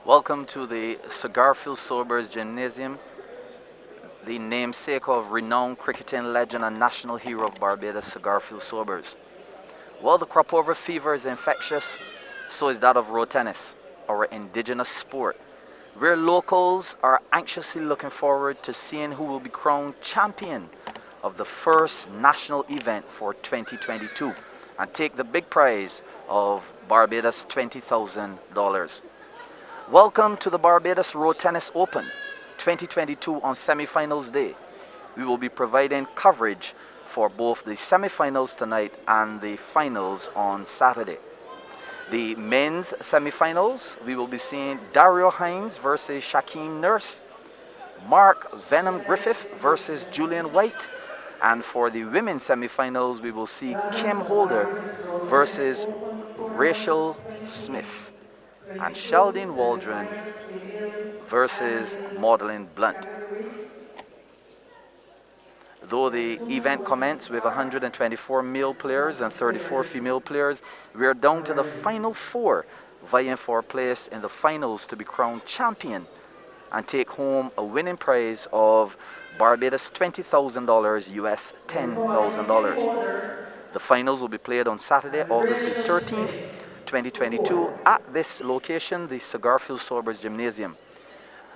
Welcome to the Cigarfield Sobers Gymnasium, the namesake of renowned cricketing legend and national hero of Barbados, Cigarfield Sobers. While the crop over fever is infectious, so is that of road tennis, our indigenous sport. Where locals are anxiously looking forward to seeing who will be crowned champion of the first national event for 2022 and take the big prize of Barbados $20,000. Welcome to the Barbados Road Tennis Open 2022 on semi-finals day. We will be providing coverage for both the semi-finals tonight and the finals on Saturday. The men's semi-finals, we will be seeing Darya Hines versus Shaquem Nurse, Mark Venom Griffith versus Julian White, and for the women's semi-finals, we will see Kim Holder versus Rachel Smith, and Sheldon Waldron versus Maudlin Blunt. Though the event commenced with 124 male players and 34 female players, we are down to the final four vying for a place in the finals to be crowned champion and take home a winning prize of Barbados $20,000, US $10,000. The finals will be played on Saturday, August the 13th, 2022 at this location, the Cigarfield Sobers Gymnasium.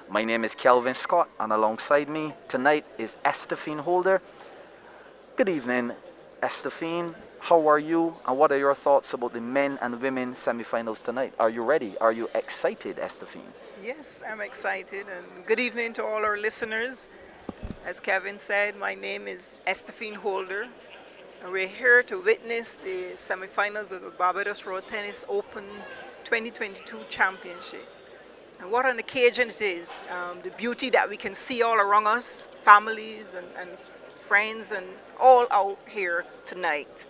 My name is Kelvin Scott, and alongside me tonight is Estefine Holder. Good evening, Estefine. How are you, and what are your thoughts about the men and women semifinals tonight? Are you ready? Are you excited, Estefine? Yes, I'm excited, and good evening to all our listeners. As Kevin said, my name is Estefine Holder, and we're here to witness the semifinals of the Barbados Road Tennis Open 2022 Championship. And what an occasion it is, the beauty that we can see all around us, families and friends and all out here tonight.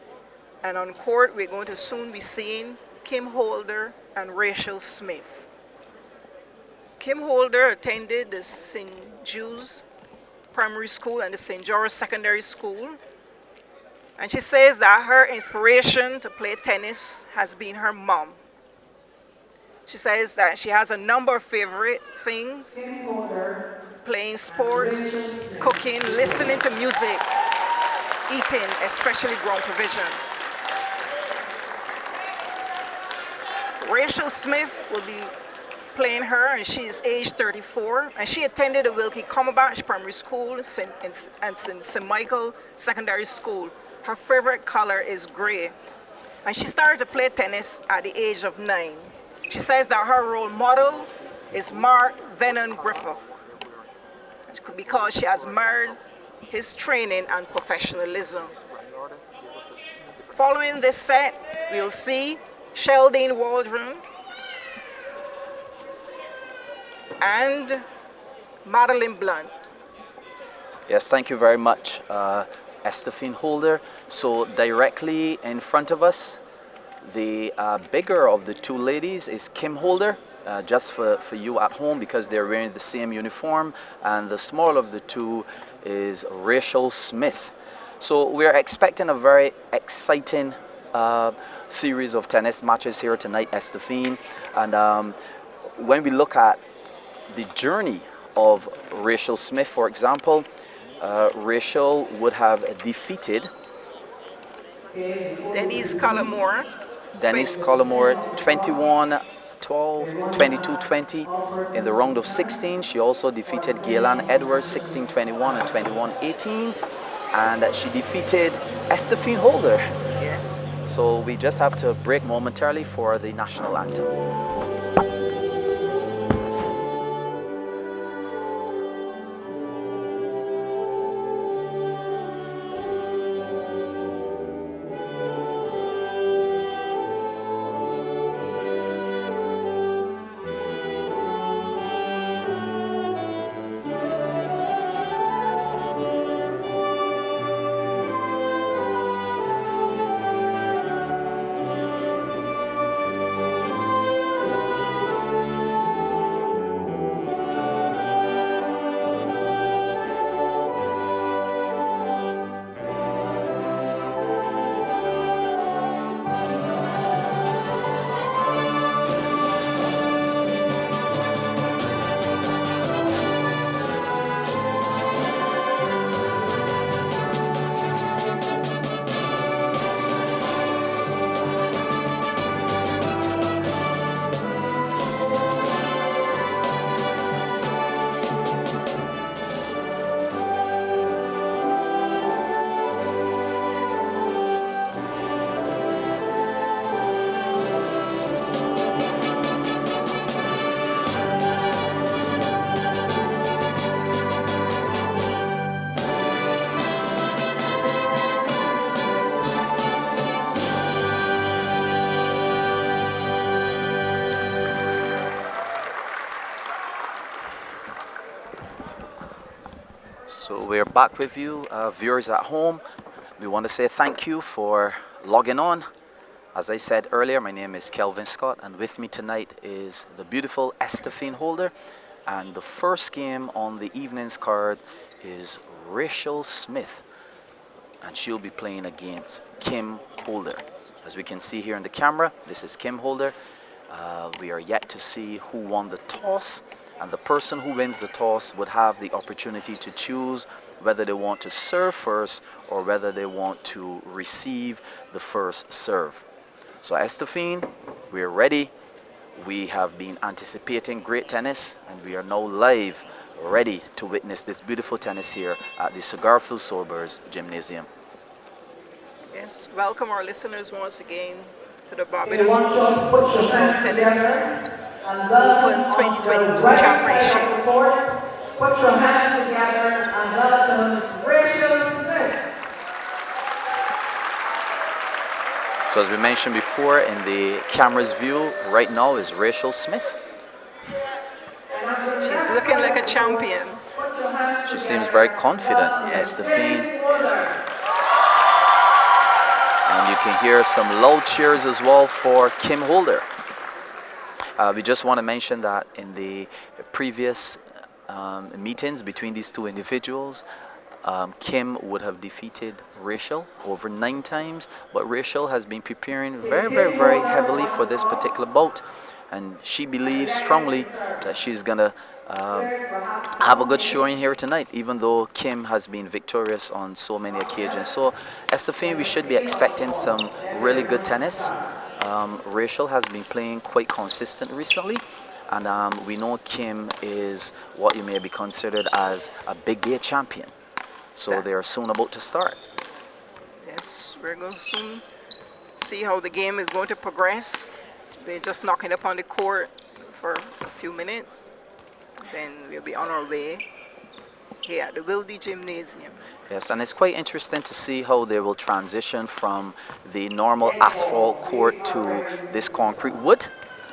And on court, we're going to soon be seeing Kim Holder and Rachel Smith. Kim Holder attended the St. Jude's Primary School and the St. George Secondary School. And she says that her inspiration to play tennis has been her mom. She says that she has a number of favorite things: playing sports, cooking, listening to music, eating, especially grown provision. Rachel Smith will be playing her, and she is age 34, and she attended the Wilkie Cumberbatch Primary School and St. Michael Secondary School. Her favorite color is gray, and she started to play tennis at the age of 9. She says that her role model is Mark Venom Griffith because she admires his training and professionalism. Following this set, we'll see Sheldon Waldron and Marilyn Blunt. Yes, thank you very much, Estefine Holder. So directly in front of us, the bigger of the two ladies is Kim Holder, just for you at home because they're wearing the same uniform, and the smaller of the two is Rachel Smith. So we're expecting a very exciting series of tennis matches here tonight, Estefine. And when we look at the journey of Rachel Smith, for example, Rachel would have defeated Denise Collymore 21-12, 22-20 in the round of 16. She also defeated Gaylan Edwards 16-21 and 21-18, and she defeated Estefine Holder. Yes. So we just have to break momentarily for the national anthem. we're back with you, viewers at home. We want to say thank you for logging on. As I said earlier, my name is Kelvin Scott, and with me tonight is the beautiful Estefine Holder. And the first game on the evening's card is Rachel Smith, and she'll be playing against Kim Holder. As we can see here in the camera, this is Kim Holder. We are yet to see who won the toss, and the person who wins the toss would have the opportunity to choose whether they want to serve first or whether they want to receive the first serve. So Estefine, we're ready. We have been anticipating great tennis, and we are now live, ready to witness this beautiful tennis here at the Sugarfield Sobers Gymnasium. Yes, welcome our listeners once again to the Barbados Tennis Open 2022 Championship. Put your hands together and welcome Rachel Smith. So as we mentioned before, in the camera's view right now is Rachel Smith. She's looking like a champion. She seems very confident, Yes. Estefine. And you can hear some loud cheers as well for Kim Holder. We just want to mention that in the previous meetings between these two individuals, Kim would have defeated Rachel over 9 times, but Rachel has been preparing very heavily for this particular bout, and she believes strongly that she's gonna have a good showing here tonight, even though Kim has been victorious on so many occasions. So Estefine, we should be expecting some really good tennis. Rachel has been playing quite consistent recently, and we know Kim is what you may be considered as a big day champion. So they are soon about to start. Yes, we're going to soon see how the game is going to progress. They're just knocking up on the court for a few minutes. Then we'll be on our way here at the Wildy Gymnasium. Yes, and it's quite interesting to see how they will transition from the normal asphalt court to this concrete wood.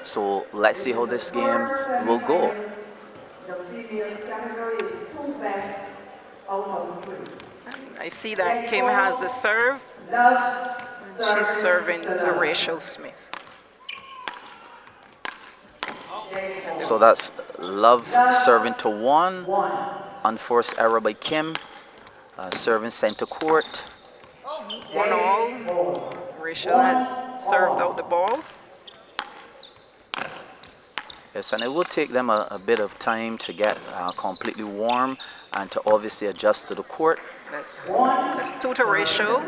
So let's see how this game will go. I see that Kim has the serve. She's serving to Rachel Smith. So that's Love serving to 1. Unforced error by Kim. Serving center court. 1-all. Rachel has served out the ball. Yes, and it will take them a bit of time to get completely warm and to obviously adjust to the court. That's 2 to Rachel.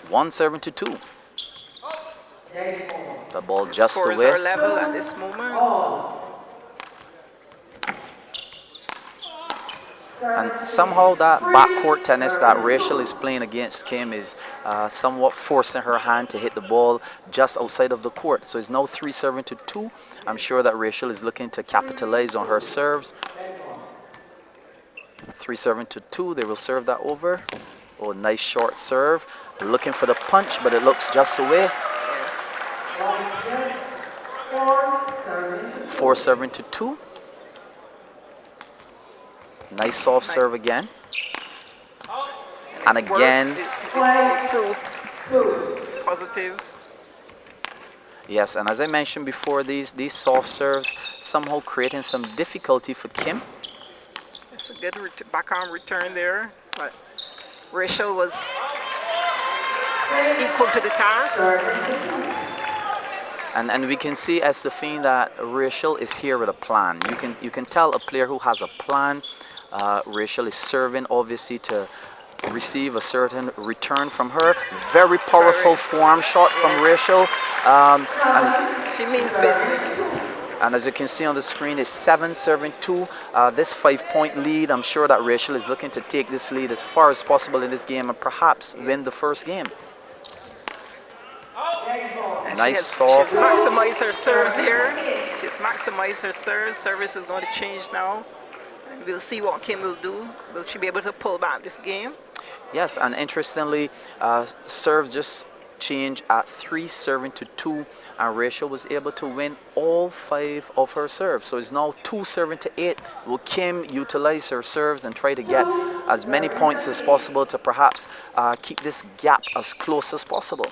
1 serving to 2. The ball The just scores away. are level at this moment. And somehow that backcourt tennis that Rachel is playing against Kim is somewhat forcing her hand to hit the ball just outside of the court. So it's now 3 serving to 2. I'm sure that Rachel is looking to capitalize on her serves. 3 serving to 2. They will serve that over. Oh, nice short serve. Looking for the punch, but it looks just away. Yes. 4 serving to 2. Nice soft serve again. And again. It proved positive. Yes, and as I mentioned before, these soft serves somehow creating some difficulty for Kim. It's a good backhand return there, but Rachel was equal to the task. And we can see, Estefine, that Rachel is here with a plan. You can tell a player who has a plan. Rachel is serving obviously to receive a certain return from her. Very powerful forearm shot from Rachel. And She means business. And as you can see on the screen, it's 7 serving 2. This 5-point lead, I'm sure that Rachel is looking to take this lead as far as possible in this game and perhaps win the first game. And Nice soft. She's maximized her serves here. She's maximized her serves. Service is going to change now. And we'll see what Kim will do. Will she be able to pull back this game? Yes, and interestingly, serves just exchange at 3-2, and Rachel was able to win all 5 of her serves. So it's now 2-8. Will Kim utilize her serves and try to get as many points as possible to perhaps keep this gap as close as possible?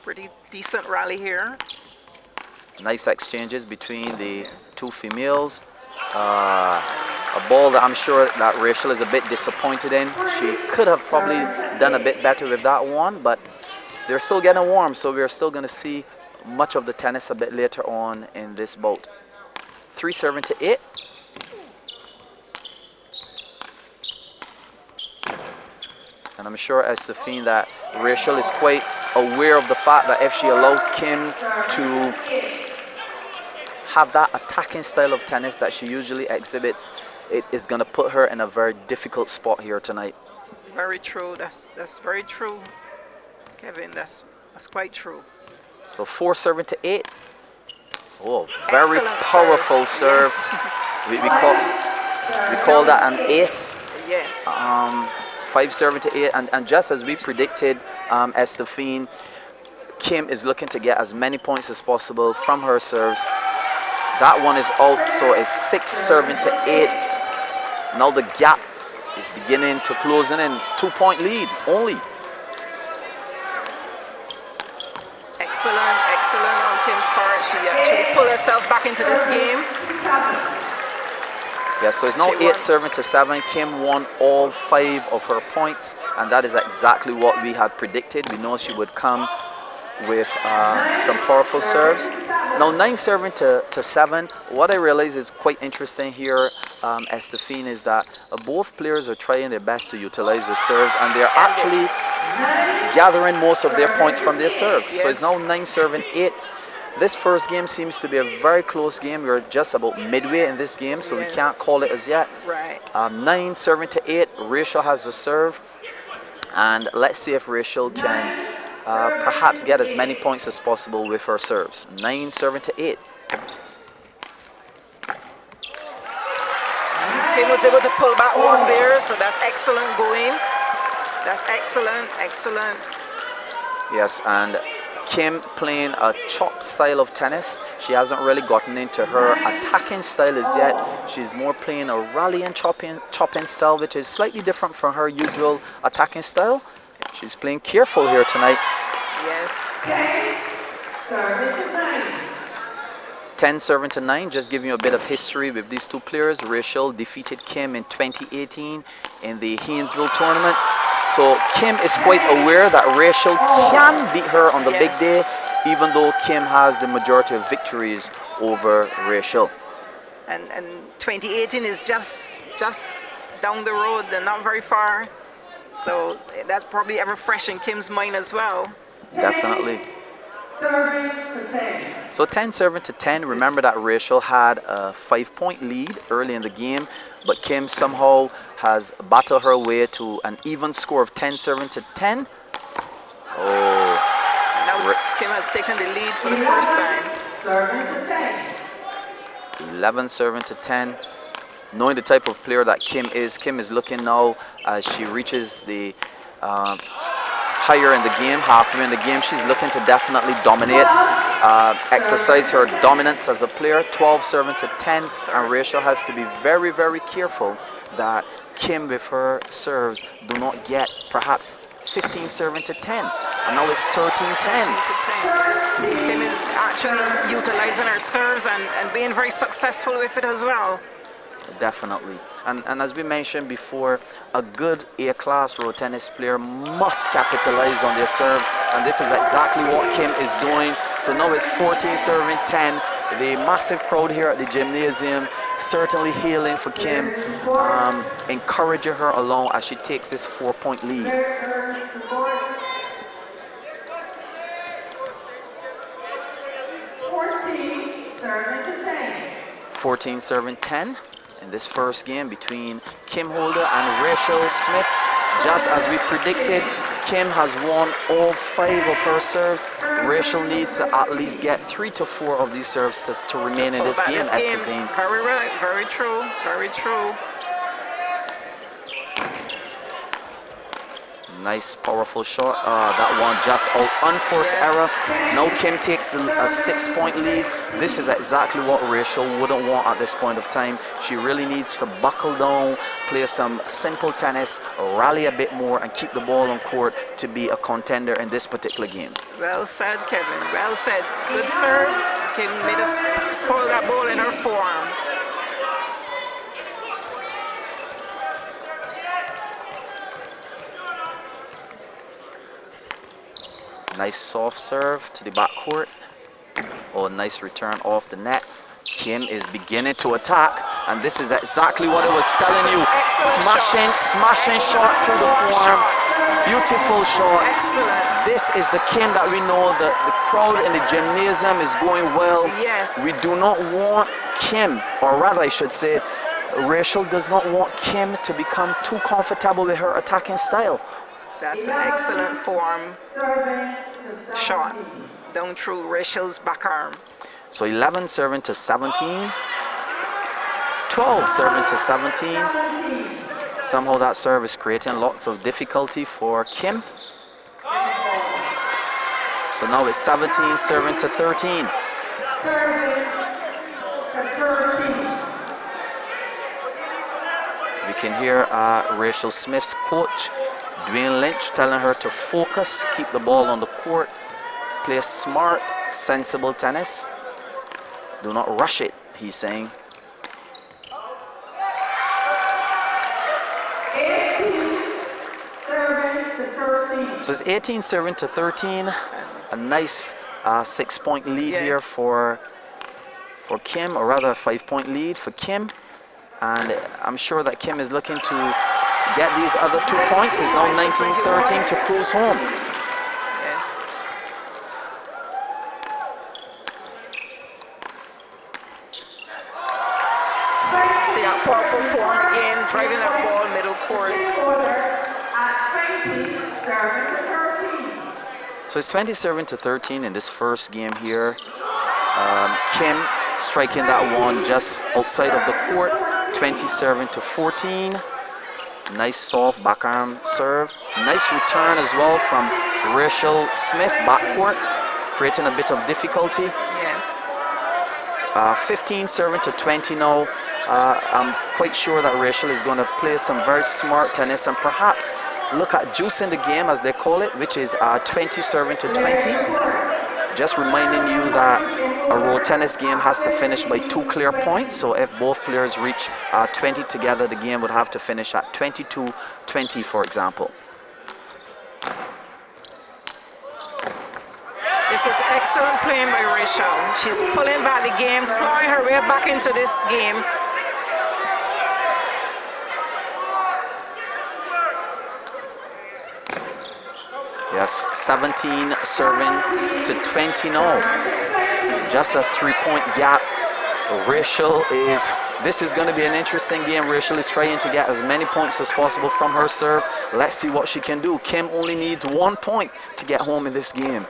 Pretty decent rally here. Nice exchanges between the two females. A ball that I'm sure that Rachel is a bit disappointed in. She could have probably done a bit better with that one, but they're still getting warm, so we're still going to see much of the tennis a bit later on in this bout. 3-8. And I'm sure, as Safine, that Rachel is quite aware of the fact that if she allowed Kim to have that attacking style of tennis that she usually exhibits, it is going to put her in a very difficult spot here tonight. Very true. That's very true, Kevin. That's quite true. So 4-8. Oh, very Excellent powerful serve. Yes. We call that an ace. Yes. 5-8, and just as we predicted, Estefine, Kim is looking to get as many points as possible from her serves. That one is out, so a 6-8. Now the gap is beginning to close in, 2-point lead only. Excellent on Kim's part. She actually pulled herself back into this game. Yes, so it's now 8-7. Kim won all 5 of her points, and that is exactly what we had predicted. We know she would come with some powerful serves. Now 9-7. What I realize is quite interesting here, Estefine, is that both players are trying their best to utilize their serves, and they're actually gathering most of their points from their serves. So it's now 9-8. This first game seems to be a very close game. We're just about midway in this game, so we can't call it as yet. Right. 9-8. Rachel has the serve, and let's see if Rachel can perhaps get as many points as possible with her serves. 9-8. Kim was able to pull back one there, so that's excellent going. That's excellent. Yes, and Kim playing a chop style of tennis. She hasn't really gotten into her attacking style as yet. She's more playing a rally and chopping style, which is slightly different from her usual attacking style. She's playing careful here tonight. Yes. 10-9. Just giving you a bit of history with these two players. Rachel defeated Kim in 2018 in the Haynesville tournament. So Kim is quite aware that Rachel can beat her on the big day, even though Kim has the majority of victories over Rachel. And 2018 is just down the road and not very far. So that's probably ever fresh in Kim's mind as well. Definitely. So 10-10. Remember that Rachel had a 5-point lead early in the game, but Kim somehow has battled her way to an even score of 10-10. Oh. Now Kim has taken the lead for the first time. 11-10. Knowing the type of player that Kim is looking now as she reaches the higher in the game, halfway in the game. She's looking to definitely dominate, exercise her dominance as a player. 12-10, and Rachel has to be very, very careful that Kim with her serves do not get perhaps 15-10, and now it's 13-10. Kim is actually utilizing her serves and being very successful with it as well. Definitely. And as we mentioned before, a good A-class road tennis player must capitalize on their serves, and this is exactly what Kim is doing. So now it's 14-10. The massive crowd here at the gymnasium certainly hailing for Kim, encouraging her along as she takes this 4-point lead. 14-10 in this first game between Kim Holder and Rachel Smith. Just as we predicted, Kim has won all 5 of her serves. Rachel needs to at least get 3 to 4 of these serves to remain in this game, Estefine. Very right, very true, very true. Nice, powerful shot. That one just out. Unforced error. Now Kim takes a 6-point lead. This is exactly what Rachel wouldn't want at this point of time. She really needs to buckle down, play some simple tennis, rally a bit more, and keep the ball on court to be a contender in this particular game. Well said, Kevin. Well said. Good serve. Kim made us spoil that ball in her forearm. Nice soft serve to the backcourt. Oh, nice return off the net. Kim is beginning to attack, and this is exactly what I was telling you. Smashing shot through the forearm. Beautiful shot. Excellent. This is the Kim that we know that the crowd in the gymnasium is going well. Yes. We do not want Kim, or rather I should say, Rachel does not want Kim to become too comfortable with her attacking style. That's an excellent form shot down through Rachel's back arm. So 11 serving to 17. 12 serving to 17. Somehow that serve is creating lots of difficulty for Kim. So now it's 17 serving to 13. We can hear Rachel Smith's coach, Dwayne Lynch, telling her to focus, keep the ball on the court, play smart, sensible tennis. Do not rush it, he's saying. 18 serving to 13. So it's 18 serving to 13. A nice 6-point lead here for Kim, or rather a 5-point lead for Kim. And I'm sure that Kim is looking to get these other 2 points. It's now 19-13 to cruise home. Yes. See that powerful form again, driving that ball middle court. So it's 20 serving to 13 in this first game here. Kim striking that one just outside of the court. 20 serving to 14. Nice soft backarm serve. Nice return as well from Rachel Smith backcourt, creating a bit of difficulty. Yes. 15 serving to 20 now. I'm quite sure that Rachel is going to play some very smart tennis and perhaps look at juicing the game, as they call it, which is 20 serving to 20. Just reminding you that a road tennis game has to finish by 2 clear points. So if both players reach 20 together, the game would have to finish at 22-20, for example. This is excellent playing by Rachel. She's pulling back the game, clawing her way back into this game. Yes, 17 serving to 20 now. Just a 3-point gap. Rachel is, this is going to be an interesting game. Rachel is trying to get as many points as possible from her serve. Let's see what she can do. Kim only needs 1 point to get home in this game.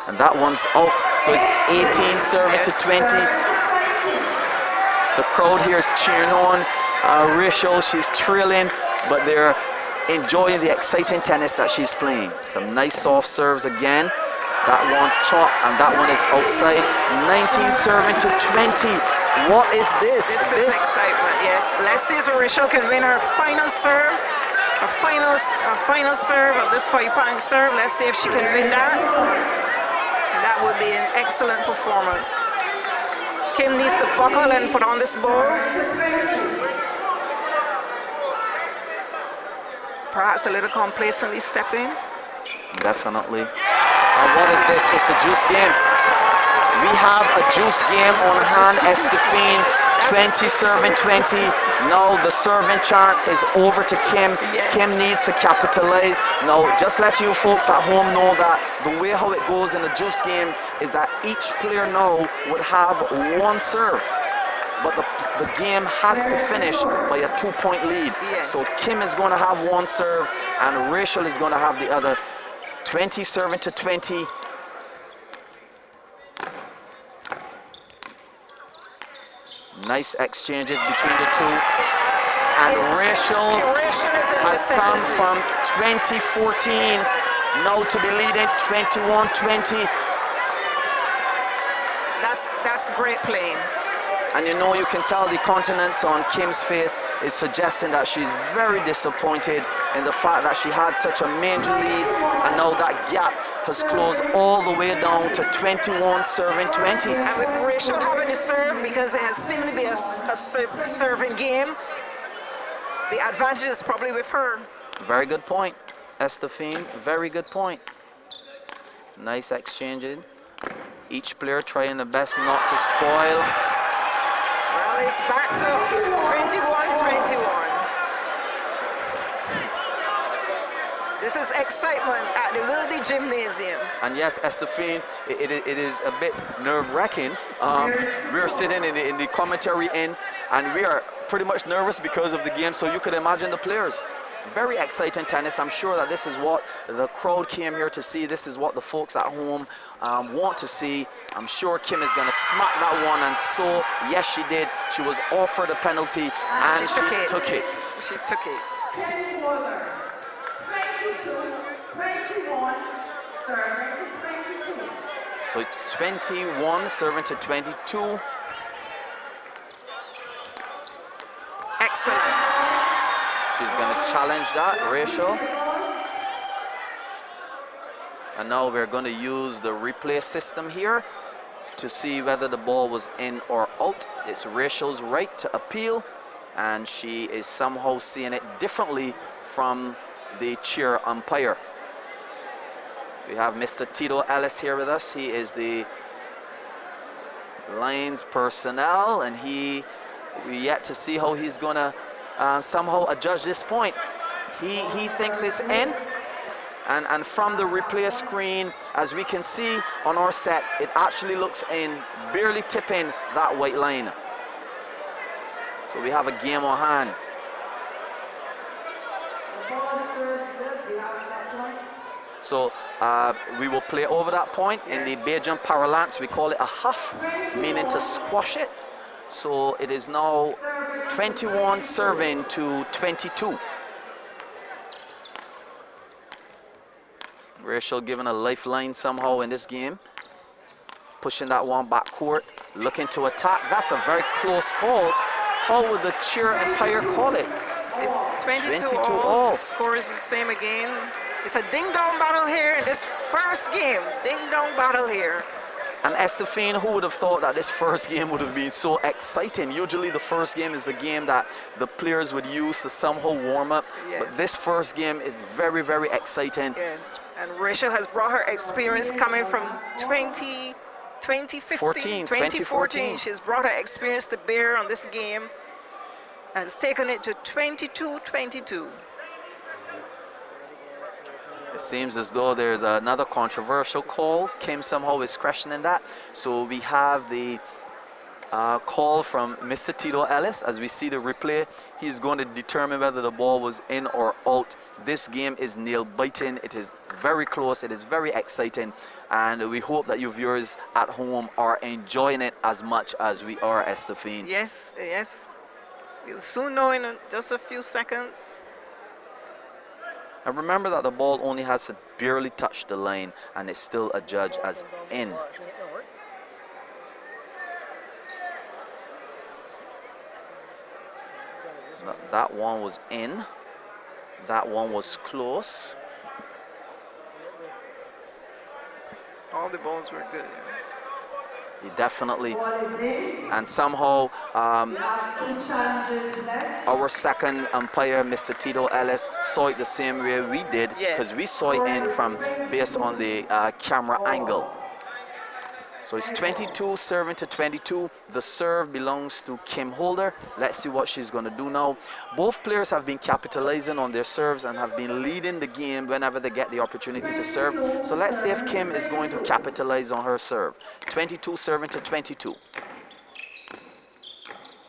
And that one's out. So it's 18 serving to 20. The crowd here is cheering on Rachel. She's thrilling, but they're enjoying the exciting tennis that she's playing. Some nice soft serves again. That one chop, and that one is outside. 19 serving to 20. What is this? This is excitement, yes. Let's see if Rachel can win her final serve. Her final serve of this 5-point serve. Let's see if she can win that. And that would be an excellent performance. Kim needs to buckle and put on this ball. Perhaps a little complacently step in. Definitely. What is this? It's a juice game. We have a juice game on hand. Estefine, 20 serving 20. Now the serving chance is over to Kim. Yes. Kim needs to capitalize. Now, just let you folks at home know that the way how it goes in a juice game is that each player now would have 1 serve. But the game has to finish by a 2-point lead. Yes. So Kim is going to have 1 serve and Rachel is going to have the other. 20 serving to 20. Nice exchanges between the two. And Rachel has come ascendancy. from 2014 now to be leading 21-20. That's great playing. And you know, you can tell the countenance on Kim's face is suggesting that she's very disappointed in the fact that she had such a major lead, and now that gap has closed all the way down to 21 serving 20. And with Rachel having the serve, because it has seemed to be a serving game, the advantage is probably with her. Very good point, Estefine. Very good point. Nice exchanging. Each player trying the best not to spoil. Well, it's back to 21-21. This is excitement at the Wilde Gymnasium. And yes, Estefine, it is a bit nerve-wracking. We're sitting in the commentary end, and we are pretty much nervous because of the game, so you could imagine the players. Very exciting tennis. I'm sure that this is what the crowd came here to see. This is what the folks at home want to see. I'm sure Kim is going to smack that one, and so, yes, she did. She was offered a penalty, and she took it. She took it. 22, 21, serving to 22. So it's 21 serving to 22. Excellent. She's going to challenge that, Rachel. And now we're going to use the replay system here to see whether the ball was in or out. It's Rachel's right to appeal, and she is somehow seeing it differently from the chair umpire. We have Mr. Tito Ellis here with us. He is the Lions personnel, and we yet to see how he's going to somehow adjudge this point. He thinks it's in, and from the replay screen, as we can see on our set, it actually looks in, barely tipping that white line. So we have a game on hand. So we will play over that point. In the Bajan parlance, we call it a huff, meaning to squash it. So it is now 21 serving to 22. Rachel given a lifeline somehow in this game. Pushing that one back court, looking to attack. That's a very close call. How would the chair umpire call it? It's 22 22 all. all. The score is the same again. It's a ding-dong battle here in this first game. Ding-dong battle here. And Estefine, who would have thought that this first game would have been so exciting? Usually the first game is a game that the players would use to somehow warm up. Yes. But this first game is very, very exciting. Yes, and Rachel has brought her experience coming from 2014. She's brought her experience to bear on this game and has taken it to 22-22. It seems as though there's another controversial call. Kim somehow is questioning that. So we have the call from Mr. Tito Ellis. As we see the replay, he's going to determine whether the ball was in or out. This game is nail-biting. It is very close. It is very exciting. And we hope that you viewers at home are enjoying it as much as we are, Estefine. Yes, yes. We'll soon know in just a few seconds. And remember that the ball only has to barely touch the line, and it's still adjudged as in. That one was in. That one was close. All the balls were good. Definitely. And somehow our second umpire, Mr. Tito Ellis, saw it the same way we did, because we saw it in from based on the camera angle. So it's 22 serving to 22. The serve belongs to Kim Holder. Let's see what she's going to do now. Both players have been capitalizing on their serves and have been leading the game whenever they get the opportunity to serve. So let's see if Kim is going to capitalize on her serve. 22 serving to 22.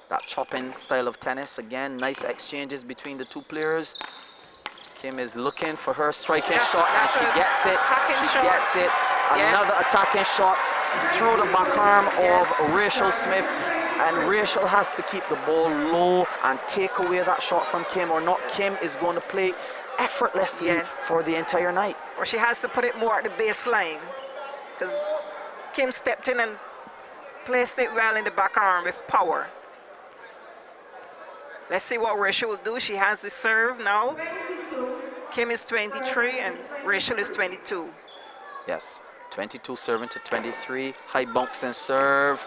That chopping style of tennis. Again, nice exchanges between the two players. Kim is looking for her striking shot, and she gets it. She gets it. Another attacking shot through the back arm of Rachel Smith. and Rachel has to keep the ball low and take away that shot from Kim, or not. Kim is going to play effortlessly for the entire night. Or she has to put it more at the baseline, because Kim stepped in and placed it well in the back arm with power. Let's see what Rachel will do. She has the serve now. Kim is 23 and Rachel is 22. Yes, 22 serving to 23. High bunks and serve.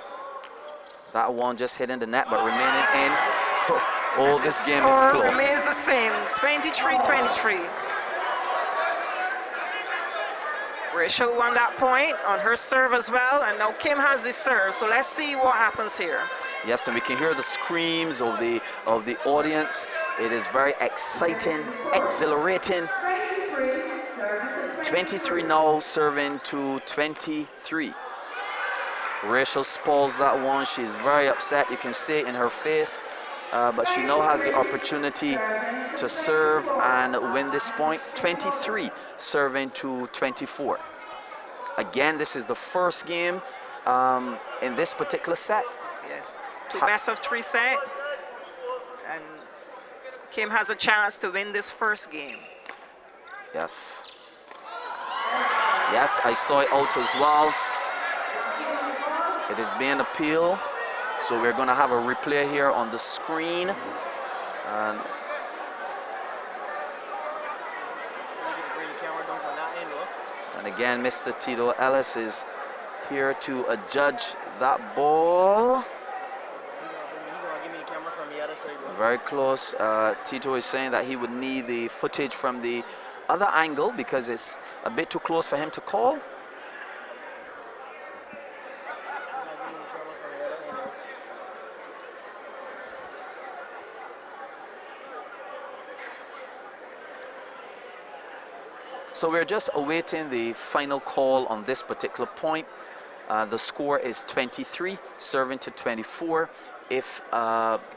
That one just hitting the net, but remaining in. Oh, this game is close. Remains the same, 23-23. Rachel won that point on her serve as well, and now Kim has the serve. So let's see what happens here. Yes, and we can hear the screams of the audience. It is very exciting, exhilarating. 23 now serving to 23. Rachel spoils that one. She's very upset. You can see it in her face. But she now has the opportunity to serve and win this point. 23 serving to 24. Again, this is the first game in this particular set. Yes, two best of three set. And Kim has a chance to win this first game. Yes. Yes, I saw it out as well. It is being appealed. So we're going to have a replay here on the screen. And again, Mr. Tito Ellis is here to adjudge that ball. Very close. Tito is saying that he would need the footage from the other angle because it's a bit too close for him to call. So we're just awaiting the final call on this particular point. The score is 23, serving to 24. If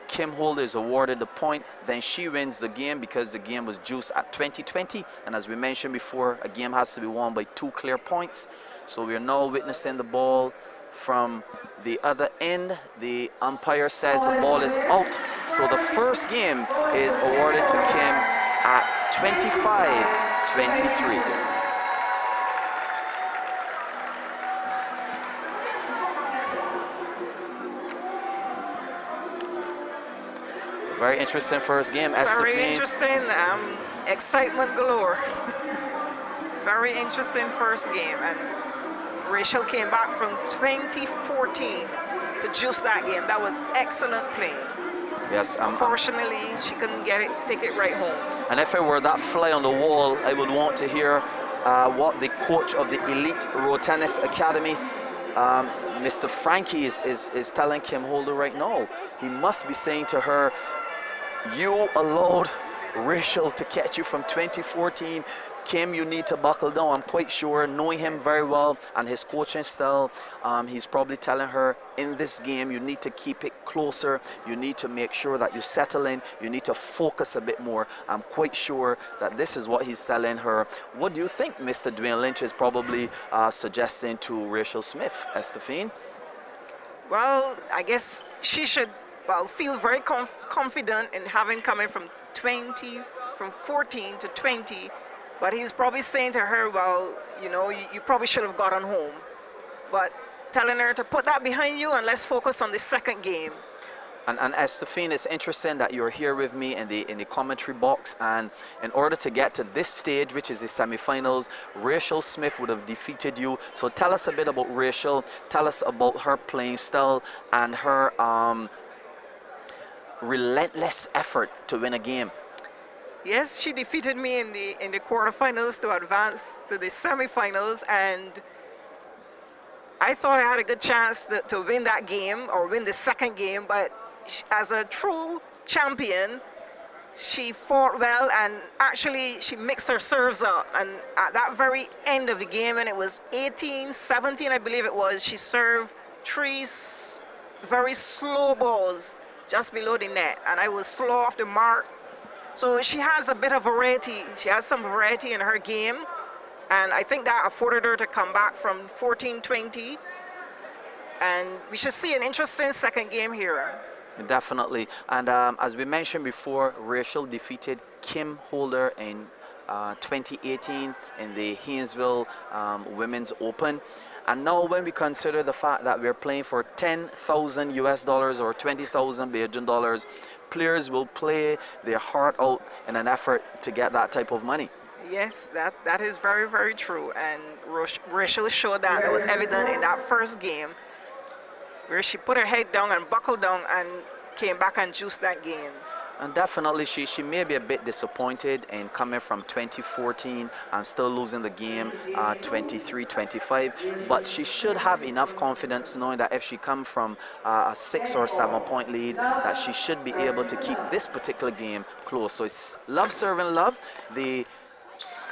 Kim Holder is awarded the point, then she wins the game because the game was juiced at 20-20. And as we mentioned before, a game has to be won by 2 clear points. So we are now witnessing the ball from the other end. The umpire says the ball is out. So the first game is awarded to Kim at 25-23. Very interesting first game. Very interesting. Excitement galore. Very interesting first game. And Rachel came back from 2014 to juice that game. That was excellent play. Yes. Unfortunately, she couldn't take it right home. And if it were that fly on the wall, I would want to hear what the coach of the Elite Road Tennis Academy, Mr. Frankie, is telling Kim Holder right now. He must be saying to her, you allowed Rachel to catch you from 2014. Kim, you need to buckle down. I'm quite sure, knowing him very well and his coaching style, he's probably telling her, in this game, you need to keep it closer. You need to make sure that you settle in. You need to focus a bit more. I'm quite sure that this is what he's telling her. What do you think Mr. Dwayne Lynch is probably suggesting to Rachel Smith, Estefine? Well, I guess she should feel very confident in having coming from 14 to 20. But he's probably saying to her, well, you know, you probably should have gotten home. But telling her to put that behind you and let's focus on the second game. And Estefine, it's interesting that you're here with me in the commentary box. And in order to get to this stage, which is the semifinals, Rachel Smith would have defeated you. So tell us a bit about Rachel. Tell us about her playing style and her relentless effort to win a game. Yes, she defeated me in the quarterfinals to advance to the semifinals, and I thought I had a good chance to win that game or win the second game, but as a true champion, she fought well, and actually she mixed her serves up, and at that very end of the game, and it was 18-17 I believe it was, she served 3 very slow balls just below the net, and I was slow off the mark. So she has a bit of variety. She has some variety in her game, and I think that afforded her to come back from 14-20 And we should see an interesting second game here. Definitely. And as we mentioned before, Rachel defeated Kim Holder in 2018 in the Haynesville Women's Open. And now when we consider the fact that we're playing for 10,000 US dollars or 20,000 Belgian dollars, players will play their heart out in an effort to get that type of money. Yes, that is very, very true. And Rachel showed that. It was evident in that first game where she put her head down and buckled down and came back and juiced that game. And definitely she may be a bit disappointed in coming from 2014 and still losing the game 23-25, but she should have enough confidence knowing that if she comes from a 6 or 7 point lead, that she should be able to keep this particular game close. So it's love serving love. The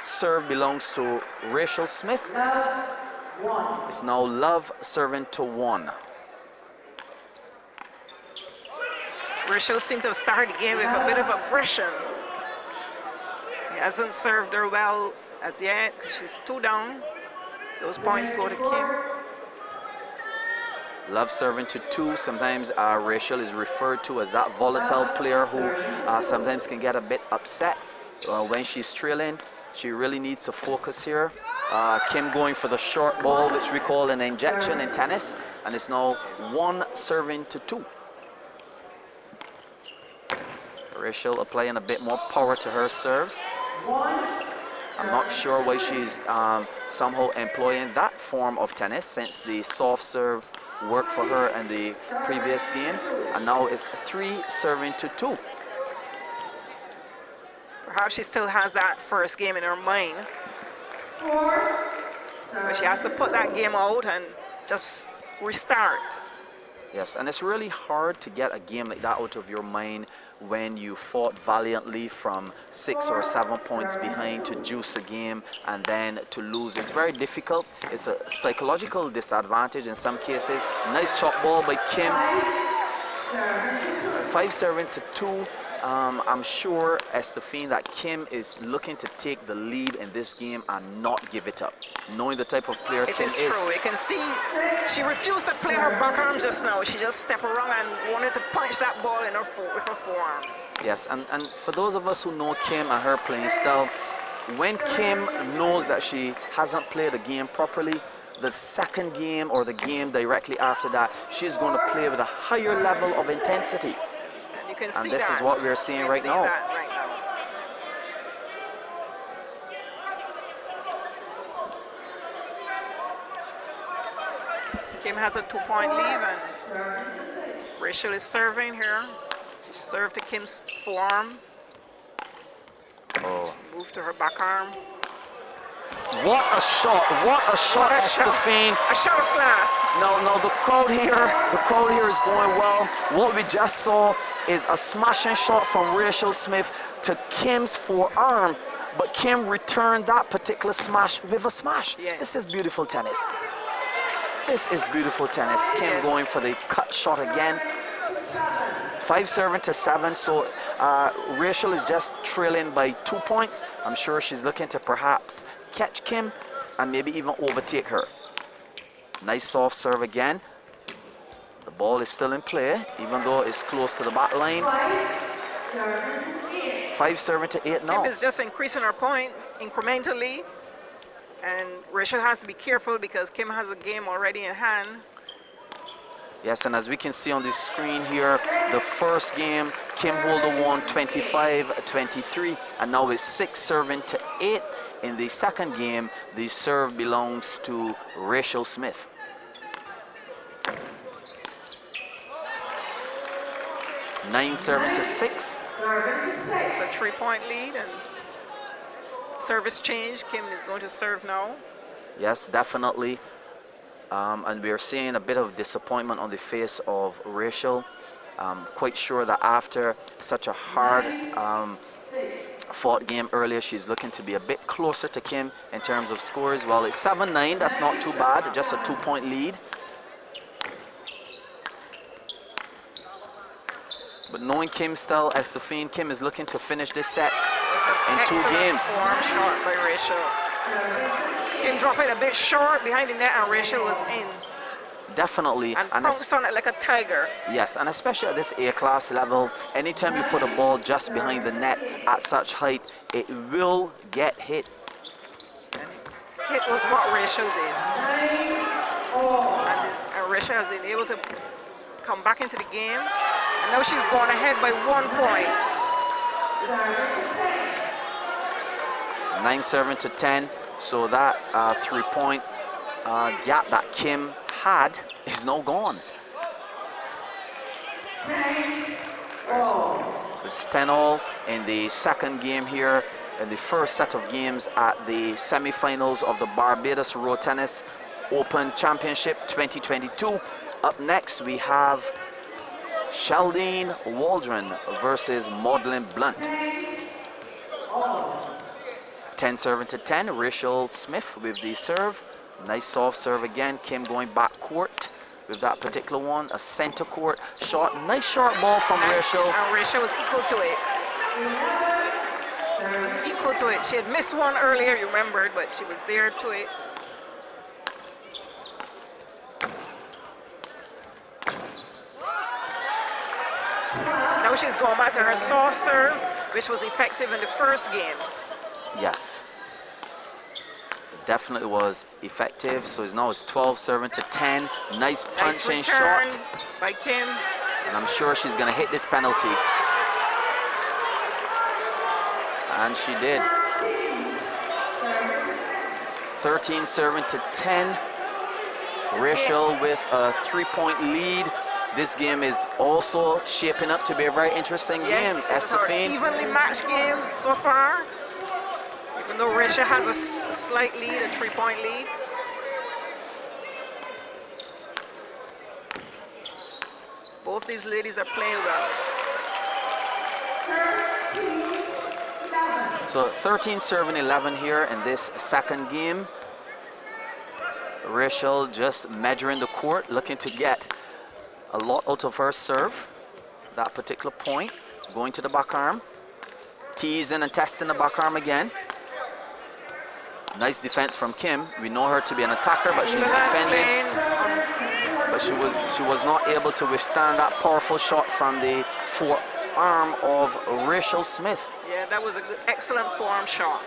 serve belongs to Rachel Smith. It's now love serving to 1. Rachel seemed to have started the game with a bit of aggression. He hasn't served her well as yet. She's 2 down. Those points go to Kim. Love serving to 2. Sometimes Rachel is referred to as that volatile player who sometimes can get a bit upset when she's trailing. She really needs to focus here. Kim going for the short ball, which we call an injection in tennis, and it's now 1 serving to 2. Rachel applying a bit more power to her serves. I'm not sure why she's somehow employing that form of tennis since the soft serve worked for her in the previous game, and now it's 3 serving to 2. Perhaps she still has that first game in her mind, but she has to put that game out and just restart. Yes, and it's really hard to get a game like that out of your mind when you fought valiantly from 6 or 7 points behind to juice a game and then to lose. It's very difficult. It's a psychological disadvantage in some cases. Nice chop ball by Kim. 5 serving to 2. I'm sure, Estefine, that Kim is looking to take the lead in this game and not give it up, knowing the type of player Kim is. It is true. You can see she refused to play her backarm just now. She just stepped around and wanted to punch that ball in her with her forearm. Yes, and for those of us who know Kim and her playing style, when Kim knows that she hasn't played a game properly, the second game or the game directly after that, she's going to play with a higher level of intensity. And this is what we're seeing right now. Kim has a 2-point lead, and Rachel is serving here. She served to Kim's forearm. Oh. Move to her backarm. What a shot! What a shot, Estefine! A shot of class. No, the crowd here is going well. What we just saw is a smashing shot from Rachel Smith to Kim's forearm, but Kim returned that particular smash with a smash. Yes. This is beautiful tennis. This is beautiful tennis. Kim going for the cut shot again. 5 serving to 7, so Rachel is just trailing by 2 points. I'm sure she's looking to perhaps catch Kim and maybe even overtake her. Nice soft serve again. The ball is still in play, even though it's close to the back line. 5 serving to 8 now. Kim is just increasing her points incrementally, and Rachel has to be careful because Kim has a game already in hand. Yes, and as we can see on the screen here, the first game, Kim Holder won 25-23, and now it's 6 serving to 8. In the second game, the serve belongs to Rachel Smith. Nine serving to 6. It's a 3-point lead, and service change. Kim is going to serve now. Yes, definitely. And we're seeing a bit of disappointment on the face of Rachel. Quite sure that after such a hard fought game earlier, she's looking to be a bit closer to Kim in terms of scores. Well, it's 7-9, that's not too bad, just a 2-point lead. But knowing Kim's style, Estefine, Kim is looking to finish this set in 2 games. Form short by Rachel. Kim dropped it a bit short behind the net, and Rachel was in. Definitely. And pounce on it like a tiger. Yes, and especially at this A-class level, anytime you put a ball just behind the net at such height, it will get hit. Hit was what Rachel did. And Rachel has been able to come back into the game. And now she's gone ahead by 1 point. 9-7 to 10. So that 3-point gap that Kim had is now gone. So it's 10-all in the second game here, in the first set of games at the semifinals of the Barbados Road Tennis Open Championship 2022. Up next, we have Sheldon Waldron versus Maudlin Blunt. 10-7 to 10. Rachel Smith with the serve. Nice soft serve again. Kim going back court with that particular one. A center court shot. Nice short ball from Rachel. And Rachel was equal to it. She was equal to it. She had missed one earlier, you remembered, but she was there to it. Now she's going back to her soft serve, which was effective in the first game. Yes. It definitely was effective. So now it's 12-7 to 10. Nice punching shot by Kim. And I'm sure she's going to hit this penalty. And she did. 13-7 to 10. Rachel with a 3-point lead. This game is also shaping up to be a very interesting game, Estefane. Evenly matched game so far. Even though Rachel has a slight lead, a 3-point lead. Both these ladies are playing well. So 13-7-11 here in this second game. Rachel just measuring the court, looking to get a lot out of her serve. That particular point, going to the back arm. Teasing and testing the back arm again. Nice defense from Kim. We know her to be an attacker, but she's defending. But she was not able to withstand that powerful shot from the forearm of Rachel Smith. Yeah, that was an excellent forearm shot.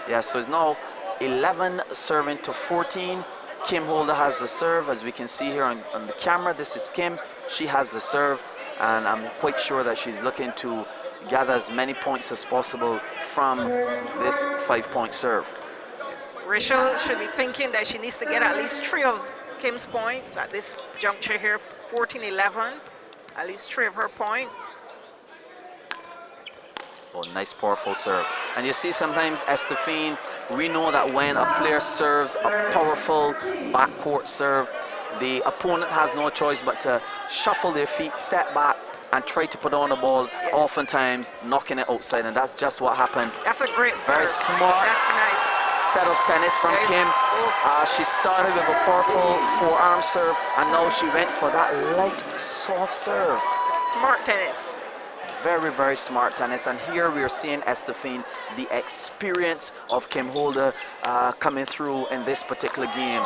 Yeah, so it's now 11-7 to 14. Kim Holder has the serve, as we can see here on the camera. This is Kim. She has the serve, and I'm quite sure that she's looking to gather as many points as possible from this 5-point serve. Yes. Rachel should be thinking that she needs to get at least 3 of Kim's points at this juncture here, 14-11. At least 3 of her points. Oh, nice powerful serve. And you see sometimes, Estefane, we know that when a player serves a powerful backcourt serve, the opponent has no choice but to shuffle their feet, step back, and try to put on the ball, oftentimes knocking it outside, and that's just what happened. That's a great serve. Very smart. That's nice. Set of tennis from Kim. She started with a powerful forearm serve, and now she went for that light, soft serve. It's smart tennis. Very, very smart tennis. And here we are seeing, Estefane, the experience of Kim Holder coming through in this particular game.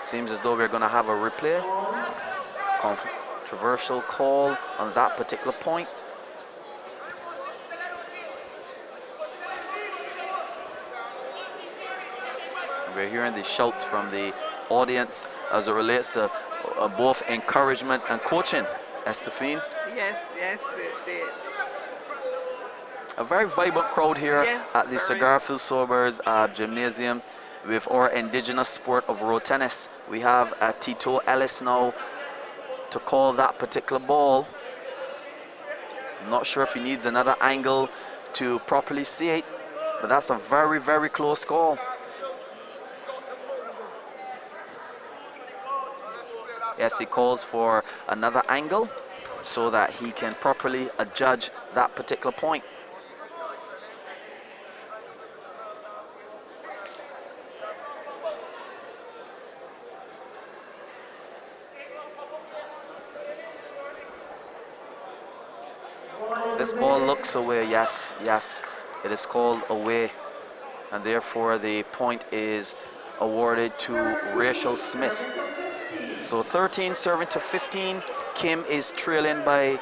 Seems as though we're going to have a replay. Controversial call on that particular point. We're hearing the shouts from the audience as it relates to both encouragement and coaching, Estefane. Yes, yes. A very vibrant crowd here at the Cigar Phil Sobers Gymnasium with our indigenous sport of road tennis. We have Tito Ellis now to call that particular ball. I'm not sure if he needs another angle to properly see it, but that's a very, very close call. Yes, he calls for another angle so that he can properly adjudge that particular point. This ball looks away. Yes, yes, it is called away. and therefore the point is awarded to Rachel Smith. So 13 serving to 15. Kim is trailing by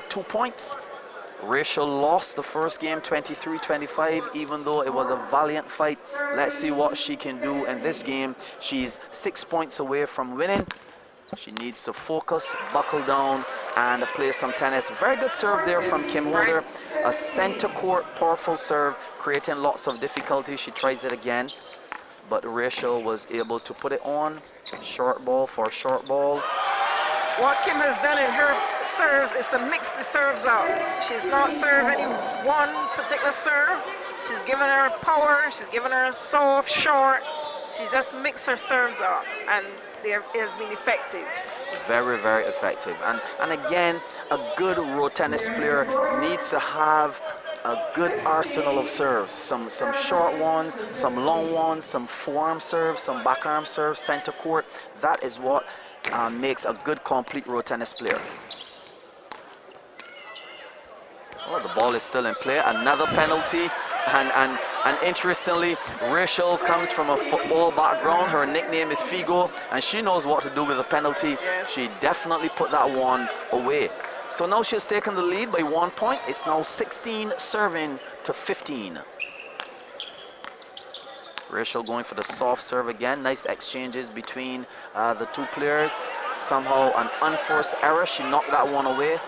2 points. Rachel lost the first game 23-25, even though it was a valiant fight. Let's see what she can do in this game. She's 6 points away from winning. She needs to focus, buckle down, and play some tennis. Very good serve there from Kim Holder. A center court, powerful serve, creating lots of difficulty. She tries it again, but Rachel was able to put it on. Short ball for short ball. What Kim has done in her serves is to mix the serves out. She's not served any one particular serve. She's given her power, she's given her soft, short. She's just mixed her serves up, and it has been effective. Very, very effective. And again, a good road tennis player needs to have a good arsenal of serves. Some short ones, some long ones, some forearm serves, some backarm serves, center court. That is what makes a good complete road tennis player. Oh, the ball is still in play. Another penalty. And interestingly, Rachel comes from a football background. Her nickname is Figo, and she knows what to do with a penalty. Yes. She definitely put that one away. So now she's taken the lead by 1 point. It's now 16 serving to 15. Rachel going for the soft serve again. Nice exchanges between the two players. Somehow an unforced error. She knocked that one away.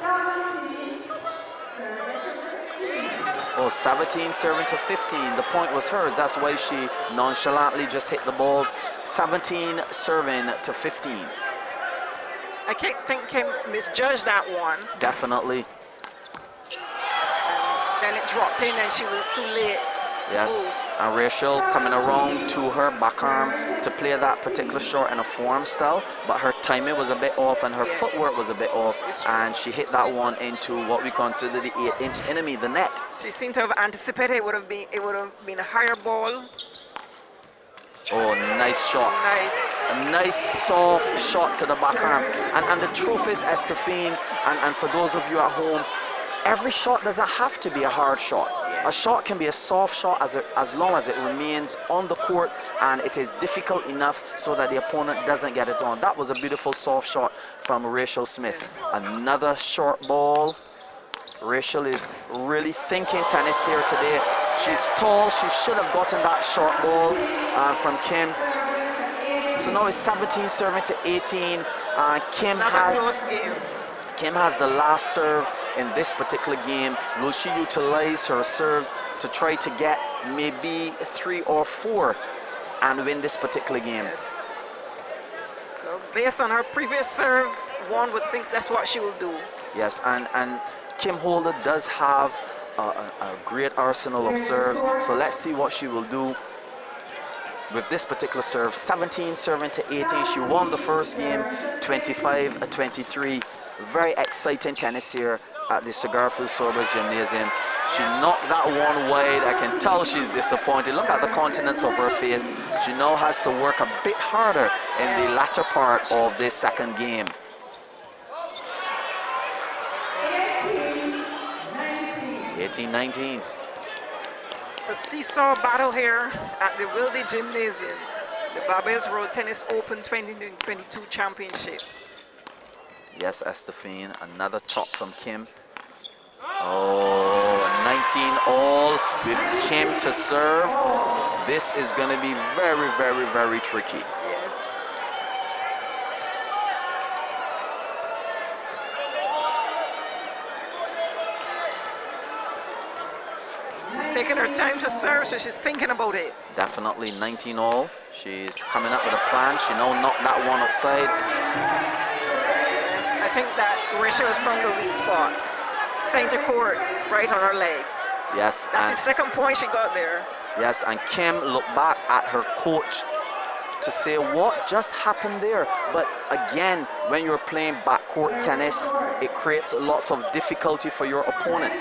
Oh, 17 serving to 15. The point was hers. That's why she nonchalantly just hit the ball. 17 serving to 15. I think Kim misjudged that one. Definitely. Then it dropped in and she was too late. Yes. And Rachel coming around to her backarm to play that particular shot in a forearm style, but her timing was a bit off and her footwork was a bit off, and she hit that one into what we consider the 8-inch enemy, the net. She seemed to have anticipated it would have been a higher ball. Oh, nice shot. Nice. A nice soft shot to the backarm. And the truth is, Estefine, and for those of you at home, every shot doesn't have to be a hard shot. A shot can be a soft shot as long as it remains on the court and it is difficult enough so that the opponent doesn't get it on. That was a beautiful soft shot from Rachel Smith. Another short ball. Rachel is really thinking tennis here today. She's tall. She should have gotten that short ball from Kim. So now it's 17 serving to 18. Kim has the last serve in this particular game. Will she utilize her serves to try to get maybe 3 or 4 and win this particular game? Yes. So based on her previous serve, one would think that's what she will do. Yes, and Kim Holder does have a great arsenal of serves. So let's see what she will do with this particular serve. 17 serving to 18. She won the first game 25-23. Very exciting tennis here at the Sugarfield Sobers Gymnasium. She knocked that one wide. I can tell she's disappointed. Look at the countenance of her face. She now has to work a bit harder in the latter part of this second game. 18-19. It's a seesaw battle here at the Wilde Gymnasium, the Barbados Road Tennis Open 2022 Championship. Yes, Estefine, another chop from Kim. Oh, 19 all with Kim to serve. This is going to be very, very, very tricky. Yes. She's taking her time to serve, so she's thinking about it. Definitely 19 all. She's coming up with a plan. She now knocked that one upside. I think that Rachel has found a weak spot. Center court, right on her legs. Yes. That's the second point she got there. Yes, and Kim looked back at her coach to say what just happened there. But again, when you're playing backcourt tennis, it creates lots of difficulty for your opponent.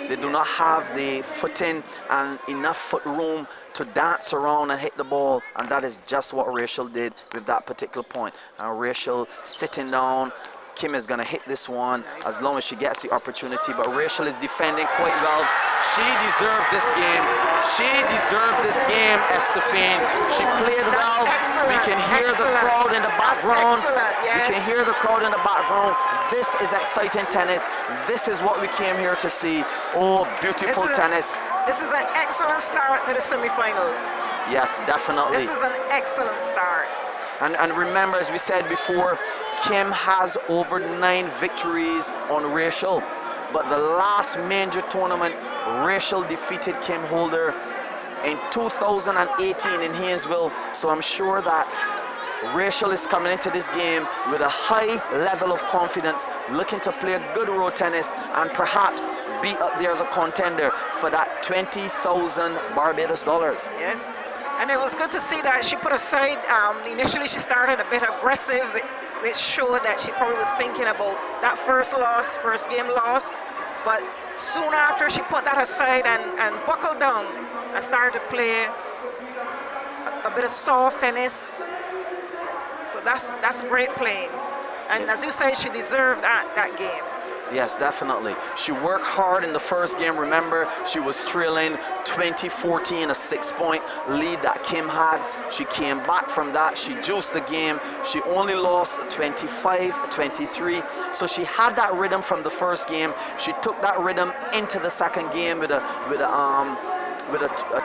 They do not have the footing and enough foot room to dance around and hit the ball, and that is just what Rachel did with that particular point. And Rachel sitting down, Kim is going to hit this one as long as she gets the opportunity, but Rachel is defending quite well. She deserves this game. She deserves this game, Estefine. She played well. We can hear the crowd in the background. Yes. We can hear the crowd in the background. This is exciting tennis. This is what we came here to see. Oh, beautiful tennis. This is an excellent start to the semifinals. Yes, definitely. This is an excellent start. And remember, as we said before, Kim has over 9 victories on Rachel. But the last major tournament, Rachel defeated Kim Holder in 2018 in Haynesville. So I'm sure that Rachel is coming into this game with a high level of confidence, looking to play good road tennis and perhaps be up there as a contender for that 20,000 Barbados dollars. Yes. And it was good to see that she put aside, initially she started a bit aggressive, which showed that she probably was thinking about that first game loss. But soon after she put that aside and buckled down and started to play a bit of soft tennis. So that's great playing. And as you said, she deserved that game. Yes, definitely. She worked hard in the first game. Remember, she was trailing 20-14, a 6-point lead that Kim had. She came back from that. She juiced the game. She only lost 25-23. So she had that rhythm from the first game. She took that rhythm into the second game with a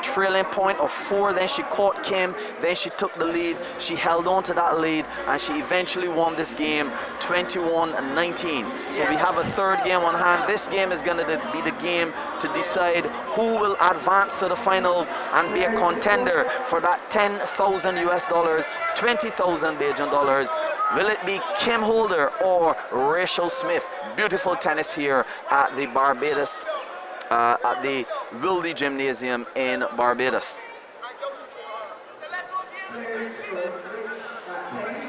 trailing point of 4. Then she caught Kim. Then she took the lead. She held on to that lead, and she eventually won this game 21-19. So we have a third game on hand. This game is going to be the game to decide who will advance to the finals and be a contender for that 10,000 US dollars, 20,000 Bajan dollars. Will it be Kim Holder or Rachel Smith? Beautiful tennis here at the Barbados at the Wildy Gymnasium in Barbados.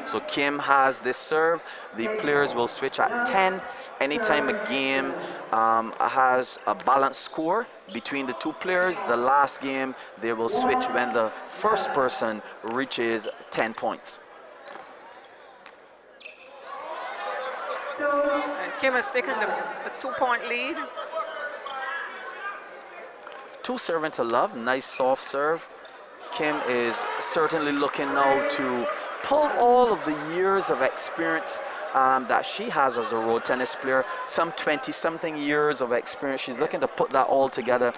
So Kim has this serve. The players will switch at 10. Anytime a game has a balanced score between the two players, the last game they will switch when the first person reaches 10 points. And Kim has taken the 2-point lead. 2 serving to love, nice soft serve. Kim is certainly looking now to pull all of the years of experience that she has as a road tennis player, some 20-something years of experience. She's looking to put that all together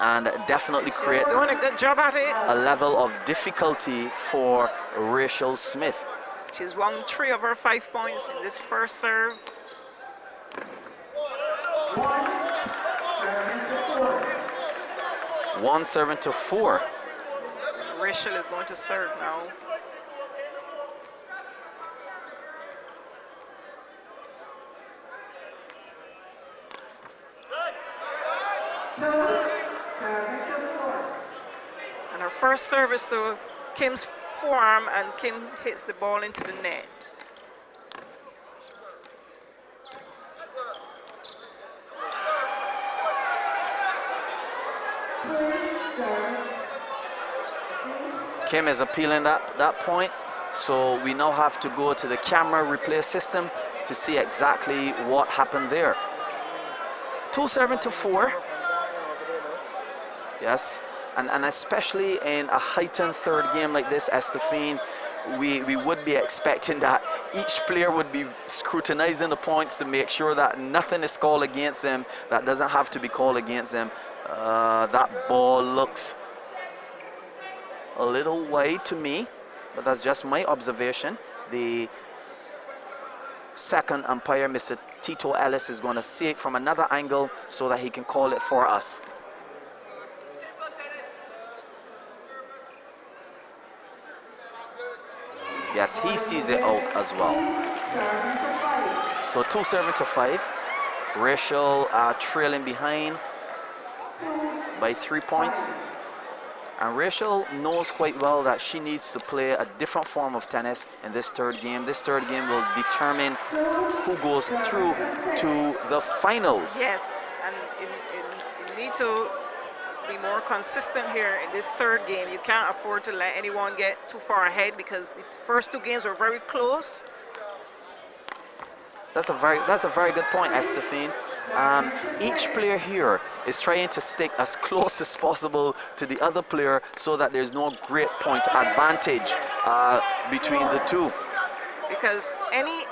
and definitely create doing a good job at it. A level of difficulty for Rachel Smith. She's won 3 of her 5 points in this first serve. 1 serving to 4. Rachel is going to serve now. And her first service to Kim's forearm, and Kim hits the ball into the net. Kim is appealing that point, so we now have to go to the camera replay system to see exactly what happened there. 2 serving to 4. Yes, and especially in a heightened third game like this, Estefine, we would be expecting that each player would be scrutinizing the points to make sure that nothing is called against them that doesn't have to be called against them. That ball looks a little wide to me, but that's just my observation. The second umpire, Mr. Tito Ellis, is going to see it from another angle so that he can call it for us. Yes, he sees it out as well. So 2 serving to 5. Rachel trailing behind by 3 points. And Rachel knows quite well that she needs to play a different form of tennis in this third game. This third game will determine who goes through to the finals. Yes, and you need to be more consistent here in this third game. You can't afford to let anyone get too far ahead because the first 2 games were very close. That's a very good point, Estefine. Each player here is trying to stick as close as possible to the other player so that there's no great point advantage between the two. Because any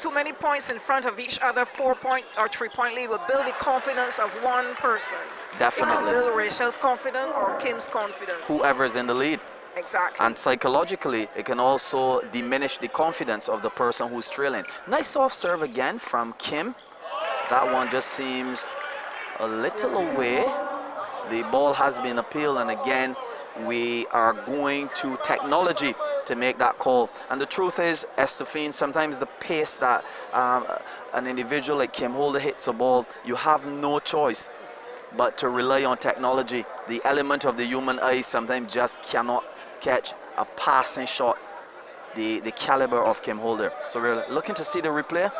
too many points in front of each other, 4-point or 3-point lead, will build the confidence of one person. Definitely. It will build Rachel's confidence or Kim's confidence. Whoever's in the lead. Exactly. And psychologically, it can also diminish the confidence of the person who's trailing. Nice soft serve again from Kim. That one just seems a little away. The ball has been appealed, and again, we are going to technology to make that call. And the truth is, Estefine, sometimes the pace that an individual like Kim Holder hits a ball, you have no choice but to rely on technology. The element of the human eye sometimes just cannot catch a passing shot, the caliber of Kim Holder. So we're looking to see the replay.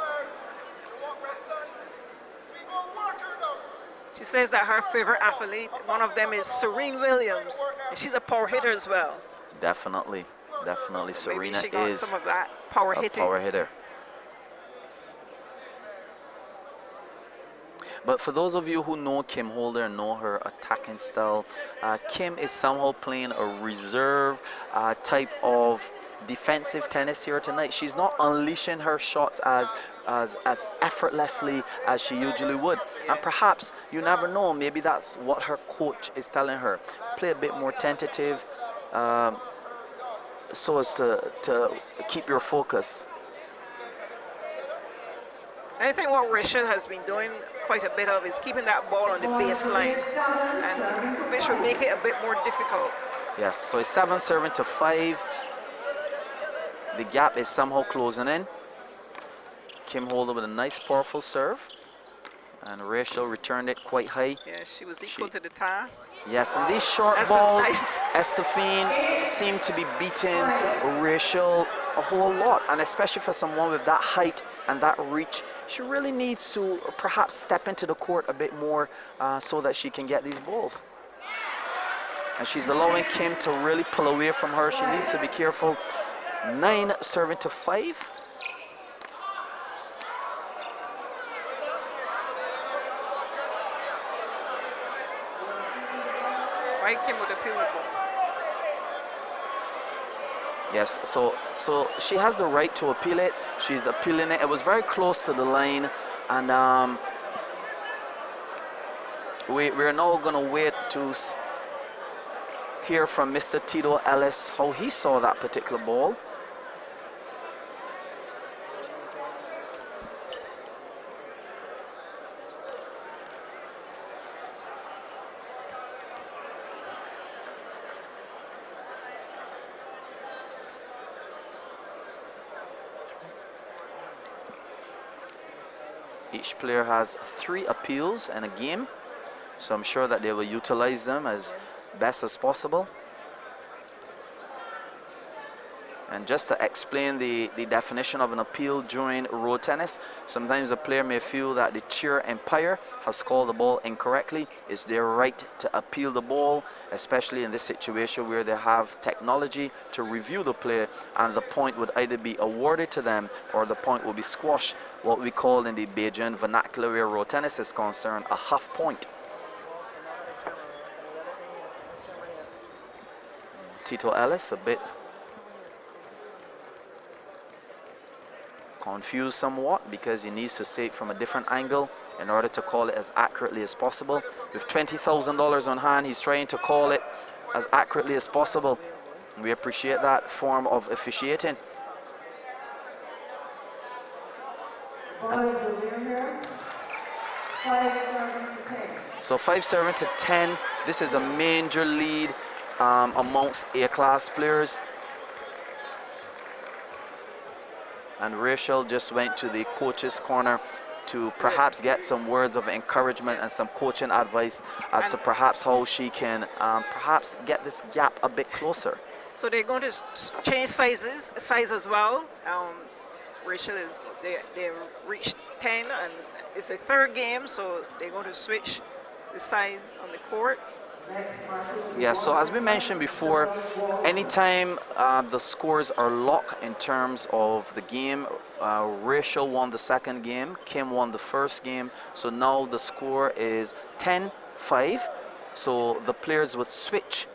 She says that her favorite athlete, one of them is Serena Williams, and she's a power hitter as well. Definitely, So maybe Serena she got is some of that power a hitting. power hitter. But for those of you who know Kim Holder and know her attacking style, Kim is somehow playing a reserve type of defensive tennis here tonight. She's not unleashing her shots as effortlessly as she usually would. And perhaps, you never know, maybe that's what her coach is telling her. Play a bit more tentative so as to keep your focus. I think what Rachel has been doing quite a bit of is keeping that ball on the baseline, and which will make it a bit more difficult. Yes, so it's 7-5. The gap is somehow closing in. Kim Holder with a nice, powerful serve. And Rachel returned it quite high. Yeah, she was equal to the task. Yes, and these short That's balls, nice. Estefine seem to be beating Rachel a whole lot. And especially for someone with that height and that reach, she really needs to perhaps step into the court a bit more so that she can get these balls. And she's allowing Kim to really pull away from her. She needs to be careful. 9-5. Why Kim would appeal the ball? Yes, so she has the right to appeal it. She's appealing it. It was very close to the line, and we're now going to wait to hear from Mr. Tito Ellis how he saw that particular ball. Each player has 3 appeals in a game, so I'm sure that they will utilize them as best as possible. And just to explain the definition of an appeal during road tennis, sometimes a player may feel that the chair umpire has called the ball incorrectly. It's their right to appeal the ball, especially in this situation where they have technology to review the play, and the point would either be awarded to them or the point will be squashed, what we call in the Bajan vernacular where road tennis is concerned, a half point. Tito Ellis a bit confused somewhat because he needs to say it from a different angle in order to call it as accurately as possible. With $20,000 on hand, he's trying to call it as accurately as possible. We appreciate that form of officiating. So 5-7-10. This is a major lead amongst A-class players. And Rachel just went to the coach's corner to perhaps get some words of encouragement and some coaching advice as to perhaps how she can perhaps get this gap a bit closer. So they're going to change size as well. Rachel they reached 10, and it's a third game, so they're going to switch the sides on the court. Yeah, so as we mentioned before, anytime the scores are locked in terms of the game, Rachel won the second game, Kim won the first game, so now the score is 10-5. So the players would switch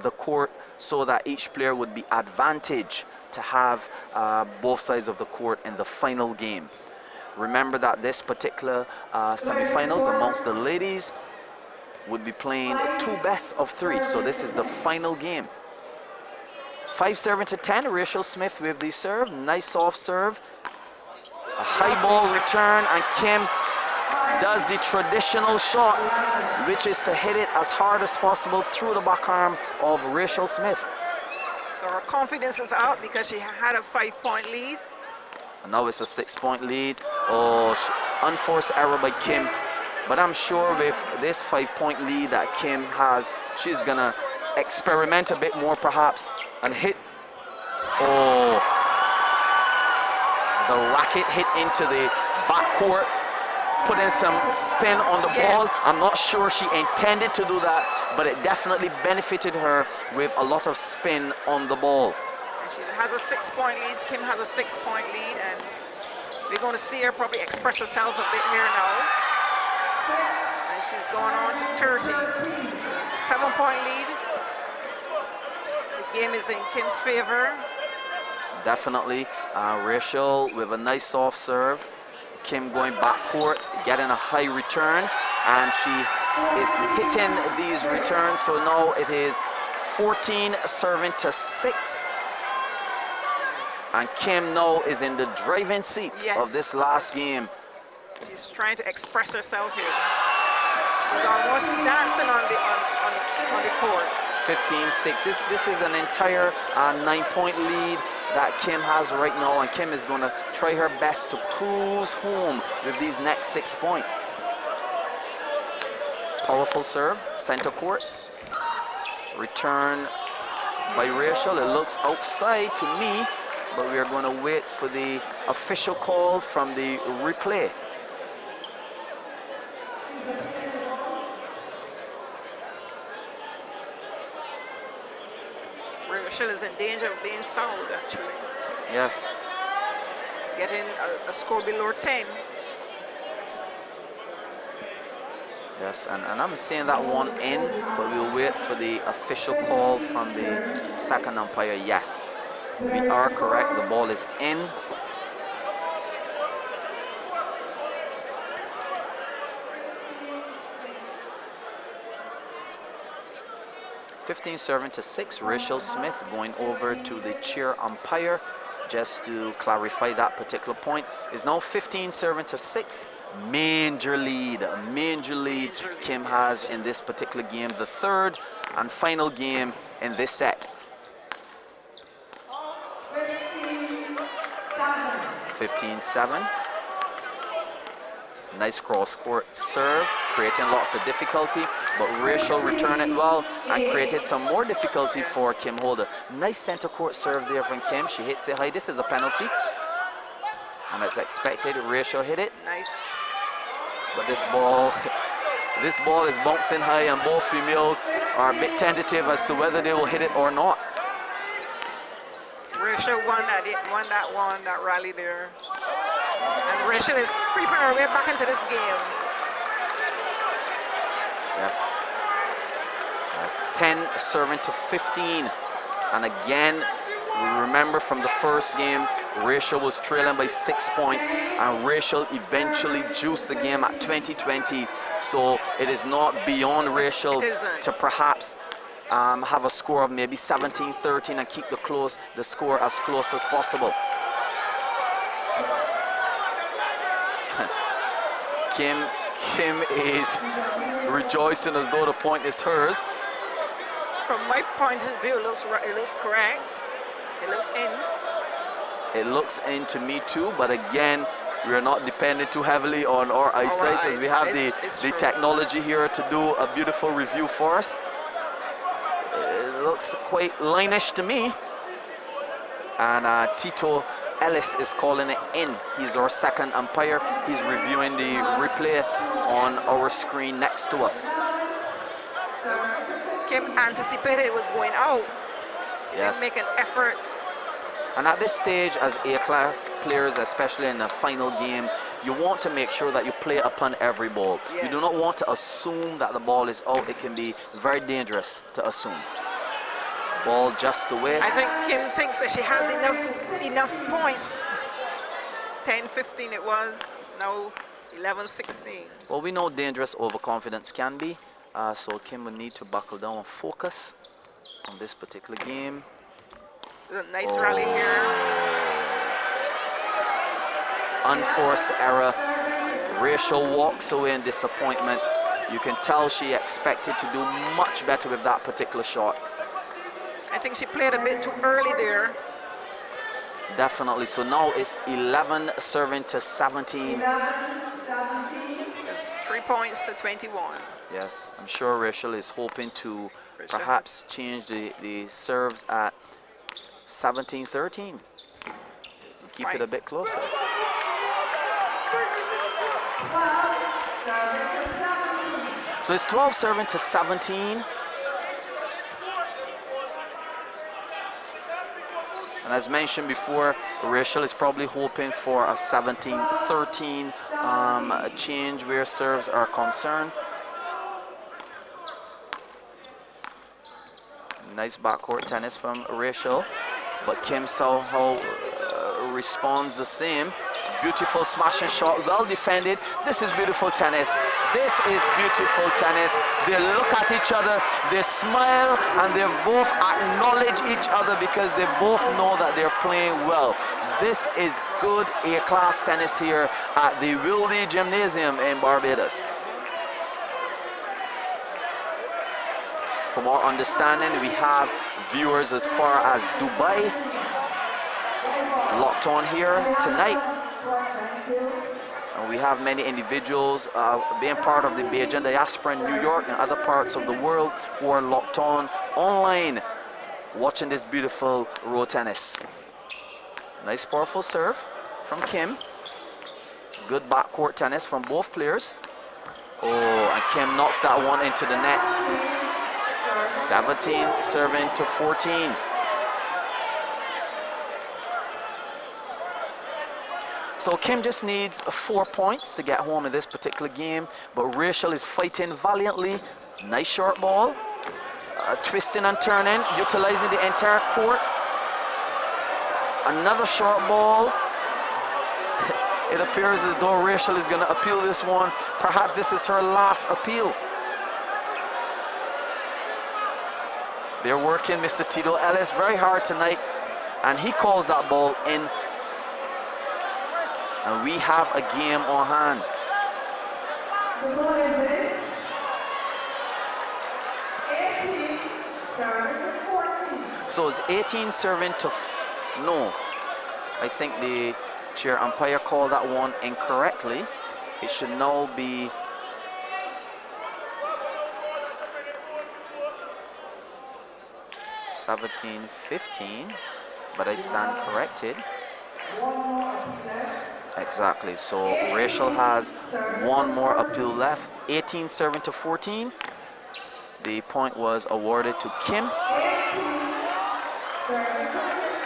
the court so that each player would be advantaged to have both sides of the court in the final game. Remember that this particular semifinals amongst the ladies would be playing 2 best of 3, so this is the final game. 5-7-10, Rachel Smith with the serve, nice soft serve, a high ball return, and Kim does the traditional shot, which is to hit it as hard as possible through the back arm of Rachel Smith. So her confidence is out because she had a 5-point lead. And now it's a 6-point lead. Oh, unforced error by Kim. But I'm sure with this 5-point lead that Kim has, she's gonna experiment a bit more perhaps and hit. Oh, the racket hit into the backcourt, putting some spin on the ball. I'm not sure she intended to do that, but it definitely benefited her with a lot of spin on the ball. And she has a 6-point lead. Kim has a 6-point lead, and we're going to see her probably express herself a bit here now. And she's going on to 30. So 7-point lead. The game is in Kim's favor. Definitely. Rachel with a nice soft serve. Kim going backcourt, getting a high return, and she is hitting these returns. So now it is 14-6. And Kim now is in the driving seat of this last game. She's trying to express herself here. She's almost dancing on the court. 15-6. This is an entire 9-point lead that Kim has right now, and Kim is going to try her best to cruise home with these next 6 points. Powerful serve, center court. Return by Rachel. It looks outside to me, but we are going to wait for the official call from the replay. Rachel is in danger of being fouled, actually. Yes. Getting a score below 10. Yes, and I'm seeing that one in, but we'll wait for the official call from the second umpire. Yes, we are correct. The ball is in. (15-6). Rachel Smith going over to the chair umpire just to clarify that particular point. Is now 15-6. Major lead Kim has in this particular game, the third and final game in this set. 15-7. Nice cross-court serve, creating lots of difficulty, but Rachel returned it well and created some more difficulty for Kim Holder. Nice center court serve there from Kim. She hits it high. This is a penalty. And as expected, Rachel hit it. Nice. But this ball is bouncing high, and both females are a bit tentative as to whether they will hit it or not. Rachel won that rally there. And Rachel is creeping her way back into this game. Yes. 10-15. And again, we remember from the first game, Rachel was trailing by 6 points, and Rachel eventually juiced the game at 20-20. So it is not beyond Rachel to perhaps have a score of maybe 17-13 and keep the score as close as possible. Kim is rejoicing as though the point is hers. From my point of view, it looks correct. It looks in. It looks in to me too, but again, we are not dependent too heavily on our eyesight as we have the technology here to do a beautiful review for us. It looks quite line-ish to me. And Tito Ellis is calling it in. He's our second umpire. He's reviewing the replay on our screen next to us. Kim anticipated it was going out. She Yes. didn't make an effort. And at this stage, as A-class players, especially in a final game, you want to make sure that you play upon every ball. You do Yes. not want to assume that the ball is out. It can be very dangerous to assume. Ball just away. I think Kim thinks that she has enough points. 10-15 it was. It's now 11-16. Well, we know dangerous overconfidence can be. So Kim will need to buckle down and focus on this particular game. There's a nice rally here. Unforced error. Rachel walks away in disappointment. You can tell she expected to do much better with that particular shot. I think she played a bit too early there. Definitely. So now it's 11 serving to 17. Just 3 points to 21. Yes, I'm sure Rachel is hoping to Rachel perhaps change the serves at 17-13. Keep it a bit closer. So it's 12 serving to 17. And as mentioned before, Rachel is probably hoping for a 17-13 change where serves are concerned. Nice backcourt tennis from Rachel, but Kim somehow responds the same. Beautiful smashing shot, well defended. This is beautiful tennis. This is beautiful tennis. They look at each other, they smile, and they both acknowledge each other because they both know that they're playing well. This is good A-class tennis here at the Wildy Gymnasium in Barbados. From our understanding, we have viewers as far as Dubai locked on here tonight. And we have many individuals being part of the Bajan diaspora in New York and other parts of the world who are locked on online watching this beautiful row tennis. Nice powerful serve from Kim. Good backcourt tennis from both players. Oh, and Kim knocks that one into the net. 17 serving to 14. So Kim just needs 4 points to get home in this particular game, but Rachel is fighting valiantly. Nice short ball, twisting and turning, utilizing the entire court. Another short ball. It appears as though Rachel is going to appeal this one. Perhaps this is her last appeal. They're working Mr. Tito Ellis very hard tonight, and he calls that ball in. And we have a game on hand. So it's 18 serving to no. I think the chair umpire called that one incorrectly. It should now be 17-15, but I stand corrected. Exactly, so Rachel has one more appeal left. 18 serving to 14. The point was awarded to Kim.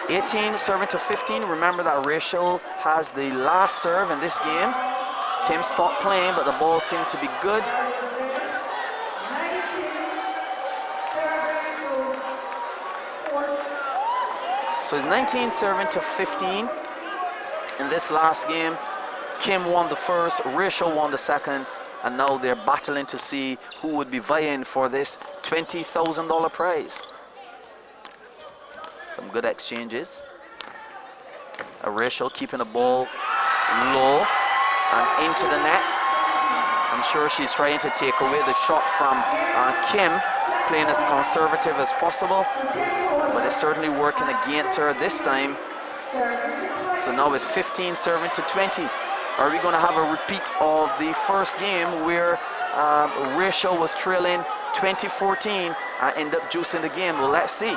18 serving to 15. Remember that Rachel has the last serve in this game. Kim stopped playing, but the ball seemed to be good. So it's 19 serving to 15. In this last game, Kim won the first, Rachel won the second, and now they're battling to see who would be vying for this $20,000 prize. Some good exchanges. Rachel keeping the ball low and into the net. I'm sure she's trying to take away the shot from Kim, playing as conservative as possible, but it's certainly working against her this time. So now it's 15 serving to 20. Are we going to have a repeat of the first game where Rachel was trailing 20-14 and end up juicing the game? Well, let's see.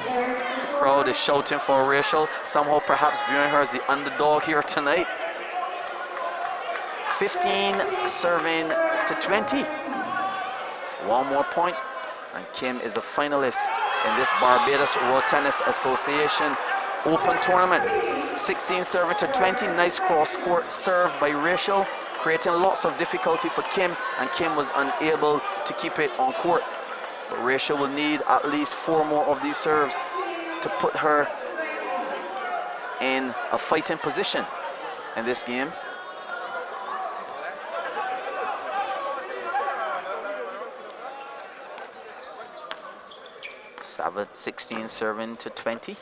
The crowd is shouting for Rachel, somehow perhaps viewing her as the underdog here tonight. 15 serving to 20. One more point, and Kim is a finalist in this Barbados Road Tennis Association Open Tournament. 16 serving to 20. Nice cross-court serve by Rachel, creating lots of difficulty for Kim, and Kim was unable to keep it on court. But Rachel will need at least 4 more of these serves to put her in a fighting position in this game. Savage 16 serving to 20.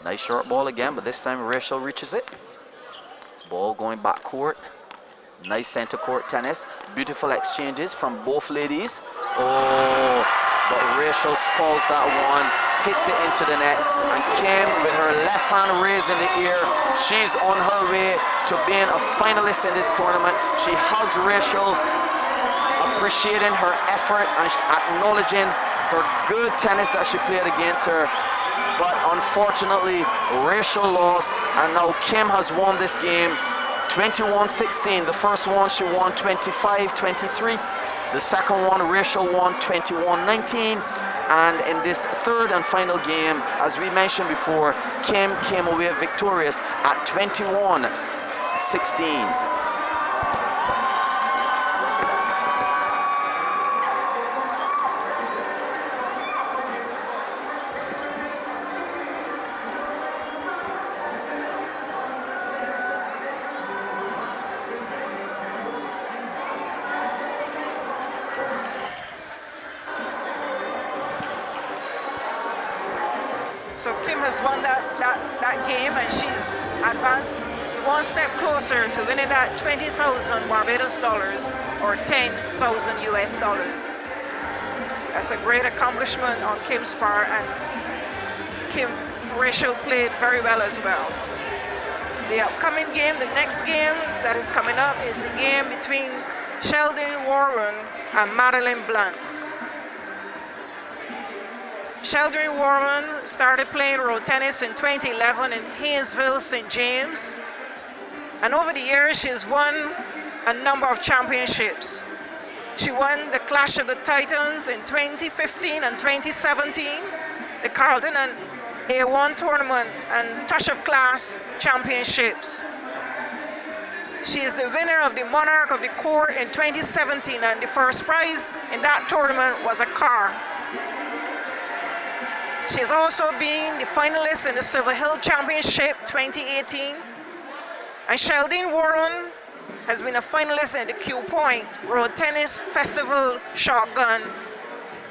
Nice short ball again, but this time Rachel reaches it. Ball going back court. Nice center court tennis. Beautiful exchanges from both ladies. Oh, but Rachel spalls that one, hits it into the net, and Kim with her left hand raised in the air. She's on her way to being a finalist in this tournament. She hugs Rachel, appreciating her effort and acknowledging her good tennis that she played against her. But unfortunately, Rachel lost, and now Kim has won this game 21-16. The first one she won 25-23. The second one Rachel won 21-19. And in this third and final game, as we mentioned before, Kim came away victorious at 21-16. So Kim has won that game, and she's advanced one step closer to winning that 20,000 Barbados dollars or 10,000 US dollars. That's a great accomplishment on Kim's part, and Rachel played very well as well. The upcoming game, the next game that is coming up, is the game between Sheldon Waldron and Marilyn Blunt. Sheldon Waldron started playing road tennis in 2011 in Haynesville, St. James. And over the years, she's won a number of championships. She won the Clash of the Titans in 2015 and 2017, the Carlton and A1 tournament and Touch of Class championships. She is the winner of the Monarch of the Court in 2017, and the first prize in that tournament was a car. She has also been the finalist in the Silver Hill Championship 2018. And Sheldon Waldron has been a finalist in the Q Point Road Tennis Festival Shotgun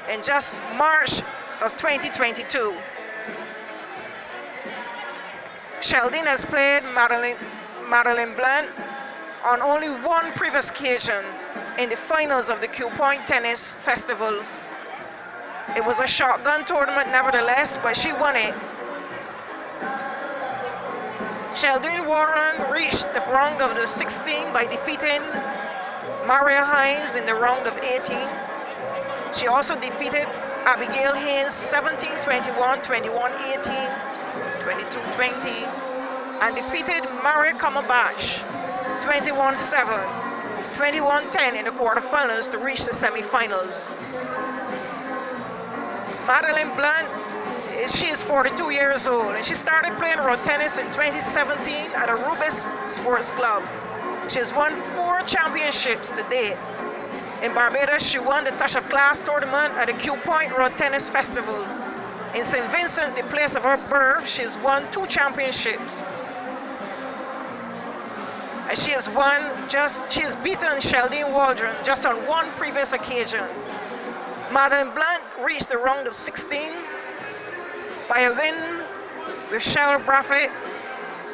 in just March of 2022. Sheldon has played Marilyn Blunt on only one previous occasion in the finals of the Q Point Tennis Festival. It was a shotgun tournament nevertheless, but she won it. Sheldon Waldron reached the round of the 16 by defeating Darya Hines in the round of 18. She also defeated Abigail Haynes 17-21, 21-18, 22-20, and defeated Mary Cumberbatch 21-7, 21-10 in the quarterfinals to reach the semifinals. Marilyn Blunt, she is 42 years old, and she started playing road tennis in 2017 at Arubis Sports Club. She has won 4 championships to date. In Barbados, she won the Touch of Class tournament at the Q Point Road Tennis Festival. In St. Vincent, the place of her birth, she has won 2 championships. And she has beaten Sheldon Waldron just on one previous occasion. Maudlin Blunt reached the round of 16 by a win with Cheryl Braffett.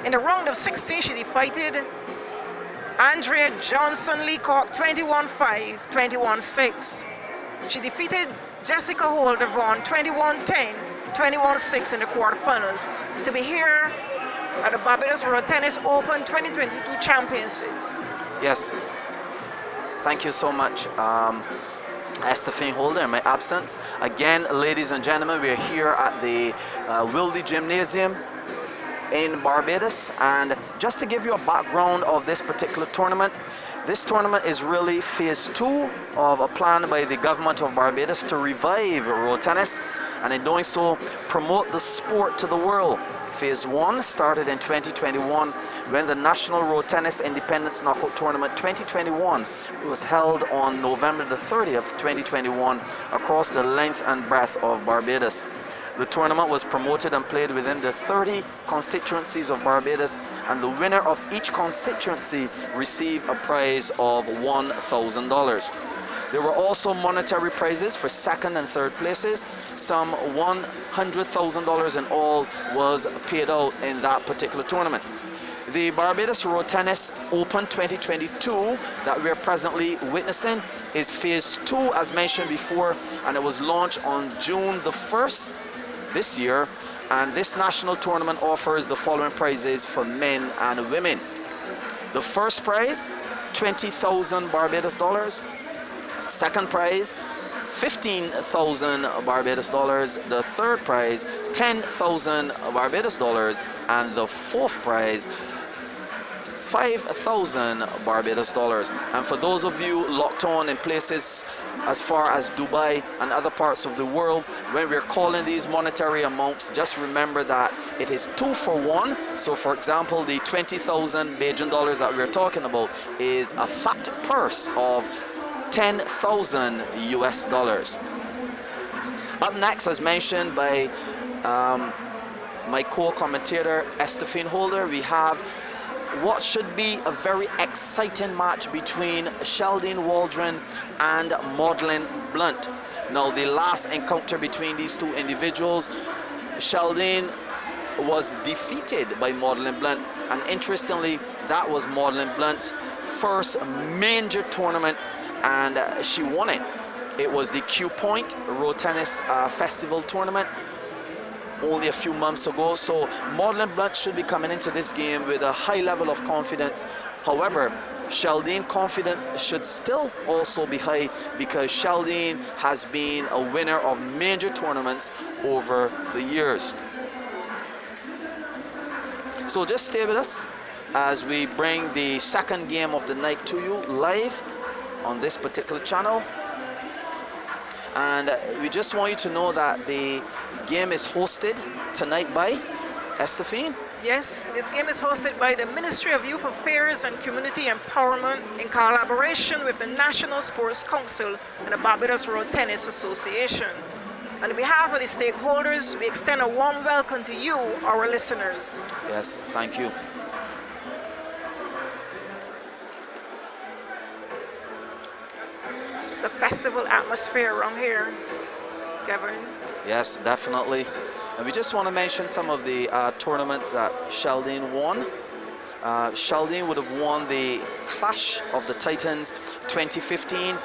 In the round of 16, she defeated Andrea Johnson Leacock 21-5, 21-6. She defeated Jessica Holder Vaughn 21-10, 21-6 in the quarterfinals to be here at the Barbados Road Tennis Open 2022 Championships. Yes, thank you so much, Estefan Holder, in my absence. Again, ladies and gentlemen, we're here at the Wilde Gymnasium in Barbados. And just to give you a background of this particular tournament, this tournament is really phase 2 of a plan by the government of Barbados to revive road tennis, and in doing so promote the sport to the world. Phase 1 started in 2021 when the National Road Tennis Independence Knockout Tournament 2021 was held on November the 30th, 2021 across the length and breadth of Barbados. The tournament was promoted and played within the 30 constituencies of Barbados, and the winner of each constituency received a prize of $1,000. There were also monetary prizes for second and third places. Some $100,000 in all was paid out in that particular tournament. The Barbados Road Tennis Open 2022 that we're presently witnessing is phase 2, as mentioned before, and it was launched on June the 1st this year. And this national tournament offers the following prizes for men and women. The first prize, 20,000 Barbados dollars. Second prize, 15,000 Barbados dollars. The third prize, 10,000 Barbados dollars. And the fourth prize, 5,000 Barbados dollars. And for those of you locked on in places as far as Dubai and other parts of the world, when we're calling these monetary amounts, just remember that it is 2 for 1. So for example, the 20,000 Bajan dollars that we're talking about is a fat purse of 10,000 US dollars. Up next, as mentioned by my co-commentator Estefine Holder, we have what should be a very exciting match between Sheldon Waldron and Maudlin Blunt. Now, the last encounter between these two individuals, Sheldon was defeated by Maudlin Blunt, and interestingly, that was Maudlin Blunt's first major tournament, and she won it. It was the Q Point Road Tennis Festival tournament only a few months ago. So Maudlin Blunt should be coming into this game with a high level of confidence. However, Sheldon's confidence should still also be high, because Sheldon has been a winner of major tournaments over the years. So just stay with us as we bring the second game of the night to you live on this particular channel. And we just want you to know that the game is hosted tonight by Estefine. Yes, this game is hosted by the Ministry of Youth Affairs and Community Empowerment in collaboration with the National Sports Council and the Barbados Road Tennis Association. On behalf of the stakeholders, we extend a warm welcome to you, our listeners. Yes, thank you. It's a festival atmosphere around here, Kevin. Yes, definitely. And we just want to mention some of the tournaments that Sheldon won. Sheldon would have won the Clash of the Titans 2015.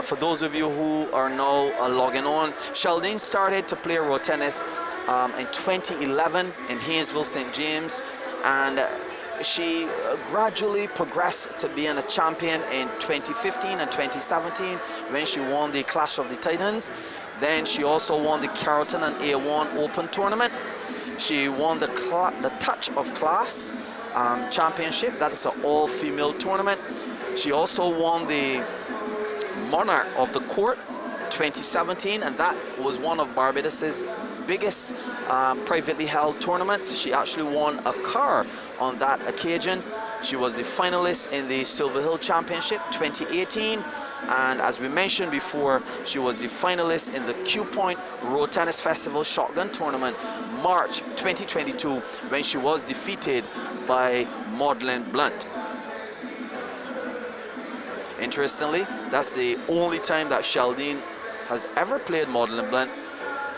For those of you who are now logging on, Sheldon started to play road tennis in 2011 in Haynesville, St. James, and she gradually progressed to being a champion in 2015 and 2017 when she won the Clash of the Titans. Then she also won the Carrollton and A1 Open tournament. She won the Touch of Class championship. That is an all-female tournament. She also won the Monarch of the Court 2017, and that was one of Barbados's biggest privately held tournaments. She actually won a car on that occasion. She was the finalist in the Silver Hill Championship 2018, and as we mentioned before, she was the finalist in the Q Point Road Tennis Festival Shotgun Tournament March 2022 when she was defeated by Maudlin Blunt. Interestingly, that's the only time that Sheldon has ever played Maudlin Blunt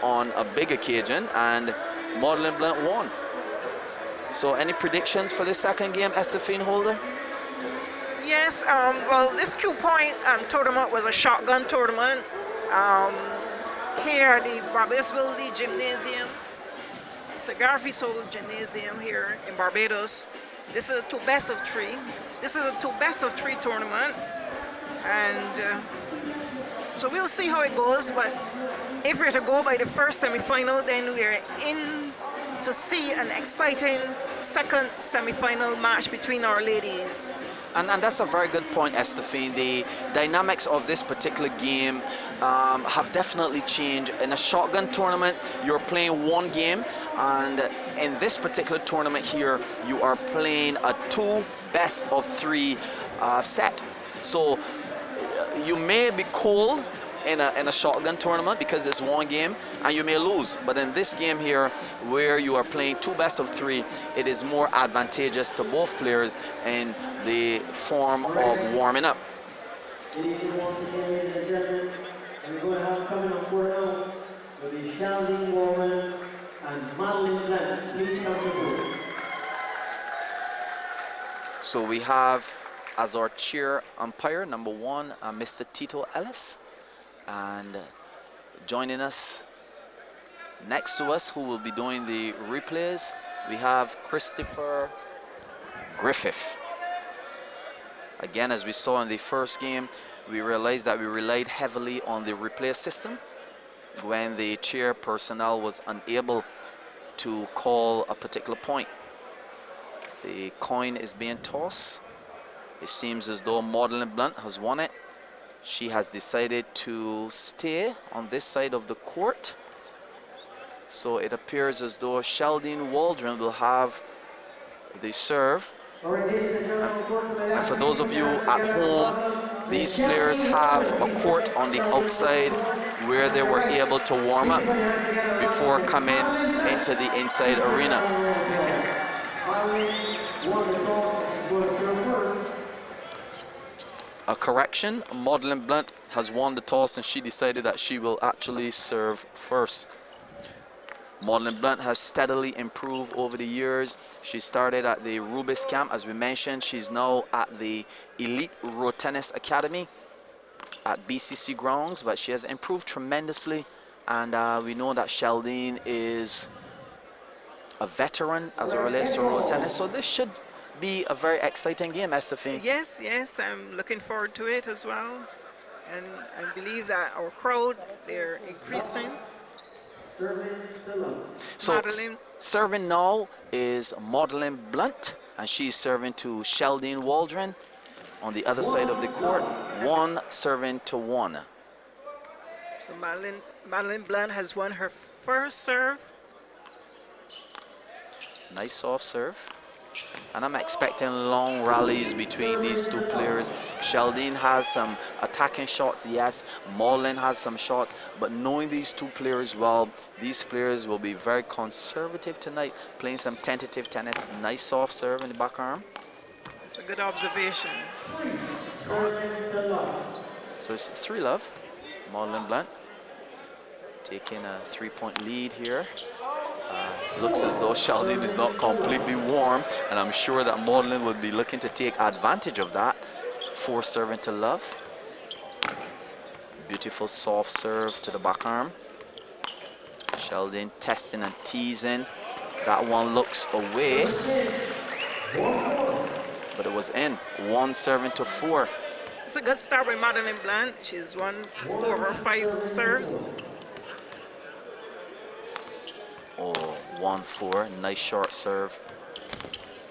on a big occasion, and Maudlin Blunt won. So any predictions for the second game, Estefine Holder? Yes, well, this Q Point tournament was a shotgun tournament here at the Barbadosville Gymnasium, Cigar Festival Gymnasium here in Barbados. This is a 2 best of 3. This is a 2 best of 3 tournament, and so we'll see how it goes. But if we're to go by the first semi-final, then we're in to see an exciting second semi-final match between our ladies. And that's a very good point, Estefine. The dynamics of this particular game have definitely changed. In a shotgun tournament, you're playing one game, and in this particular tournament here, you are playing a 2 best-of-3 set. So you may be cold in a shotgun tournament because it's one game, and you may lose. But in this game here, where you are playing 2 best-of-3, it is more advantageous to both players in the form of warming up. Ladies and gentlemen, we're going to have coming on board now will be Sheldon, Waldron, and Marilyn Blunt. Please come to board. So we have as our chair umpire, number 1, Mr. Tito Ellis. And joining us, next to us, who will be doing the replays, we have Christopher Griffith. Again, as we saw in the first game, we realized that we relied heavily on the replay system when the chair personnel was unable to call a particular point. The coin is being tossed. It seems as though Maudlin Blunt has won it. She has decided to stay on this side of the court. So it appears as though Sheldon Waldron will have the serve. And for those of you at home, these players have a court on the outside where they were able to warm up before coming into the inside arena. A correction, Maudlin Blunt has won the toss and she decided that she will actually serve first. Maudlin Blunt has steadily improved over the years. She started at the Rubis camp, as we mentioned. She's now at the Elite Road Tennis Academy at BCC grounds, but she has improved tremendously. And we know that Sheldon is a veteran as it relates to road tennis. So this should be a very exciting game, Estefine. Yes, yes, I'm looking forward to it as well. And I believe that our crowd, they're increasing. So Maudlin. serving now is Maudlin Blunt, and she's serving to Sheldon Waldron on the other side of the court. 1 serving to 1. So Marilyn Blunt has won her first serve. Nice soft serve. And I'm expecting long rallies between these two players. Sheldon has some attacking shots, yes. Maudlin has some shots. But knowing these two players well, these players will be very conservative tonight, playing some tentative tennis. Nice soft serve in the back arm. It's a good observation, Mr. Scott. So it's 3-love. Maudlin Blunt taking a 3-point lead here. Looks as though Sheldon is not completely warm, and I'm sure that Maudlin would be looking to take advantage of that. 4 serving to love. Beautiful soft serve to the back arm. Sheldon testing and teasing. That one looks away, but it was in. 1 serving to 4. It's a good start by Marilyn Blunt. She's won 4 of her 5 serves. Oh, 1-4, nice short serve.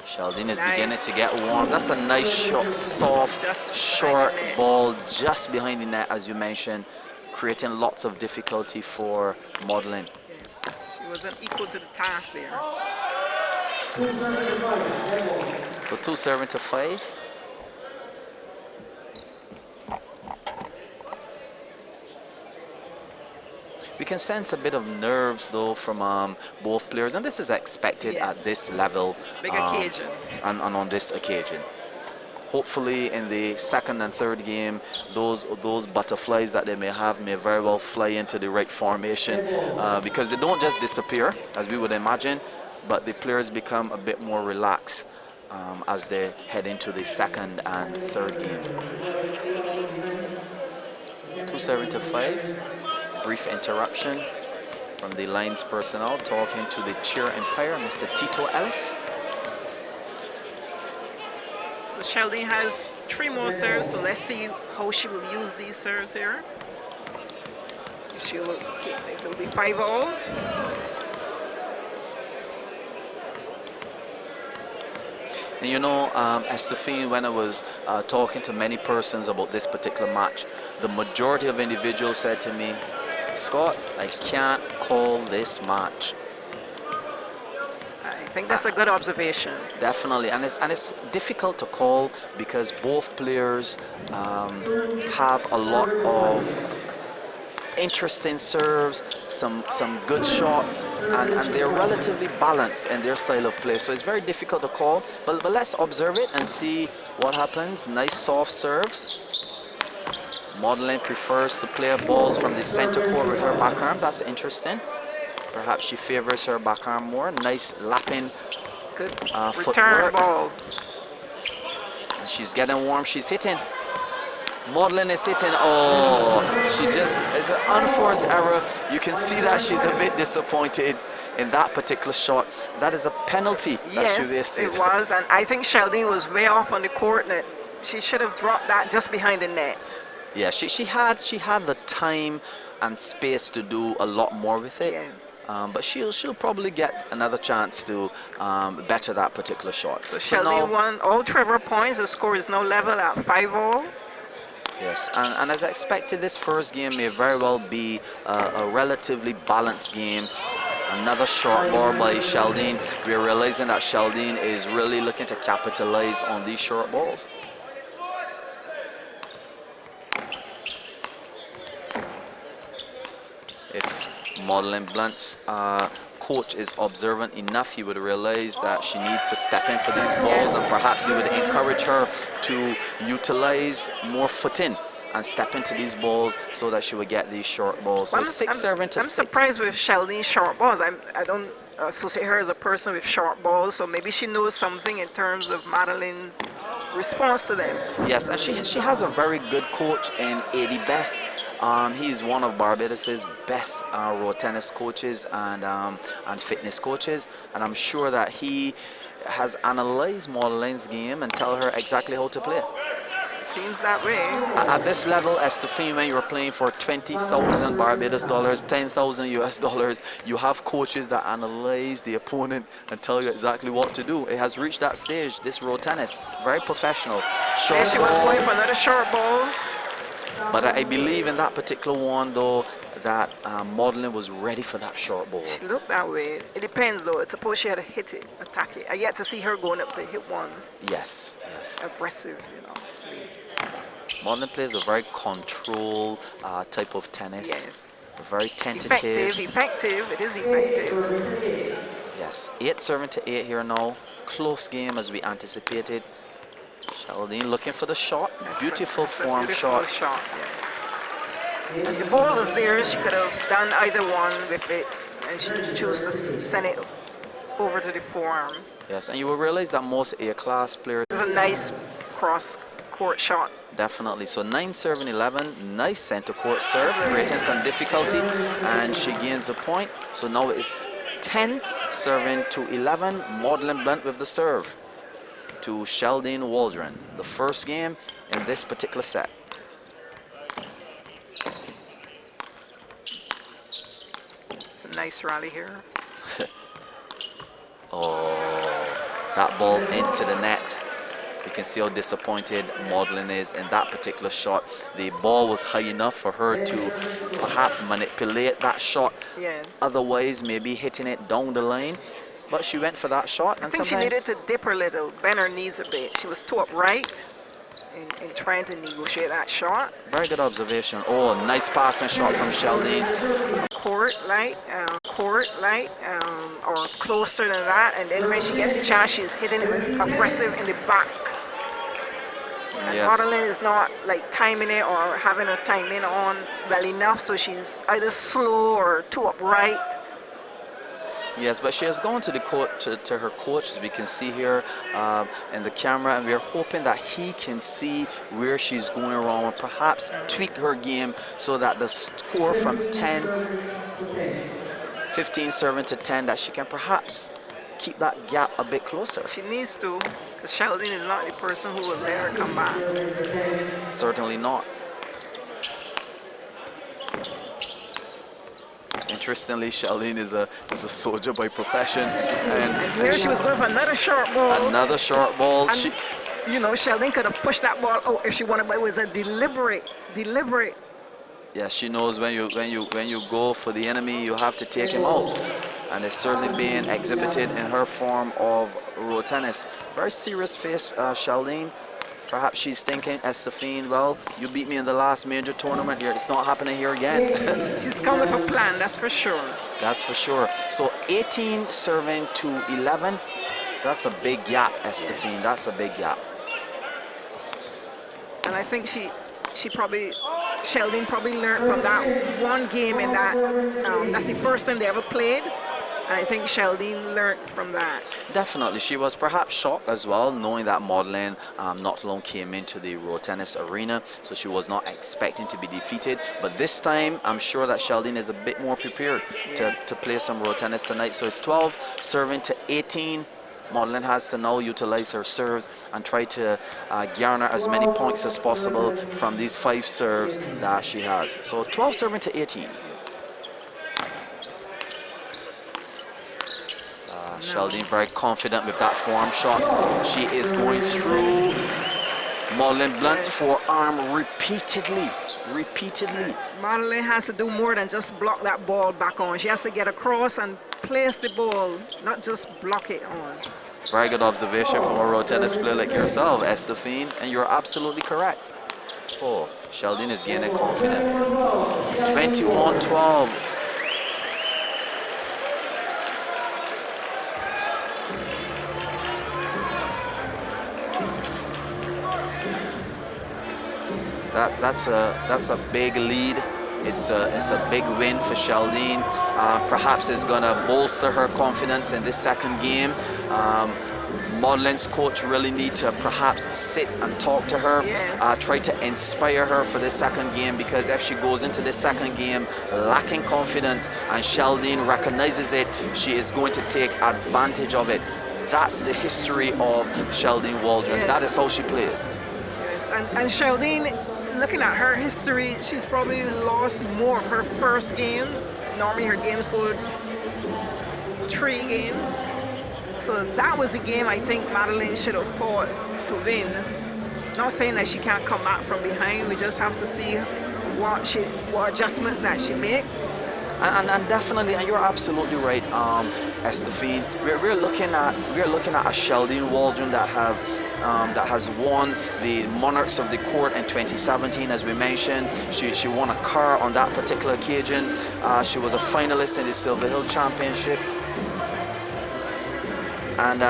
Sheldon is beginning to get warm. That's a nice short, soft, Just short behind the net. ball just behind the net, as you mentioned, creating lots of difficulty for Maudlin. Yes, she wasn't equal to the task there. So 2 serving to 5. We can sense a bit of nerves, though, from both players, and this is expected at this level. It's a big occasion. And on this occasion. Hopefully, in the second and third game, those butterflies that they may have may very well fly into the right formation, because they don't just disappear, as we would imagine, but the players become a bit more relaxed as they head into the second and third game. 2 serving to 5. Brief interruption from the lines personnel talking to the chair umpire, Mr. Tito Ellis. So Sheldon has 3 more serves, so let's see how she will use these serves here. If it will be 5-all. And you know, Estefine, when I was talking to many persons about this particular match, the majority of individuals said to me, Scott, I can't call this match. I think that's a good observation. Definitely, and it's difficult to call because both players have a lot of interesting serves, some good shots, and they're relatively balanced in their style of play. So it's very difficult to call, but let's observe it and see what happens. Nice soft serve. Maudlin prefers to play balls from the center court with her backarm. That's interesting. Perhaps she favors her backarm more. Nice lapping Good return footwork. ball. And she's getting warm. She's hitting. Maudlin is hitting. Oh, she just, it's an unforced error. You can see that she's a bit disappointed in that particular shot. That is a penalty that she Yes, wasted. it was, and I think Sheldon was way off on the court net. She should have dropped that just behind the net. Yeah, she had the time and space to do a lot more with it. Yes. But she'll probably get another chance to better that particular shot. So Sheldon won all Trevor points. The score is now level at 5-all. Yes, and as expected, this first game may very well be a relatively balanced game. Another short ball by Sheldon. We're realizing that Sheldon is really looking to capitalize on these short balls. If Marilyn Blunt's coach is observant enough, he would realize that she needs to step in for these balls, and perhaps he would encourage her to utilize more footing and step into these balls so that she would get these short balls. So I'm 6-7 to 6. surprised with Sheldon's short balls. I don't associate her as a person with short balls, so maybe she knows something in terms of Madeline's response to them. Yes, and she has a very good coach in Eddie Best. He's one of Barbados's best road tennis coaches and fitness coaches, and I'm sure that he has analyzed Maudelin's game and tell her exactly how to play. Seems that way. At this level, Estefine, when you're playing for 20,000 Barbados dollars, 10,000 US dollars, you have coaches that analyze the opponent and tell you exactly what to do. It has reached that stage, this road tennis. Very professional. Short Yeah, she was ball. going for another short ball. But I believe in that particular one, though, that Maudlin was ready for that short ball. She looked that way. It depends, though. It's suppose she had to hit it, attack it. I yet to see her going up to hit one. Yes, yes. Aggressive, you know. Maudlin plays a very controlled type of tennis. Yes. Very tentative. Effective. It is effective. Yes, 8-7 here now. Close game as we anticipated. Sheldon looking for the shot. Beautiful form shot. Yes. And the ball was there. She could have done either one with it, and she chose to send it over to the forearm. Yes, and you will realize that most A-class players. It was a nice cross-court shot. Definitely. So 9-7-11, nice center court serve, creating some difficulty, and she gains a point. So now it's 10-7-11. Maudlin Blunt with the serve to Sheldon Waldron. The first game in this particular set. It's a nice rally here. Oh, that ball into the net. You can see how disappointed Maudlin is in that particular shot. The ball was high enough for her to perhaps manipulate that shot. Yes. Otherwise, maybe hitting it down the lane. But she went for that shot. I think she needed to dip her little, bend her knees a bit. She was too upright in trying to negotiate that shot. Very good observation. Oh, nice passing shot from Sheldon. Court light, or closer than that. And then when she gets a chance, she's hitting it aggressive in the back. And Yes. Maudlin is not like timing it or having her timing on well enough, so she's either slow or too upright. Yes, but she has gone to the court to her coach, as we can see here in the camera, and we're hoping that he can see where she's going wrong and perhaps tweak her game so that the score from 15-7-10, that she can perhaps keep that gap a bit closer. She needs to, because Sheldon is not the person who will let her come back. Certainly not. interestingly, Sheldon is a soldier by profession, and Here she was going for another short ball. another short ball. And, you know, Sheldon could have pushed that ball out if she wanted, but it was a deliberate. Yeah, she knows when you go for the enemy, you have to take him out, and it's certainly being exhibited in her form of road tennis. Very serious face, Sheldon. Perhaps she's thinking, Estefine, well, you beat me in the last major tournament here. It's not happening here again. She's come with a plan, that's for sure. That's for sure. So 18 serving to 11. That's a big gap, Estefine. That's a big gap. And I think Sheldon probably learned from that one game in that, that's the first time they ever played. And I think Sheldon learned from that. Definitely. She was perhaps shocked as well, knowing that Maudlin not long came into the road tennis arena, so she was not expecting to be defeated. But this time, I'm sure that Sheldon is a bit more prepared to play some road tennis tonight. So it's 12 serving to 18. Maudlin has to now utilize her serves and try to garner as many points as possible from these 5 serves that she has. So 12 serving to 18. Sheldon very confident with that form shot. She is going through Marilyn Blunt's forearm repeatedly. Maudlin has to do more than just block that ball back on. She has to get across and place the ball, not just block it on. Very good observation from a road tennis player like yourself, Estefine, and you're absolutely correct. Oh, Sheldon is gaining confidence. 21-12. That's a big lead. It's a big win for Sheldon. Perhaps it's gonna bolster her confidence in this second game. Maudlin's coach really need to perhaps sit and talk to her, try to inspire her for this second game, because if she goes into this second game lacking confidence and Sheldon recognizes it, she is going to take advantage of it. That's the history of Sheldon Waldron. That is how she plays. Yes, and Sheldon, looking at her history, she's probably lost more of her first games. Normally her games go 3 games. So that was the game I think Maudlin should have fought to win. Not saying that she can't come back from behind. We just have to see what adjustments that she makes. And definitely, and you're absolutely right, Estefine. We're looking at a Sheldon Waldron that has won the Monarchs of the Court in 2017, as we mentioned. She won a car on that particular occasion. She was a finalist in the Silver Hill Championship. And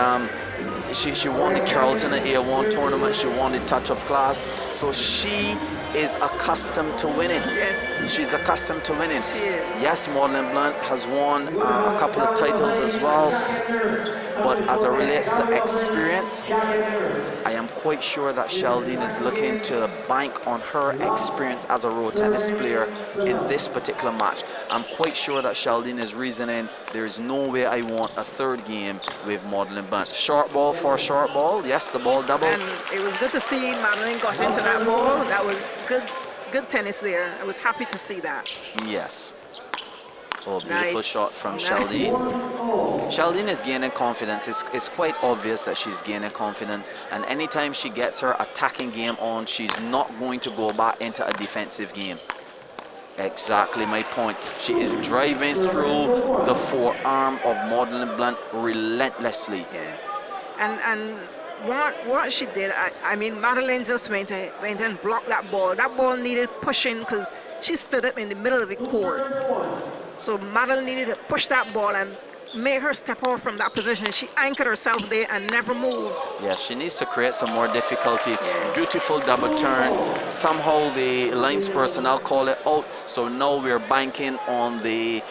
she won the Carrollton A1 tournament. She won the Touch of Class. So she is accustomed to winning. Yes. She's accustomed to winning. She is. Yes, Maudlin Blunt has won a couple of titles as well. But as it relates to experience, I am quite sure that Sheldon is looking to bank on her experience as a road tennis player in this particular match. I'm quite sure that Sheldon is reasoning, there's no way I want a third game with Maudlin Blunt. Short ball for a short ball. Yes, the ball double. And it was good to see Maudlin got into that ball. That was good tennis there. I was happy to see that. Yes. Oh, beautiful Nice. shot from Nice. Sheldon. Sheldon is gaining confidence. It's quite obvious that she's gaining confidence. And anytime she gets her attacking game on, she's not going to go back into a defensive game. Exactly my point. She is driving through the forearm of Maudlin Blunt relentlessly. Yes. And what she did, I mean, Maudlin just went and blocked that ball. That ball needed pushing because she stood up in the middle of the court. So Maudlin needed to push that ball and make her step off from that position. She anchored herself there and never moved. Yes, she needs to create some more difficulty. Beautiful double turn. Somehow the lines personnel call it out. So now we're banking on the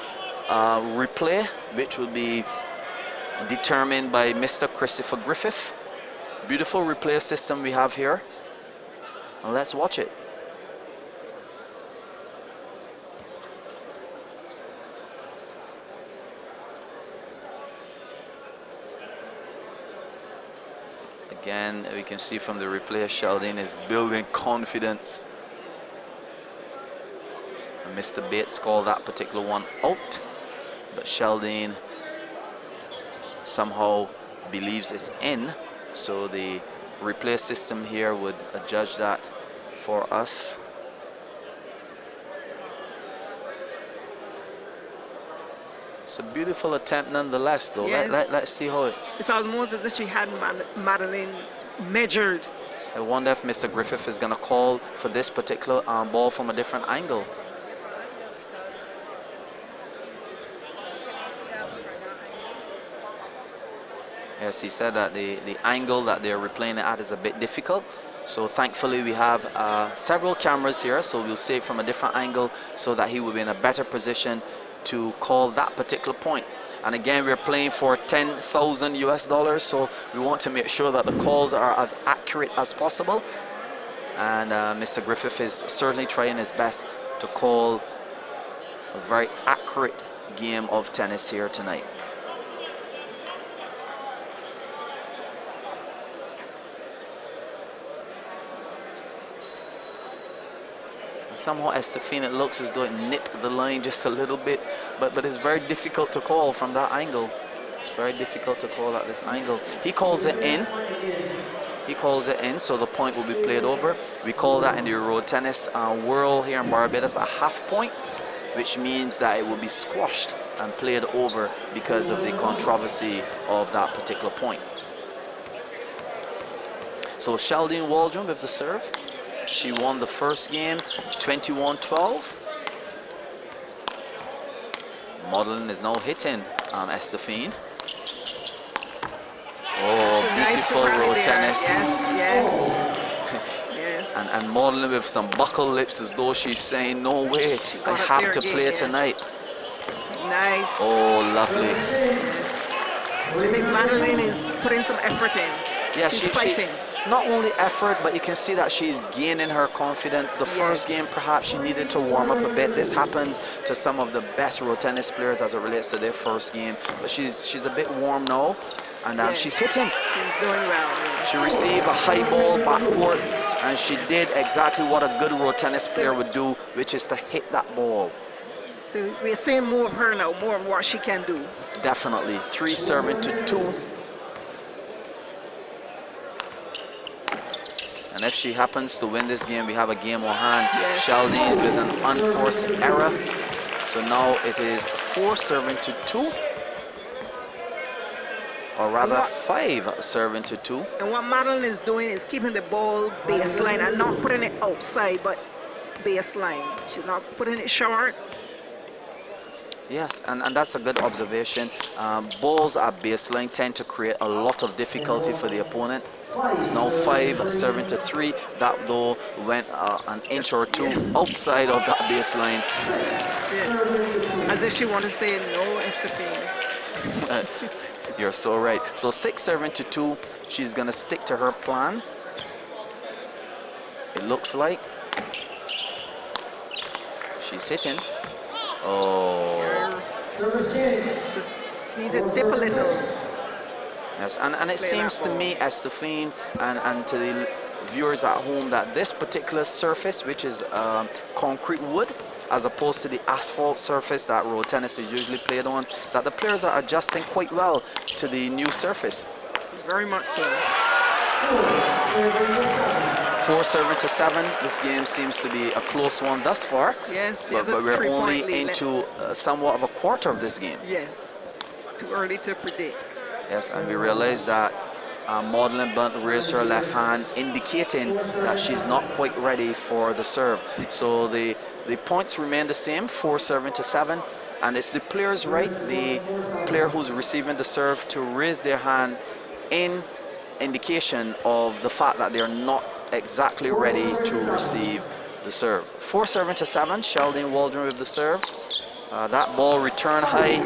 replay, which will be determined by Mr. Christopher Griffith. Beautiful replay system we have here. And let's watch it. Again, we can see from the replay, Sheldon is building confidence. And Mr. Bates called that particular one out. but Sheldon somehow believes it's in, so the replay system here would judge that for us. It's a beautiful attempt nonetheless, though. Yes. Let's see how it... It's almost as if she had Maudlin measured. I wonder if Mr. Griffith is going to call for this particular ball from a different angle. Yes, he said that the angle that they're replaying it at is a bit difficult. So thankfully we have several cameras here, so we'll see it from a different angle so that he will be in a better position to call that particular point. And again, we're playing for 10,000 US dollars, so we want to make sure that the calls are as accurate as possible. And Mr. Griffith is certainly trying his best to call a very accurate game of tennis here tonight. Somehow Estefine, it looks as though it nipped the line just a little bit, but it's very difficult to call from that angle. It's very difficult to call at this angle. He calls it in. He calls it in, so the point will be played over. We call that in the road tennis world here in Barbados a half point, which means that it will be squashed and played over because of the controversy of that particular point. So Sheldon Waldron with the serve. She won the first game 21-12. Maudlin is now hitting Estefine. Oh, beautiful road tennis. Yes, yes. Yes. And Maudlin with some buckle lips as though she's saying, no way, I have to play tonight. Nice. Oh, lovely. Yes. I think Marilyn is putting some effort in. Yeah, she's fighting. Not only effort, but you can see that she's gaining her confidence. The first game, perhaps she needed to warm up a bit. This happens to some of the best road tennis players as it relates to their first game. But she's a bit warm now, and she's hitting. She's doing well. Yes. She received a high ball backcourt, and she did exactly what a good road tennis player would do, which is to hit that ball. So we're seeing more of her now, more of what she can do. Definitely. 3 serving to 2. And if she happens to win this game, we have a game on hand. Yes. Sheldon with an unforced error. So now it is 4 serving to 2. Or rather 5 serving to 2. And what Maudlin is doing is keeping the ball baseline and not putting it outside, but baseline. She's not putting it short. Yes, and that's a good observation. Balls at baseline tend to create a lot of difficulty for the opponent. It's now 5 serving to 3. That though went an inch or 2 outside of that baseline. Yes. As if she wanted to say no, Estefine. You're so right. So 6 serving to 2. She's gonna stick to her plan. It looks like she's hitting. Oh. Just she needs to dip a little. Yes, and it seems to me, Estefine, and to the viewers at home, that this particular surface, which is concrete wood, as opposed to the asphalt surface that road tennis is usually played on, that the players are adjusting quite well to the new surface. Very much so. 4 serving to 7. This game seems to be a close one thus far. Yes, but we're only into somewhat of a quarter of this game. Yes, too early to predict. Yes, and we realize that Marilyn Blunt raised her left hand, indicating that she's not quite ready for the serve. So the points remain the same, 4 serving to 7. And it's the player's right, the player who's receiving the serve, to raise their hand in indication of the fact that they're not exactly ready to receive the serve. 4 serving to 7, Sheldon Waldron with the serve. That ball returned high,